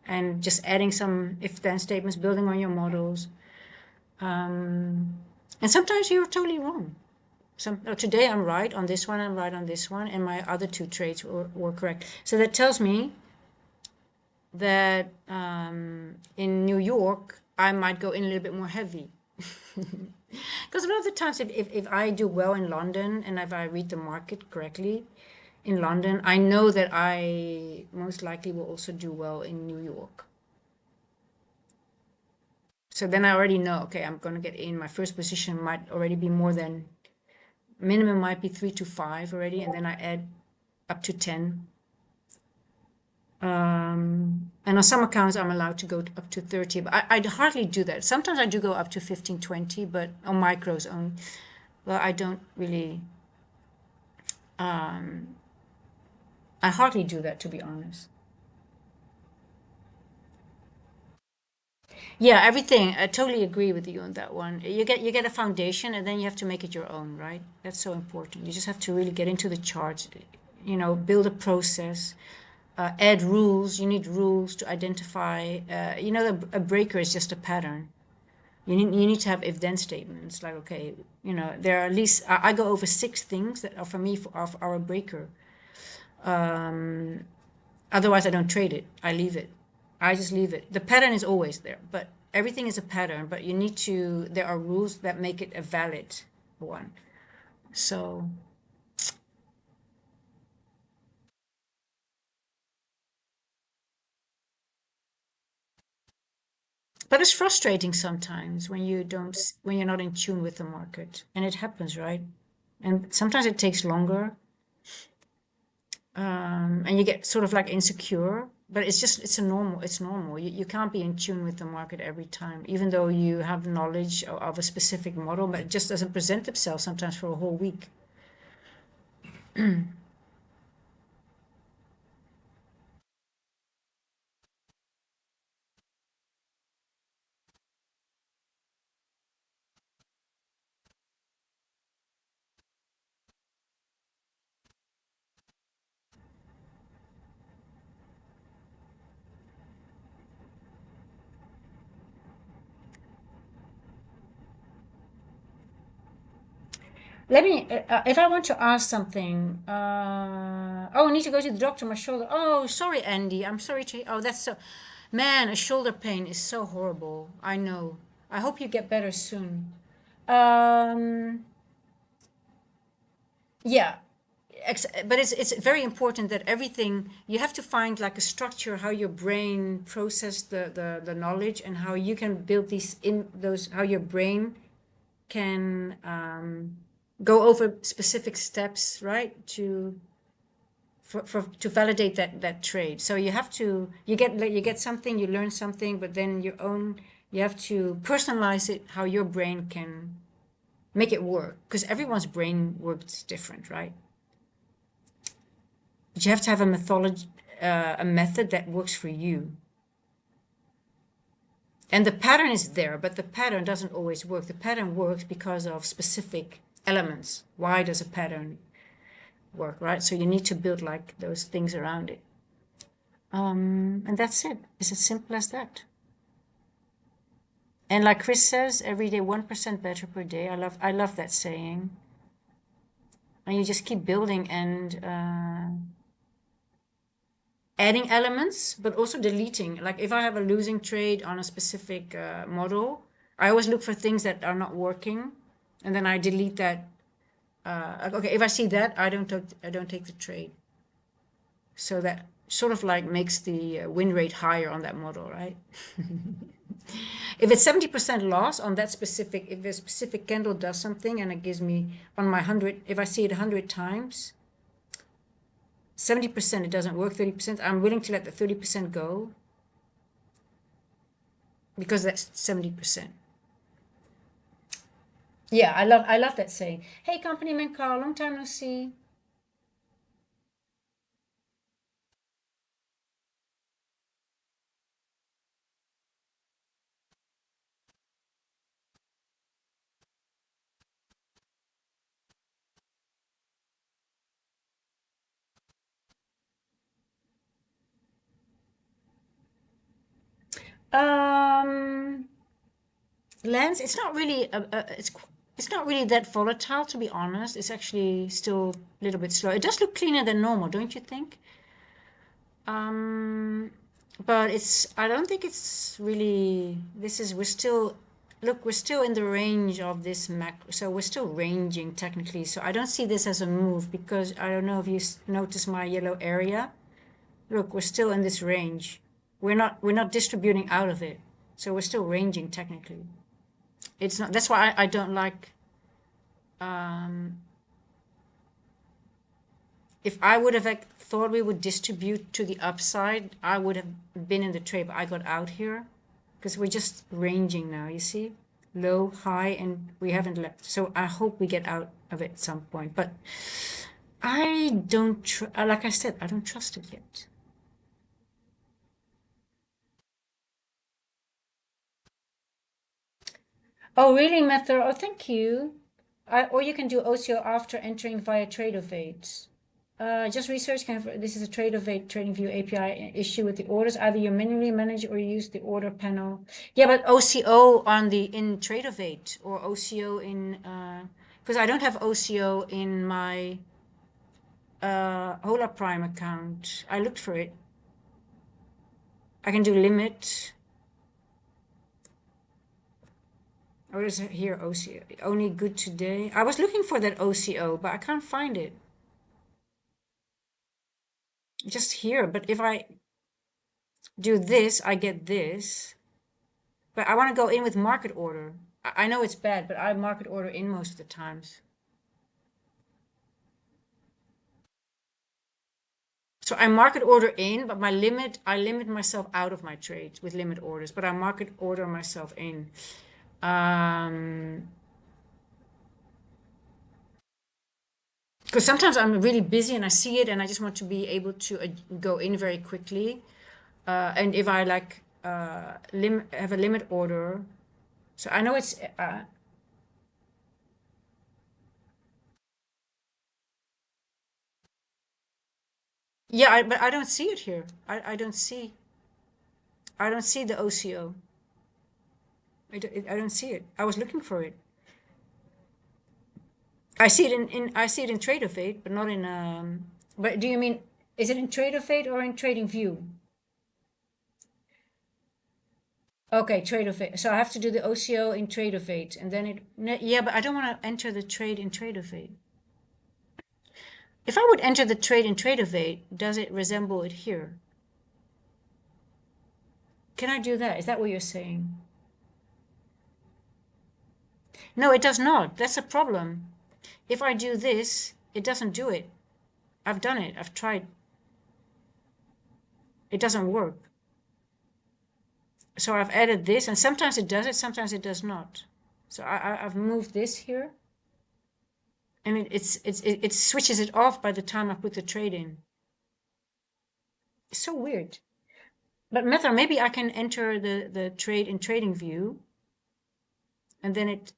and just adding some if then statements, building on your models. And sometimes you're totally wrong. Today I'm right on this one, I'm right on this one, and my other two trades were correct. So that tells me that in New York, I might go in a little bit more heavy. Because a lot of the times, if I do well in London and if I read the market correctly in London, I know that I most likely will also do well in New York. So then I already know, okay, I'm going to get in. My first position might already be more than, minimum might be 3 to 5 already, and then I add up to 10. And on some accounts, I'm allowed to go up to 30, but I hardly do that. Sometimes I do go up to 15, 20, but on micros only. Well, I don't really, I hardly do that, to be honest. Yeah, everything. I totally agree with you on that one. You get a foundation, and then you have to make it your own, right? That's so important. You just have to really get into the charts, build a process, add rules. You need rules to identify. A breaker is just a pattern. You need to have if then statements. Like, okay, there are at least I go over 6 things that are for me of our breaker. Otherwise, I don't trade it. I leave it. I just leave it. The pattern is always there, but everything is a pattern. But you need to. There are rules that make it a valid one. So, but it's frustrating sometimes when when you're not in tune with the market, and it happens, right? And sometimes it takes longer, and you get sort of like insecure. But it's normal. You can't be in tune with the market every time, even though you have knowledge of a specific model, but it just doesn't present itself sometimes for a whole week. Let me, if I want to ask something, oh, I need to go to the doctor, my shoulder. Oh, sorry, Andy. I'm sorry to, oh, that's so, man, a shoulder pain is so horrible. I know. I hope you get better soon. Um, yeah. but it's very important that everything you have to find like a structure how your brain process the knowledge and how you can build these in those how your brain can go over specific steps, right, for to validate that trade. So you have to you get something, you learn something, but then your own you have to personalize it how your brain can make it work because everyone's brain works different, right? But you have to have a methodology, a method that works for you. And the pattern is there, but the pattern doesn't always work. The pattern works because of specific elements. Why does a pattern work, right? So you need to build like those things around it. And that's it. It's as simple as that. And like Chris says, every day 1% better per day. I love that saying. And you just keep building and adding elements, but also deleting. Like if I have a losing trade on a specific model, I always look for things that are not working, and then I delete that. Okay, if I see that, I don't take the trade. So that sort of like makes the win rate higher on that model, right? If it's 70% loss on that specific, if a specific candle does something and it gives me on my 100, if I see it 100 times, 70% it doesn't work, 30%, I'm willing to let the 30% go because that's 70%. Yeah, I love that saying. Hey, company man Carl, long time no see. Um, Lens, it's not really it's not really that volatile to be honest. It's actually still a little bit slow. It does look cleaner than normal, don't you think? Um, but I don't think it's really, we're still, look, we're still in the range of this macro, so we're still ranging technically. So I don't see this as a move because I don't know if you notice my yellow area. Look, we're still in this range. We're not distributing out of it. So we're still ranging technically. It's not, that's why I don't like, um, if I would have thought we would distribute to the upside, I would have been in the trade, but I got out here because we're just ranging now, you see? Low, high, and we haven't left. So I hope we get out of it at some point. But I don't, like I said, I don't trust it yet. Oh, really, Mether? Oh, thank you. Or you can do OCO after entering via trade of eight. Just research this is a trade of eight trading view API issue with the orders. Either you manually manage or you use the order panel. Yeah, but OCO on the in trade of eight or OCO in because I don't have OCO in my Hola Prime account. I looked for it. I can do limit. Or is it here OCO? Only good today. I was looking for that OCO, but I can't find it. Just here. But if I do this, I get this. But I want to go in with market order. I know it's bad, but I market order in most of the times. So I market order in, but I limit myself out of my trades with limit orders, but I market order myself in. Because sometimes I'm really busy and I see it and I just want to be able to go in very quickly. And if I like have a limit order, so I know it's yeah, but I don't see it here. I don't see the OCO. I don't see it. I was looking for it. I see it I see it in Trade of Fate, but not in but do you mean is it in Trade of Fate or in Trading View? Okay, Trade of Fate. So I have to do the OCO in Trade of Fate and then yeah, but I don't want to enter the trade in Trade of Fate. If I would enter the trade in Tradeovate, does it resemble it here? Can I do that? Is that what you're saying? No, it does not. That's a problem. If I do this, it doesn't do it. I've done it. I've tried. It doesn't work. So I've added this, and sometimes it does it, sometimes it does not. So I've moved this here, and it switches it off by the time I put the trade in. It's so weird. But Meta, maybe I can enter the trade in trading view, and then it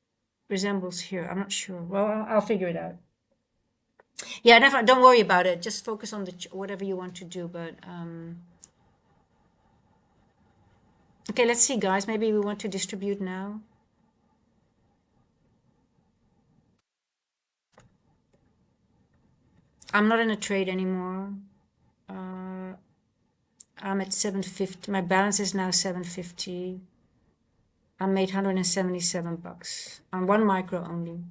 resembles here. I'm not sure. Well, I'll figure it out. Yeah, never. Don't worry about it. Just focus on the whatever you want to do. But okay, let's see, guys. Maybe we want to distribute now. I'm not in a trade anymore. I'm at 750. My balance is now 750. I made 177 bucks on one micro only.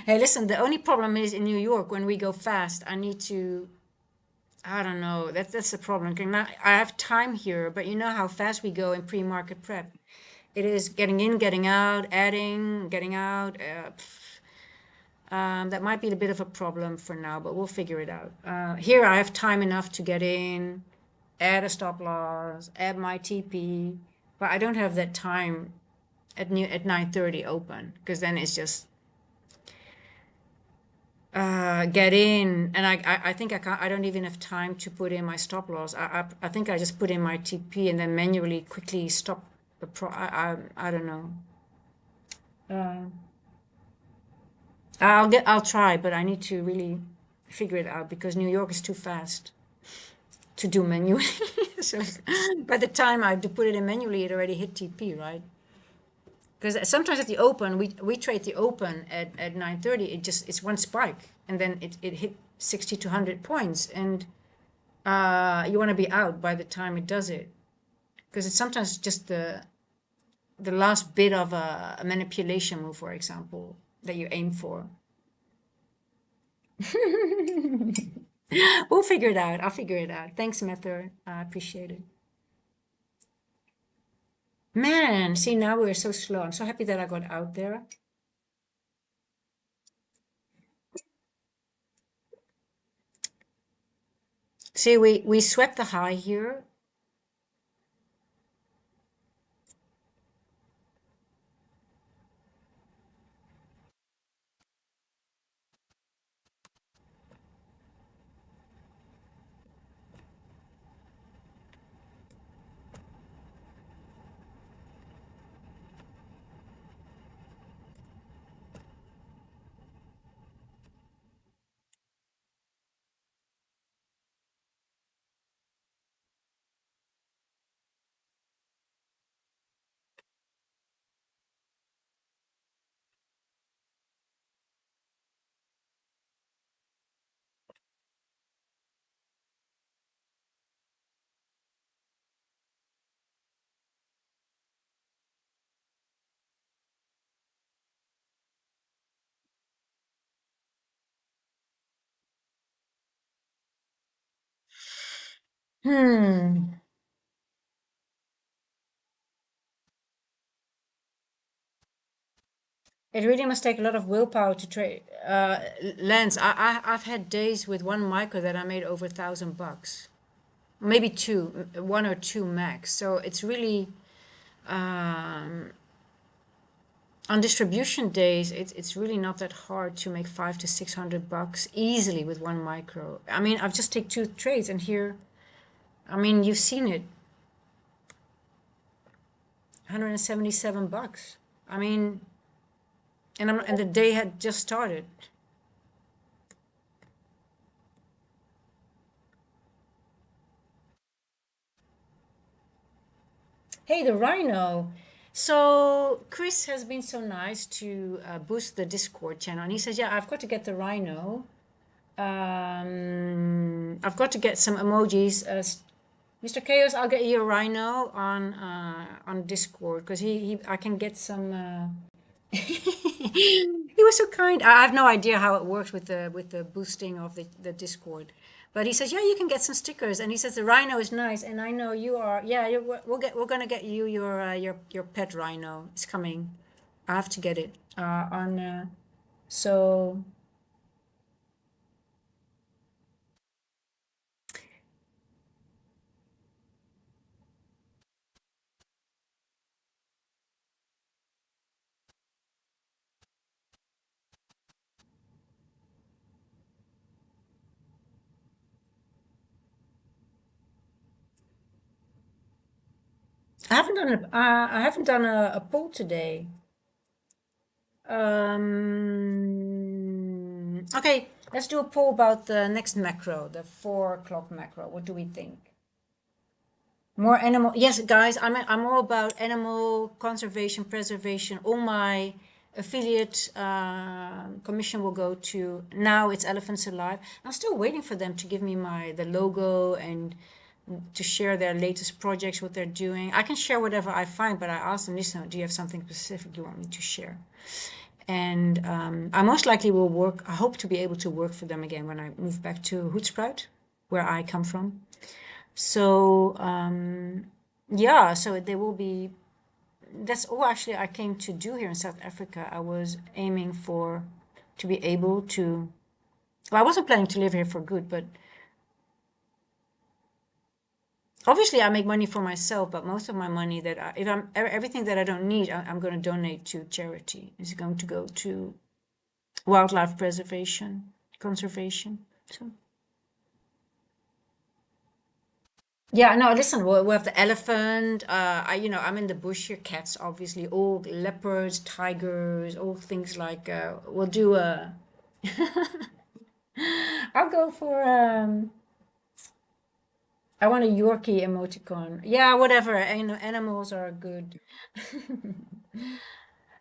Hey, listen, the only problem is in New York when we go fast, I need to, I don't know, that's the problem. I have time here, but you know how fast we go in pre-market prep. It is getting in, getting out, adding, getting out. That might be a bit of a problem for now, but we'll figure it out. Here I have time enough to get in, add a stop loss, add my TP, but I don't have that time at 9:30 open, because then it's just get in, and I think I can't. I don't even have time to put in my stop loss. I think I just put in my TP and then manually quickly stop the I don't know. I'll try, but I need to really figure it out because New York is too fast to do manually. So by the time I have to put it in manually, it already hit TP, right? Because sometimes at the open, we trade the open at 9:30. It's one spike, and then it hit 60 to 100 points, and you want to be out by the time it does it, because it's sometimes just the last bit of a manipulation move, for example, that you aim for. We'll figure it out. I'll figure it out. Thanks, Mether. I appreciate it. Man, see, now we're so slow. I'm so happy that I got out there. See, we swept the high here. Hmm. It really must take a lot of willpower to trade. Lance, I've had days with one micro that I made over $1,000, maybe two, one or two max. So it's really on distribution days, it's really not that hard to make 500 to 600 bucks easily with one micro. I mean, I've just take two trades, and here, I mean, you've seen it, 177 bucks. I mean, and the day had just started. Hey, the Rhino. So Chris has been so nice to boost the Discord channel, and he says, "Yeah, I've got to get the rhino. I've got to get some emojis. Mr. Chaos, I'll get you a rhino on Discord because he I can get some." He was so kind. I have no idea how it works with the boosting of the Discord, but he says, yeah, you can get some stickers, and he says the rhino is nice, and I know you are. Yeah, we're gonna get you your pet rhino. It's coming. I have to get it on. So I haven't done a poll today. Okay, let's do a poll about the next macro, the 4 o'clock macro. What do we think? More animal. Yes, guys, I'm all about animal conservation, preservation. All my affiliate commission will go to now. It's Elephants Alive. I'm still waiting for them to give me the logo and to share their latest projects, what they're doing. I can share whatever I find, but I asked them, listen, do you have something specific you want me to share? And I most likely will work. I hope to be able to work for them again when I move back to Hoedsprout, where I come from. So yeah, so there will be. That's all actually I came to do here in South Africa. I was aiming for to be able to. Well, I wasn't planning to live here for good, but obviously I make money for myself. But most of my money that if everything that I don't need, I'm going to donate to charity. It's going to go to wildlife preservation, conservation. So. Yeah, no, listen, we have the elephant. I'm in the bush here. Cats, obviously, all leopards, tigers, all things like. We'll do a. I'll go for. I want a Yorkie emoticon. Yeah, whatever. Animals are good.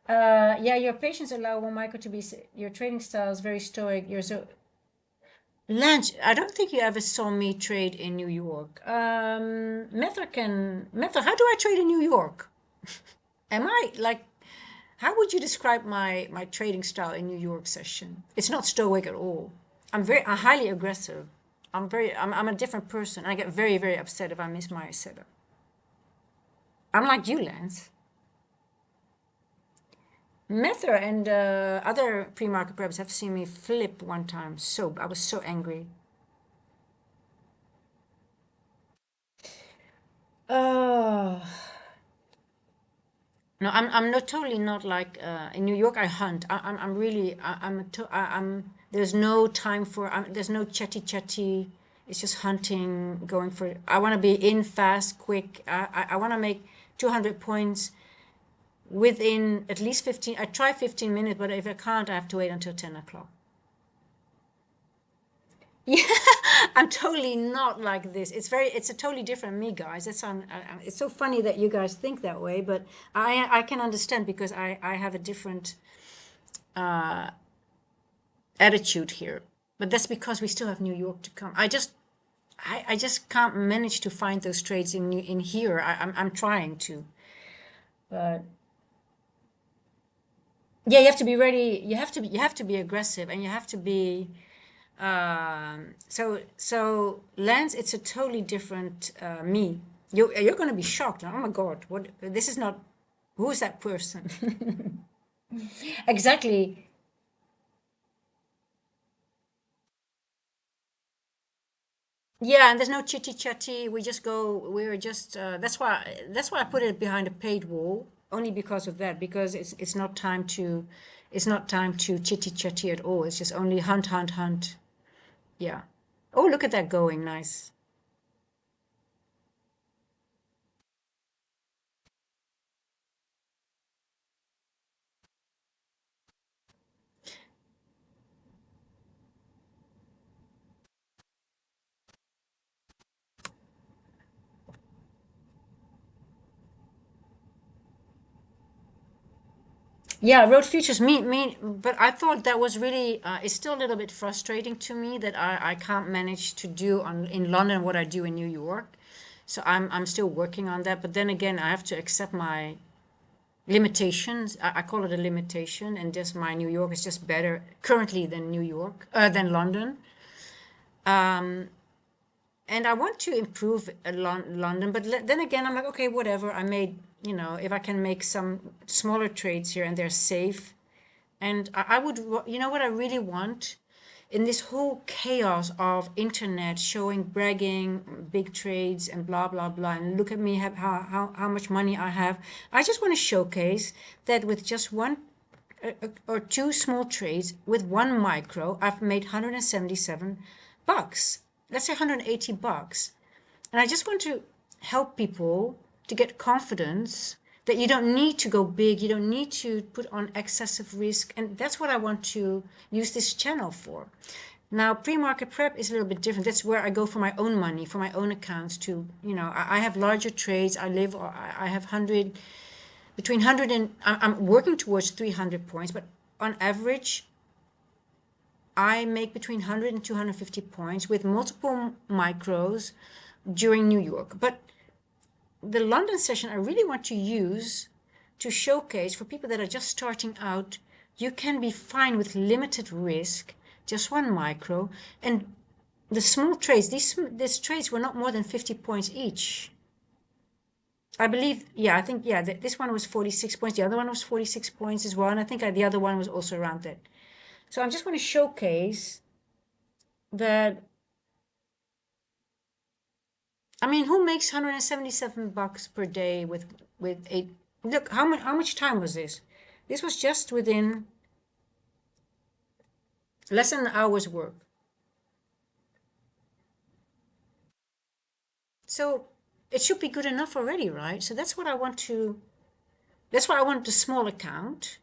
Yeah, your patients allow one micro to be. Your trading style is very stoic. You're so. Lance, I don't think you ever saw me trade in New York. Method, how do I trade in New York? Am I like, how would you describe my trading style in New York session? It's not stoic at all. I'm highly aggressive. I'm a different person. I get very, very upset if I miss my setup. I'm like you, Lance. Mether and other pre-market preps have seen me flip one time. So I was so angry. Oh. No, I'm not totally not like in New York. I hunt. I'm really I'm. There's no time for. There's no chatty. It's just hunting. Going for. I want to be in fast, quick. I want to make 200 points within at least 15. I try 15 minutes, but if I can't, I have to wait until 10 o'clock. Yeah, I'm totally not like this. It's a totally different me, guys. It's so funny that you guys think that way, but I can understand because I have a different attitude here. But that's because we still have New York to come. I just can't manage to find those trades in here. I'm trying to, but yeah, you have to be ready. You have to be aggressive, and you have to be. So Lance, it's a totally different me. You're going to be shocked. Oh my God, what? This is not. Who is that person? Exactly. Yeah, and there's no chitty chatty. We just go. We're just. That's why I put it behind a paid wall. Only because of that. Because it's not time to. It's not time to chitty chatty at all. It's just only hunt, hunt, hunt. Yeah. Oh, look at that going. Nice. Yeah, road futures but I thought that was really, it's still a little bit frustrating to me that I can't manage to do in London what I do in New York. So I'm still working on that. But then again, I have to accept my limitations. I call it a limitation, and just my New York is just better currently than New York, than London. And I want to improve London, but then again, I'm like, okay, whatever. I made, if I can make some smaller trades here and they're safe, and I would, what I really want in this whole chaos of internet showing bragging, big trades and blah, blah, blah, and look at me, how much money I have. I just want to showcase that with just one or two small trades with one micro, I've made 177 bucks. Let's say 180 bucks. And I just want to help people to get confidence that you don't need to go big, you don't need to put on excessive risk. And that's what I want to use this channel for. Now, pre-market prep is a little bit different. That's where I go for my own money, for my own accounts to, I have larger trades. I have 100, between 100 and, I'm working towards 300 points, but on average, I make between 100 and 250 points with multiple micros during New York. But the London session I really want to use to showcase for people that are just starting out, you can be fine with limited risk, just one micro. And the small trades, these trades were not more than 50 points each. I believe, yeah, I think, yeah, this one was 46 points. The other one was 46 points as well. And I think the other one was also around that. So I'm just going to showcase that. I mean, who makes 177 bucks per day with eight? Look, how much time was this? This was just within less than an hour's work. So it should be good enough already, right? So that's what I want to, that's why I want the small account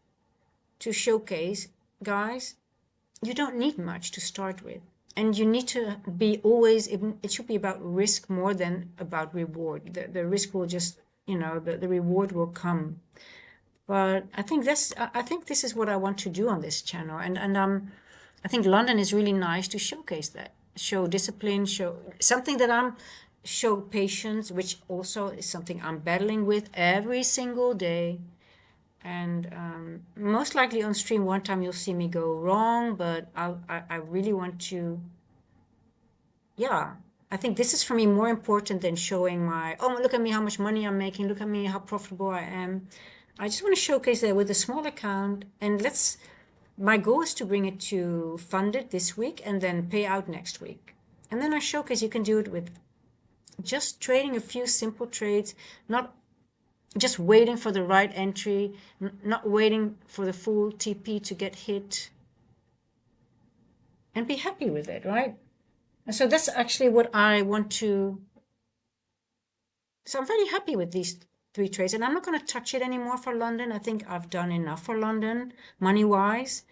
to showcase, guys, you don't need much to start with. And you need to be always, it should be about risk more than about reward. The risk will just, the reward will come. But I think this is what I want to do on this channel. And I think London is really nice to showcase that. Show discipline, show something that show patience, which also is something I'm battling with every single day. And most likely on stream one time you'll see me go wrong, but I really want to, yeah, I think this is for me more important than showing oh, look at me, how much money I'm making, look at me, how profitable I am. I just want to showcase that with a small account, and my goal is to bring it to funded this week and then pay out next week. And then I showcase you can do it with just trading a few simple trades, not just waiting for the right entry, not waiting for the full TP to get hit, and be happy with it, right? And so that's actually what I want to. So I'm very happy with these three trades, and I'm not going to touch it anymore for London. I think I've done enough for London, money-wise.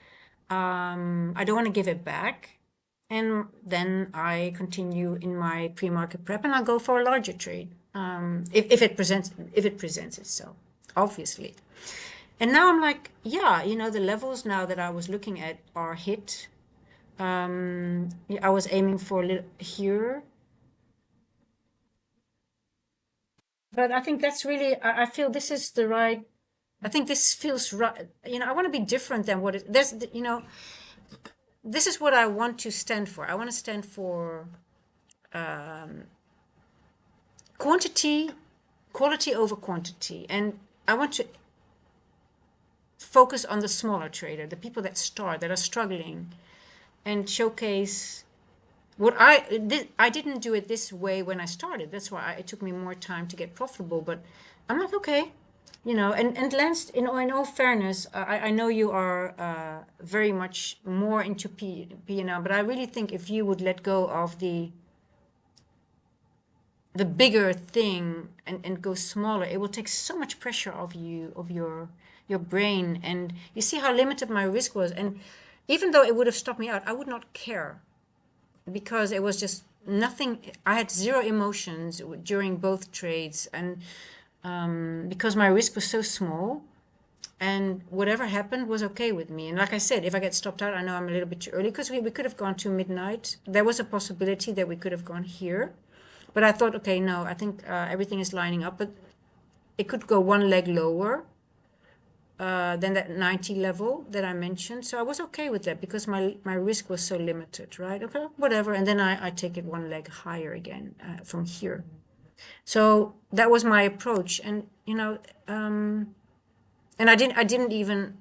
I don't want to give it back. And then I continue in my pre-market prep, and I'll go for a larger trade if it presents itself, obviously. And now I'm like, yeah, the levels now that I was looking at are hit. I was aiming for a little here, but I think that's really, I feel this is the right, I think this feels right. I want to be different than what this is what I want to stand for. I want to stand for quality over quantity. And I want to focus on the smaller trader, the people that are struggling, and showcase what I did. I didn't do it this way when I started. That's why it took me more time to get profitable. But I'm like, okay, and Lance, in all fairness, I know you are very much more into P&L, but I really think if you would let go of the bigger thing and go smaller, it will take so much pressure off you, of your brain. And you see how limited my risk was. And even though it would have stopped me out, I would not care, because it was just nothing. I had zero emotions during both trades. And because my risk was so small, And whatever happened was okay with me. And like I said, if I get stopped out, I know I'm a little bit too early, because we could have gone to midnight. There was a possibility that we could have gone here. But I thought, okay, no, I think everything is lining up. But it could go one leg lower than that 90 level that I mentioned. So I was okay with that because my risk was so limited, right? Okay, whatever. And then I take it one leg higher again from here. So that was my approach. And, and I didn't even,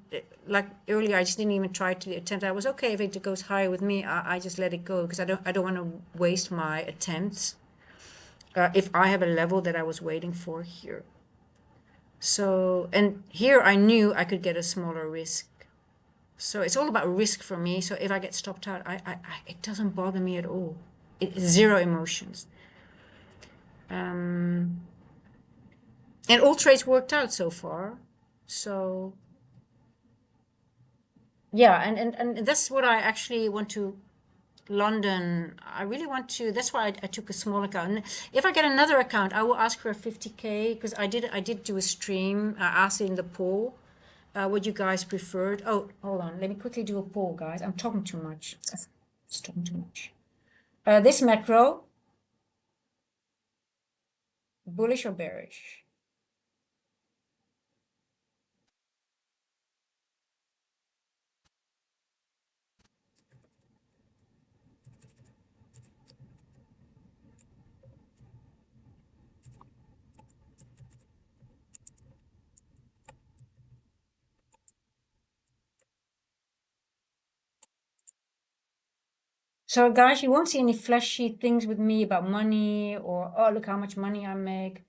like earlier, I just didn't even try to attempt. I was okay if it goes higher with me. I just let it go because I don't want to waste my attempts if I have a level that I was waiting for here. So, and here I knew I could get a smaller risk. So it's all about risk for me. So if I get stopped out, it doesn't bother me at all. Zero emotions. And all trades worked out so far. So yeah, and that's what I actually want to London. I really want to. That's why I took a small account. And if I get another account, I will ask for a 50K because I did do a stream. I asked it in the poll what you guys preferred. Oh, hold on. Let me quickly do a poll, guys. I'm talking too much. Just talking too much. This macro, bullish or bearish? So, guys, you won't see any flashy things with me about money or, oh, look how much money I make.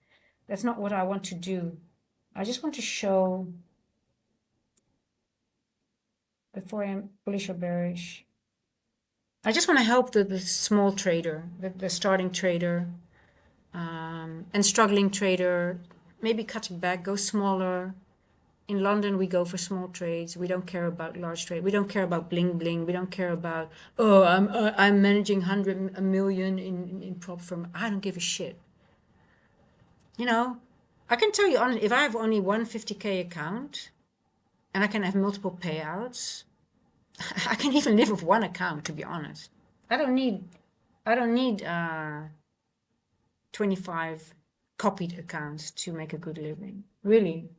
That's not what I want to do. I just want to show before I'm bullish or bearish. I just want to help the small trader, the starting trader, and struggling trader. Maybe cut back, go smaller. In London, we go for small trades. We don't care about large trade. We don't care about bling bling. We don't care about, oh, I'm managing a million in prop firm. I don't give a shit. You know, I can tell you honestly, if I have only one 50K account and I can have multiple payouts, I can even live with one account, to be honest. I don't need I don't need 25 copied accounts to make a good living. Really.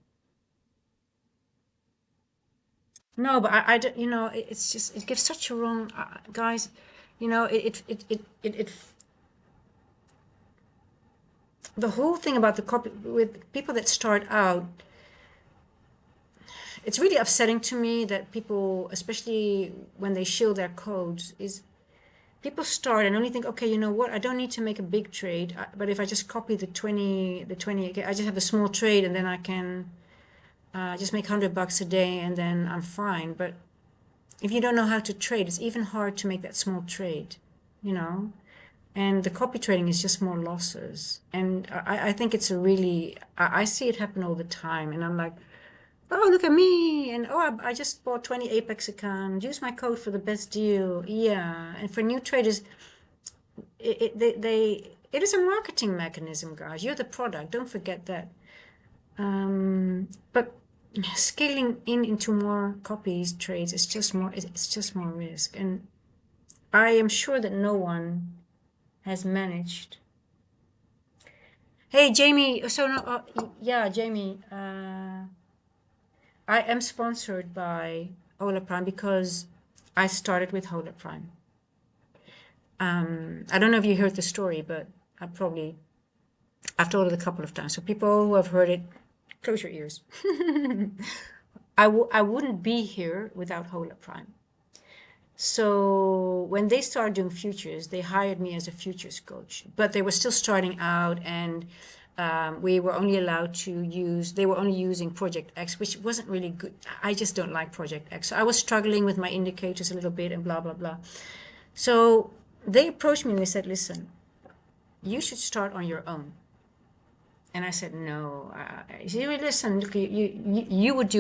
No, but I don't, it's just, it gives such a wrong, guys, the whole thing about the copy with people that start out, it's really upsetting to me that people, especially when they shield their codes, is people start and only think, okay, you know what? I don't need to make a big trade, but if I just copy the 20, I just have a small trade and then I can just make $100 a day and then I'm fine. But if you don't know how to trade, it's even hard to make that small trade, you know? And the copy trading is just more losses. And I think it's a really, I see it happen all the time. And I'm like, oh, look at me. And oh, I just bought 20 Apex account. Use my code for the best deal. Yeah. And for new traders, it is a marketing mechanism, guys. You're the product. Don't forget that. But scaling into more copies trades is just more, it's just more risk. And I am sure that no one has managed. Hey, Jamie. So no, yeah, Jamie. I am sponsored by Hola Prime because I started with Hola Prime. I don't know if you heard the story, but I've told it a couple of times. So people who have heard it, close your ears. I wouldn't be here without Hola Prime. So when they started doing futures, they hired me as a futures coach, but they were still starting out, and we were only allowed to use, they were only using Project X, which wasn't really good. I just don't like Project X. So I was struggling with my indicators a little bit and blah, blah, blah. So they approached me and they said, listen, you should start on your own. And I said, no. Listen, look, you would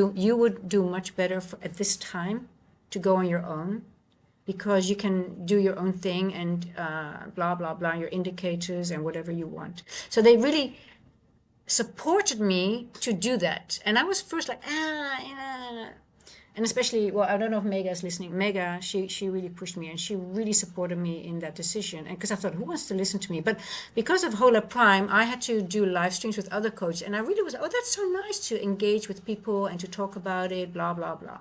do much better at this time to go on your own, because you can do your own thing and blah, blah, blah, your indicators and whatever you want. So they really, supported me to do that. And I was first like, and especially, well, I don't know if Mega is listening. Mega, she really pushed me and she really supported me in that decision. And because I thought, who wants to listen to me? But because of Hola Prime, I had to do live streams with other coaches. And I really was, oh, that's so nice to engage with people and to talk about it, blah, blah, blah.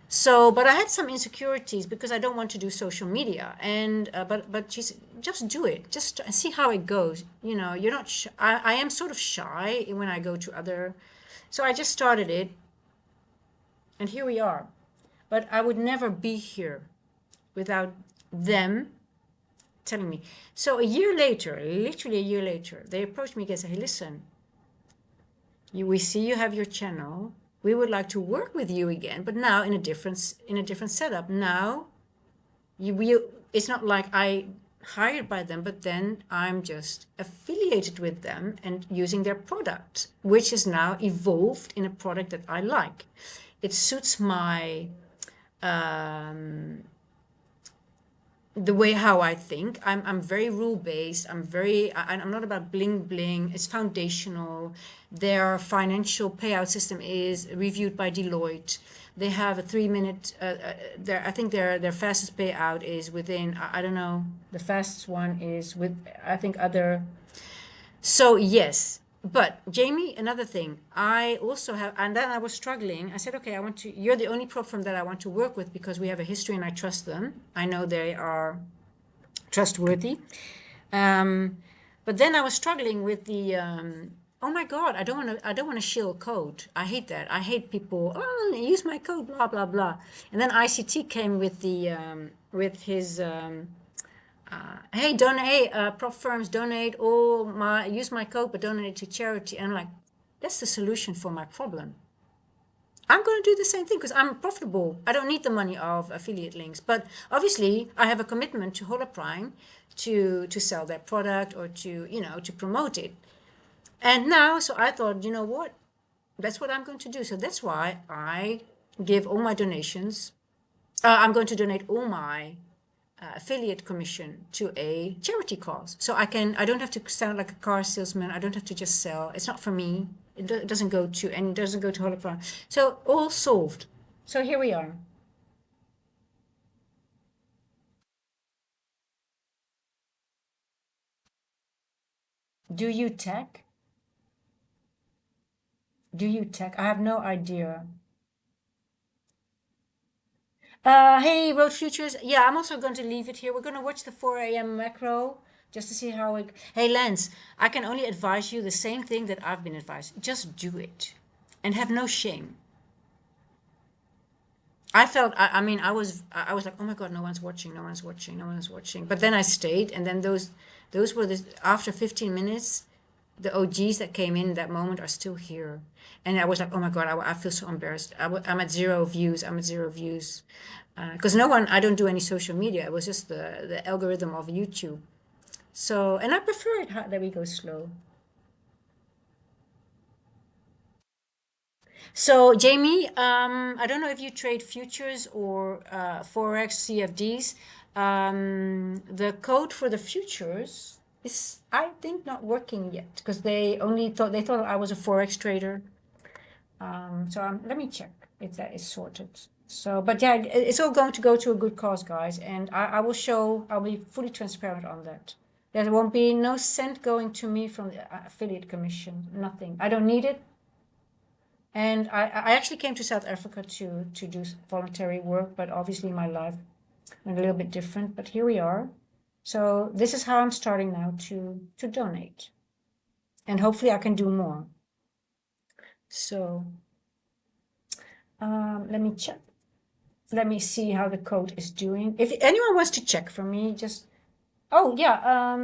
So, but I had some insecurities because I don't want to do social media. And but she said, just do it, just see how it goes. You know, you're not. I am sort of shy when I go to other. So I just started it, and here we are. But I would never be here without them telling me. So a year later, literally a year later, they approached me and said, "Hey, listen, we see you have your channel. We would like to work with you again, but now in a different setup. Now it's not like I hired by them, but then I'm just affiliated with them and using their product, which is now evolved in a product that I like. It suits my the way how I think. I'm very rule based. I'm not about bling bling. It's foundational. Their financial payout system is reviewed by Deloitte. They have a 3 minute. I think their fastest payout is within. I don't know. The fastest one is with. I think other. So yes, but Jamie, another thing, I also have, and then I was struggling. I said, okay, I want to. You're the only prop firm that I want to work with because we have a history and I trust them. I know they are trustworthy. But then I was struggling with the. Oh my God, I don't want to. I don't want to shill code. I hate that. I hate people. Oh, use my code, blah blah blah. And then ICT came with the with his. Hey, donate, prop firms donate all my, use my code, but donate it to charity. And I'm like, that's the solution for my problem. I'm going to do the same thing because I'm profitable. I don't need the money of affiliate links. But obviously, I have a commitment to Hola Prime to sell their product or to, to promote it. And now, so I thought, you know what? That's what I'm going to do. So that's why I give all my donations. I'm going to donate all my affiliate commission to a charity cause. So I don't have to sound like a car salesman. I don't have to just sell. It's not for me. It doesn't go to, and it doesn't go to Holoplan. So all solved. So here we are. Do you tech? Do you tech? I have no idea. Hey, Road Futures. Yeah, I'm also going to leave it here. We're going to watch the 4 a.m. macro just to see how it. Hey, Lance, I can only advise you the same thing that I've been advised. Just do it and have no shame. I felt, I mean, I was like, oh my God, no one's watching, no one's watching, no one's watching. But then I stayed, and then those were after 15 minutes, the OGs that came in that moment are still here. And I was like, oh my God, I feel so embarrassed. I'm at 0 views. I'm at 0 views. Because I don't do any social media. It was just the algorithm of YouTube. So, and I prefer it that we go slow. So, Jamie, I don't know if you trade futures or Forex CFDs. The code for the futures is, I think, not working yet because they thought I was a Forex trader. So let me check if that is sorted. So, but yeah, it's all going to go to a good cause, guys, and I'll be fully transparent on that. There won't be no cent going to me from the affiliate commission, nothing. I don't need it. And I actually came to South Africa to do voluntary work, but obviously my life went a little bit different. But here we are. So this is how I'm starting now to donate, and hopefully I can do more. So let me check. Let me see how the code is doing. If anyone wants to check for me, just oh yeah.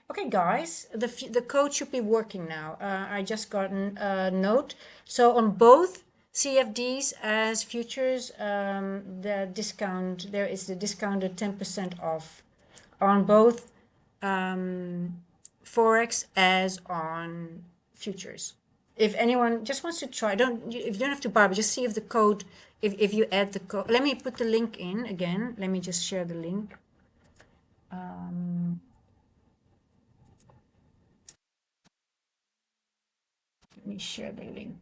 Okay, guys, the code should be working now. I just got a note. So on both CFDs as futures, there is the discounted 10% off on both Forex as on futures. If anyone just wants to try, if you don't have to buy, but just see if the code, if you add the code. Let me put the link in again. Let me just share the link. Let me share the link.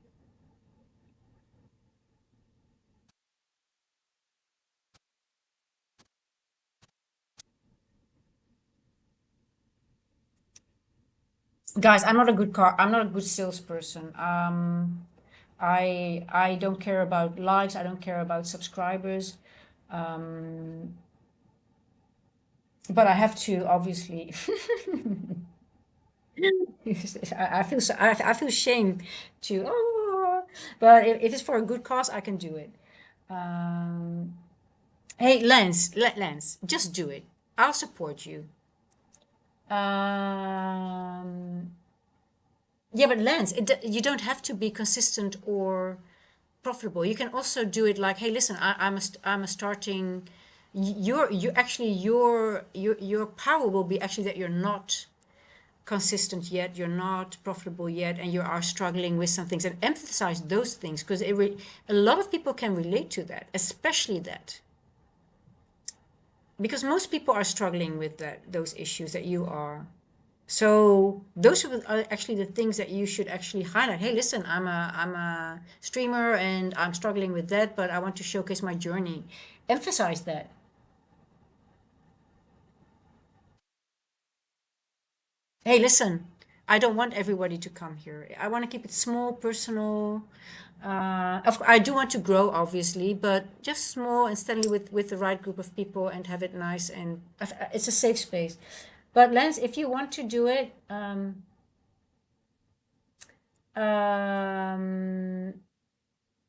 Guys, I'm not a good salesperson. I don't care about likes. I don't care about subscribers. Um, but I have to obviously. I feel so, I feel shame to. Oh, but if it's for a good cause, I can do it. Um, hey, Lance, just do it. I'll support you. Um, yeah, but Lance, you don't have to be consistent or profitable. You can also do it like, hey, listen, I'm a starting. You actually your power will be actually that you're not consistent yet, you're not profitable yet, and you are struggling with some things, and emphasize those things because a lot of people can relate to that, especially that because most people are struggling with those issues that you are. So those are actually the things that you should actually highlight. Hey, listen, I'm a streamer and I'm struggling with that, but I want to showcase my journey. Emphasize that. Hey, listen, I don't want everybody to come here. I want to keep it small, personal. I do want to grow, obviously, but just small and steadily with the right group of people and have it nice and it's a safe space. But Lance, if you want to do it, um,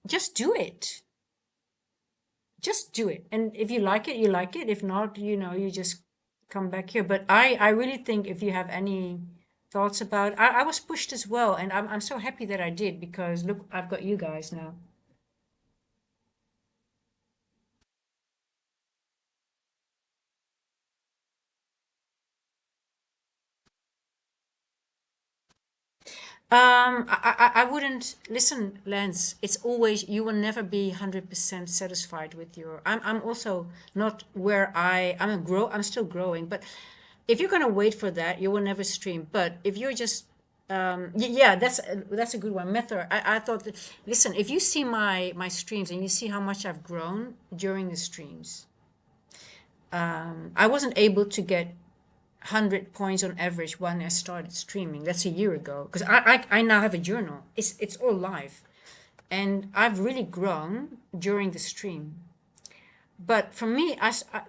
just do it. Just do it. And if you like it, you like it. If not, you just come back here. But I really think if you have any thoughts about, I was pushed as well, and I'm so happy that I did because look, I've got you guys now. I wouldn't listen, Lance. It's always you will never be 100% satisfied with your. I'm also not where I'm still growing, but if you're gonna wait for that, you will never stream. But if you're just yeah, that's a good one. Method. I thought that, listen, if you see my streams and you see how much I've grown during the streams, I wasn't able to get 100 points on average when I started streaming. That's a year ago. Because I now have a journal. It's all live. And I've really grown during the stream. But for me,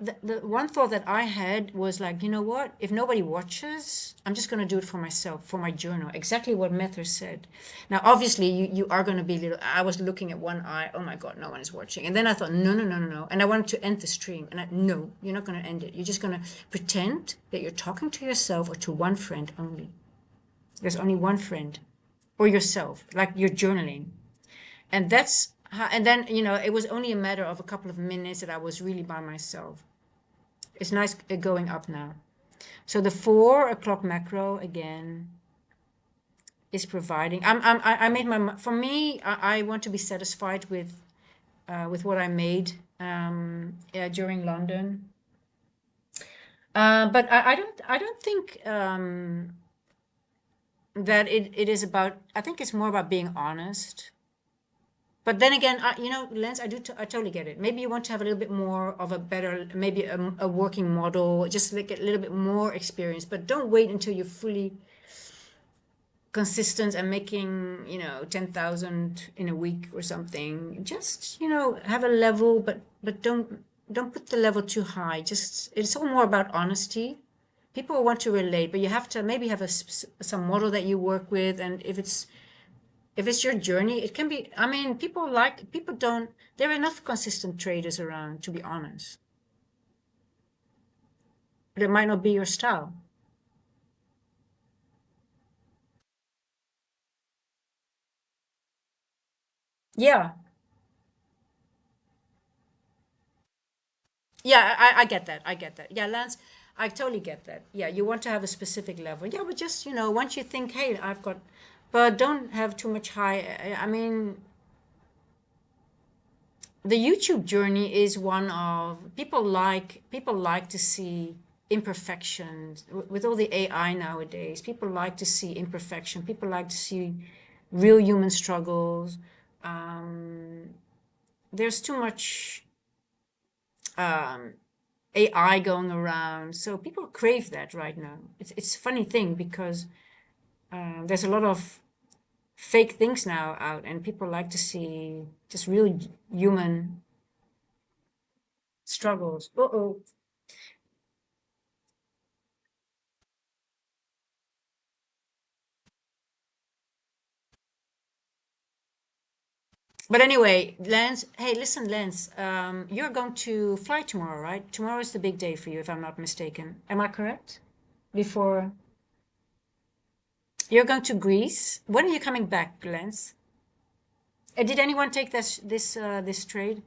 the one thought that I had was like, you know what? If nobody watches, I'm just going to do it for myself, for my journal. Exactly what Mether said. Now, obviously, you are going to be little. I was looking at one eye. Oh my God, no one is watching. And then I thought, no, no, no, no, no. And I wanted to end the stream. And no, you're not going to end it. You're just going to pretend that you're talking to yourself or to one friend only. There's only one friend or yourself, like you're journaling. And that's how, and then, it was only a matter of a couple of minutes that I was really by myself. It's nice going up now. So the 4 o'clock macro again is providing. I made for me, I want to be satisfied with what I made yeah, during London. But I don't think that it is about, I think it's more about being honest. But then again, Lance, I totally get it. Maybe you want to have a little bit more of a better, maybe a working model, just like a little bit more experience. But don't wait until you're fully consistent and making, 10,000 in a week or something. Just, have a level, but don't put the level too high. Just it's all more about honesty. People want to relate, but you have to maybe have some model that you work with, and if it's your journey, it can be, I mean, people don't, there are enough consistent traders around, to be honest. But it might not be your style. Yeah. Yeah, I get that. I get that. Yeah, Lance, I totally get that. Yeah, you want to have a specific level. Yeah, but just, once you think, hey, but don't have too much high. I mean, the YouTube journey is one of people like to see imperfections with all the AI nowadays. People like to see imperfection. People like to see real human struggles. Um, there's too much um, AI going around, so people crave that right now. It's a funny thing because there's a lot of fake things now out, and people like to see just real human struggles. Uh-oh. But anyway, Lance, hey, listen, Lance, you're going to fly tomorrow, right? Tomorrow is the big day for you, if I'm not mistaken. Am I correct? Before you're going to Greece. When are you coming back, Lance? Did anyone take this trade?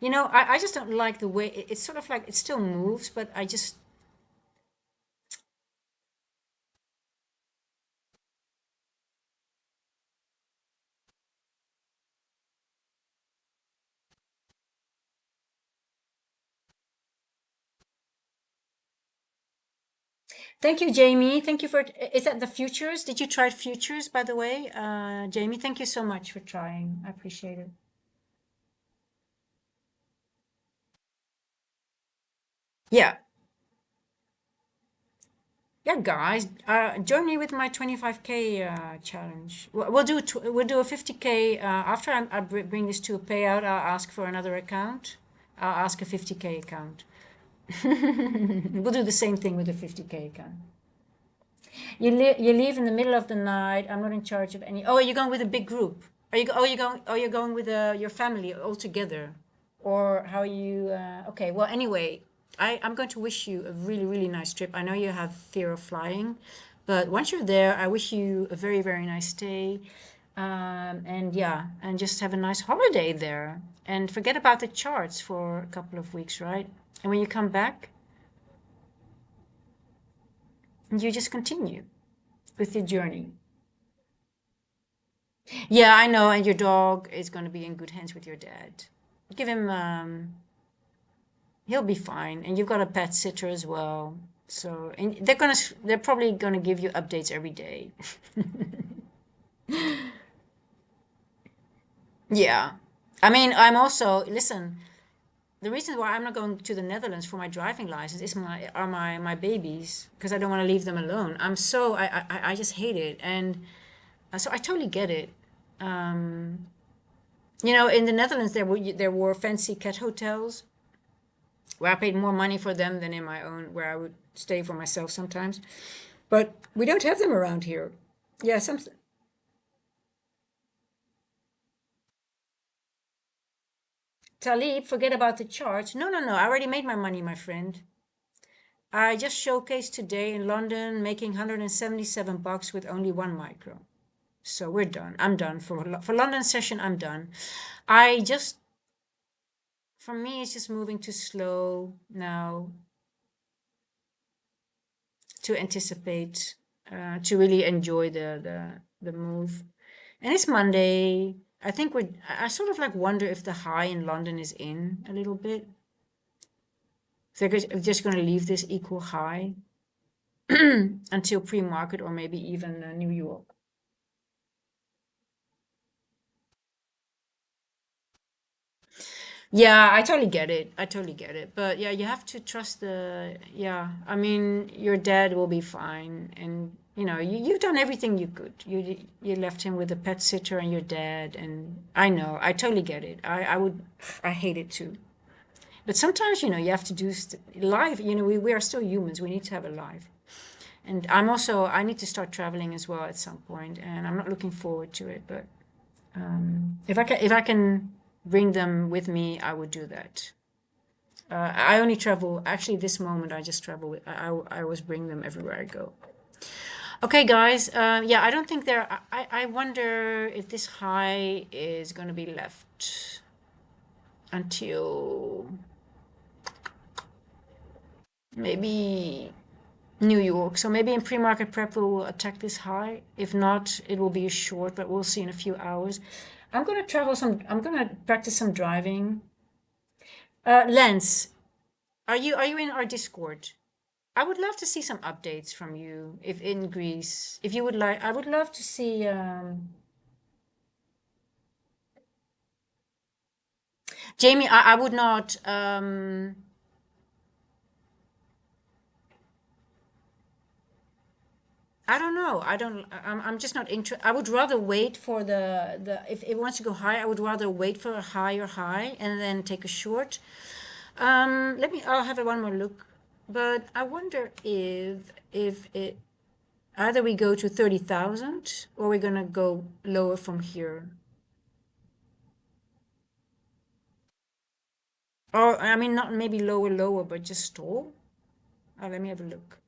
I just don't like the way it's sort of like it still moves, but I just thank you, Jamie. Thank you for is that the futures? Did you try futures, by the way? Jamie, thank you so much for trying. I appreciate it. Yeah. Yeah, guys, join me with my 25K challenge. We'll do a 50K after bring this to a payout. I'll ask for another account. I'll ask a 50K account. We'll do the same thing with a 50K account. You leave in the middle of the night. I'm not in charge of any. Oh, are you going with a big group? You're going with your family all together, or how are you? Okay. Well, anyway, I'm going to wish you a really really nice trip. I know you have fear of flying, but once you're there, I wish you a very very nice stay, and yeah, and just have a nice holiday there. And forget about the charts for a couple of weeks, right? And when you come back, you just continue with your journey. Yeah, I know. And your dog is going to be in good hands with your dad. Give him, he'll be fine. And you've got a pet sitter as well. So, and they're probably gonna give you updates every day. Yeah. I mean, listen, the reason why I'm not going to the Netherlands for my driving license is my babies because I don't want to leave them alone. I just hate it. And so I totally get it. Um, in the Netherlands, there were fancy cat hotels where I paid more money for them than in my own, where I would stay for myself sometimes. But we don't have them around here. Yeah, Talib, forget about the charge. No, no, no. I already made my money, my friend. I just showcased today in London, making 177 bucks with only one micro. So we're done. I'm done for London session. I'm done. I just For me, it's just moving too slow now to anticipate, to really enjoy the move. And it's Monday. I think I sort of like wonder if the high in London is in a little bit. If they're just going to leave this equal high until pre-market or maybe even New York. Yeah, I totally get it. I totally get it. But yeah, you have to trust yeah, I mean, your dad will be fine. And, you've done everything you could. You left him with a pet sitter and your dad. And I know, I totally get it. I hate it too. But sometimes, you have to do life. We are still humans. We need to have a life. And I need to start traveling as well at some point. And I'm not looking forward to it. But if I can bring them with me, I would do that. I only travel, actually, this moment, I just travel with, I always bring them everywhere I go. Okay, guys. Yeah, I don't think I wonder if this high is going to be left until maybe New York. So maybe in pre-market prep we'll attack this high. If not, it will be a short, but we'll see in a few hours. I'm gonna practice some driving. Lance, are you in our Discord? I would love to see some updates from you if in Greece. If you would like, I would love to see. Jamie, I would not. I don't know. I don't. I'm just not interested. I would rather wait for the. If it wants to go high, I would rather wait for a higher high and then take a short. Let me. I'll have a one more look. But I wonder if it either we go to 30,000 or we're gonna go lower from here. Or I mean, not maybe lower, but just stall. Let me have a look.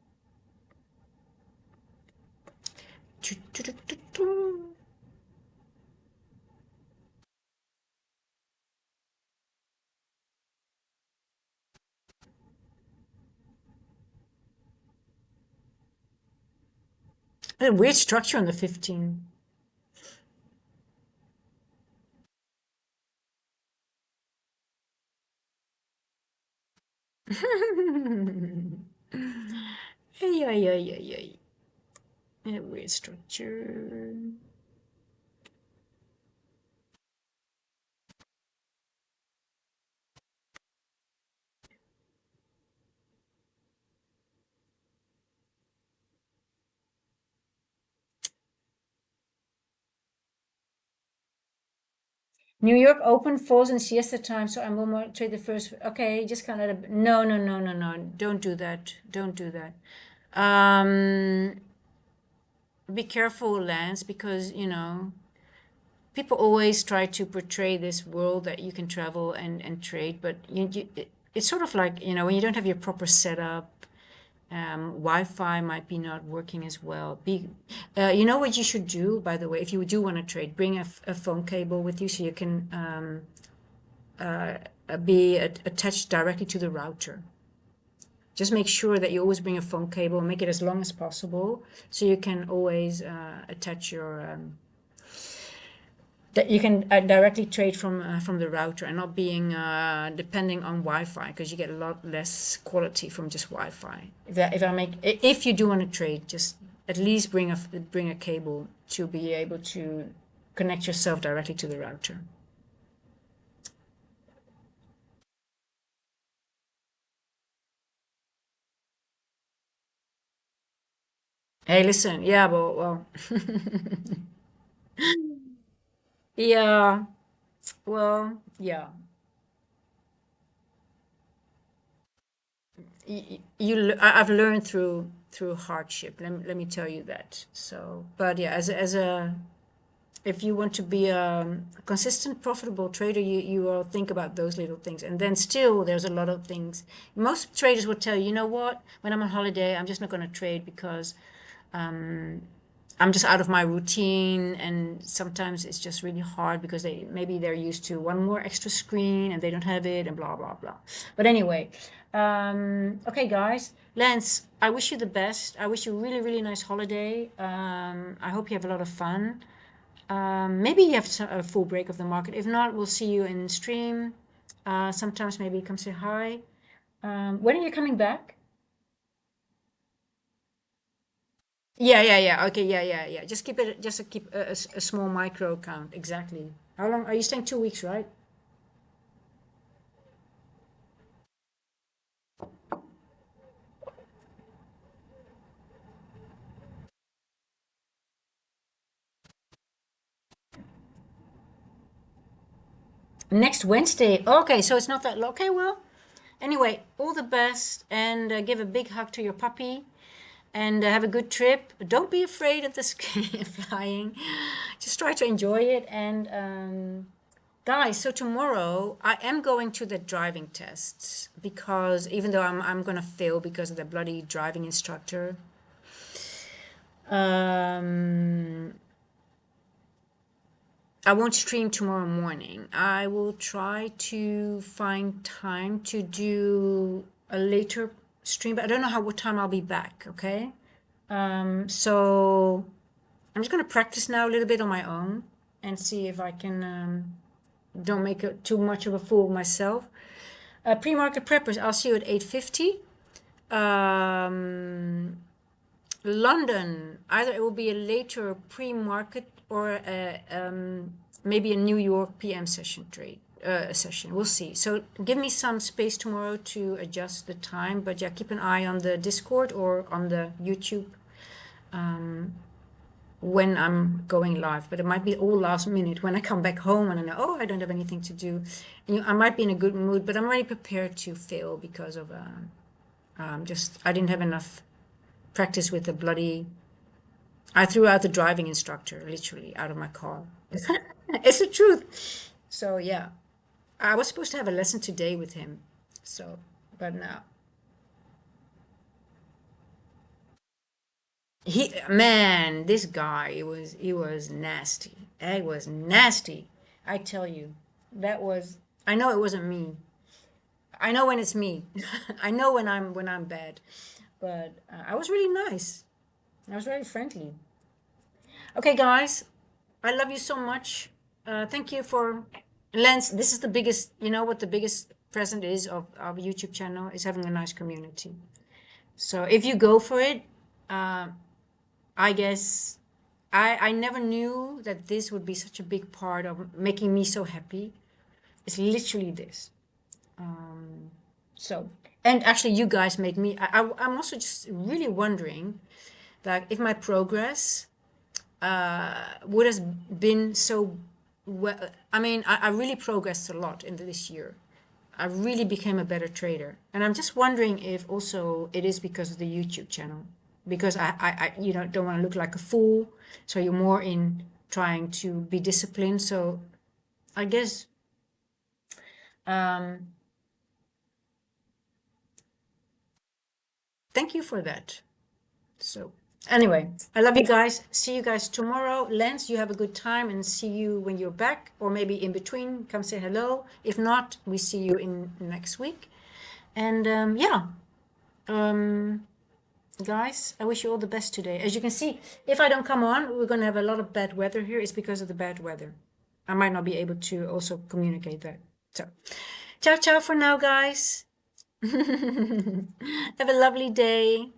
A weird structure on the 15. Ay, ay, ay, ay, ay. A weird structure. New York Open falls in siesta time, so I will more trade the first. Okay, just kind of no, no, no, no, no. Don't do that. Don't do that. Be careful, Lance, because people always try to portray this world that you can travel and trade, but it's sort of like when you don't have your proper setup. Wi-Fi might be not working as well. You know what you should do, by the way, if you do want to trade, bring a phone cable with you so you can be attached directly to the router. Just make sure that you always bring a phone cable and make it as long as possible so you can always attach your that you can directly trade from the router and not being depending on Wi-Fi because you get a lot less quality from just Wi-Fi. If you do want to trade, just at least bring a cable to be able to connect yourself directly to the router. Hey, listen, yeah, well, yeah, well, yeah. I've learned through hardship. Let me tell you that. So, but yeah, as a if you want to be a consistent, profitable trader, you will think about those little things. And then still, there's a lot of things. Most traders will tell you, you know what? When I'm on holiday, I'm just not going to trade because I'm just out of my routine, and sometimes it's just really hard because they're used to one more extra screen and they don't have it, and blah blah blah. But anyway, okay, guys, Lance, I wish you the best. I wish you a really really nice holiday. I hope you have a lot of fun. Maybe you have a full break of the market. If not, we'll see you in stream. Sometimes maybe come say hi. When are you coming back? Yeah, yeah, yeah. Okay, yeah, yeah, yeah. Just keep a small micro count. Exactly. How long are you staying? 2 weeks, right? Next Wednesday. Okay, so it's not that long. Okay, well, anyway, all the best and give a big hug to your puppy and have a good trip. Don't be afraid of the flying. Just try to enjoy it. And guys, so tomorrow I am going to the driving tests because even though I'm gonna fail because of the bloody driving instructor, um, I won't stream tomorrow morning. I will try to find time to do a later stream, but I don't know what time I'll be back, okay? So I'm just gonna practice now a little bit on my own and see if I can don't make too much of a fool of myself. Pre-market preppers, I'll see you at 8:50. Um, London, either it will be a later pre-market or maybe a New York PM session trade session. We'll see. So give me some space tomorrow to adjust the time. But yeah, keep an eye on the Discord or on the YouTube when I'm going live. But it might be all last minute when I come back home and I know, oh, I don't have anything to do. And I might be in a good mood, but I'm already prepared to fail because of just I didn't have enough practice with the bloody. I threw out the driving instructor literally out of my car. It's the truth. So yeah, I was supposed to have a lesson today with him. So, but no. Man, this guy, he was nasty. He was nasty. I tell you, that was. I know it wasn't me. I know when it's me. I know when I'm bad. But I was really nice. I was very friendly. Okay, guys, I love you so much. Thank you for Lance. This is the biggest. You know what the biggest present is of our YouTube channel is having a nice community. So if you go for it, uh, I guess I never knew that this would be such a big part of making me so happy. It's literally this. So, and actually, you guys make me. I'm also just really wondering that if my progress would have been so well. I mean, I really progressed a lot in this year. I really became a better trader, and I'm just wondering if also it is because of the YouTube channel, because I don't want to look like a fool. So you're more in trying to be disciplined. So I guess um, thank you for that. So anyway, I love you guys. See you guys tomorrow. Lance, you have a good time and see you when you're back, or maybe in between. Come say hello. If not, we see you in next week. And yeah, um, guys, I wish you all the best today. As you can see, if I don't come on, we're gonna have a lot of bad weather here. It's because of the bad weather. I might not be able to also communicate that. So, ciao, ciao for now, guys. Have a lovely day.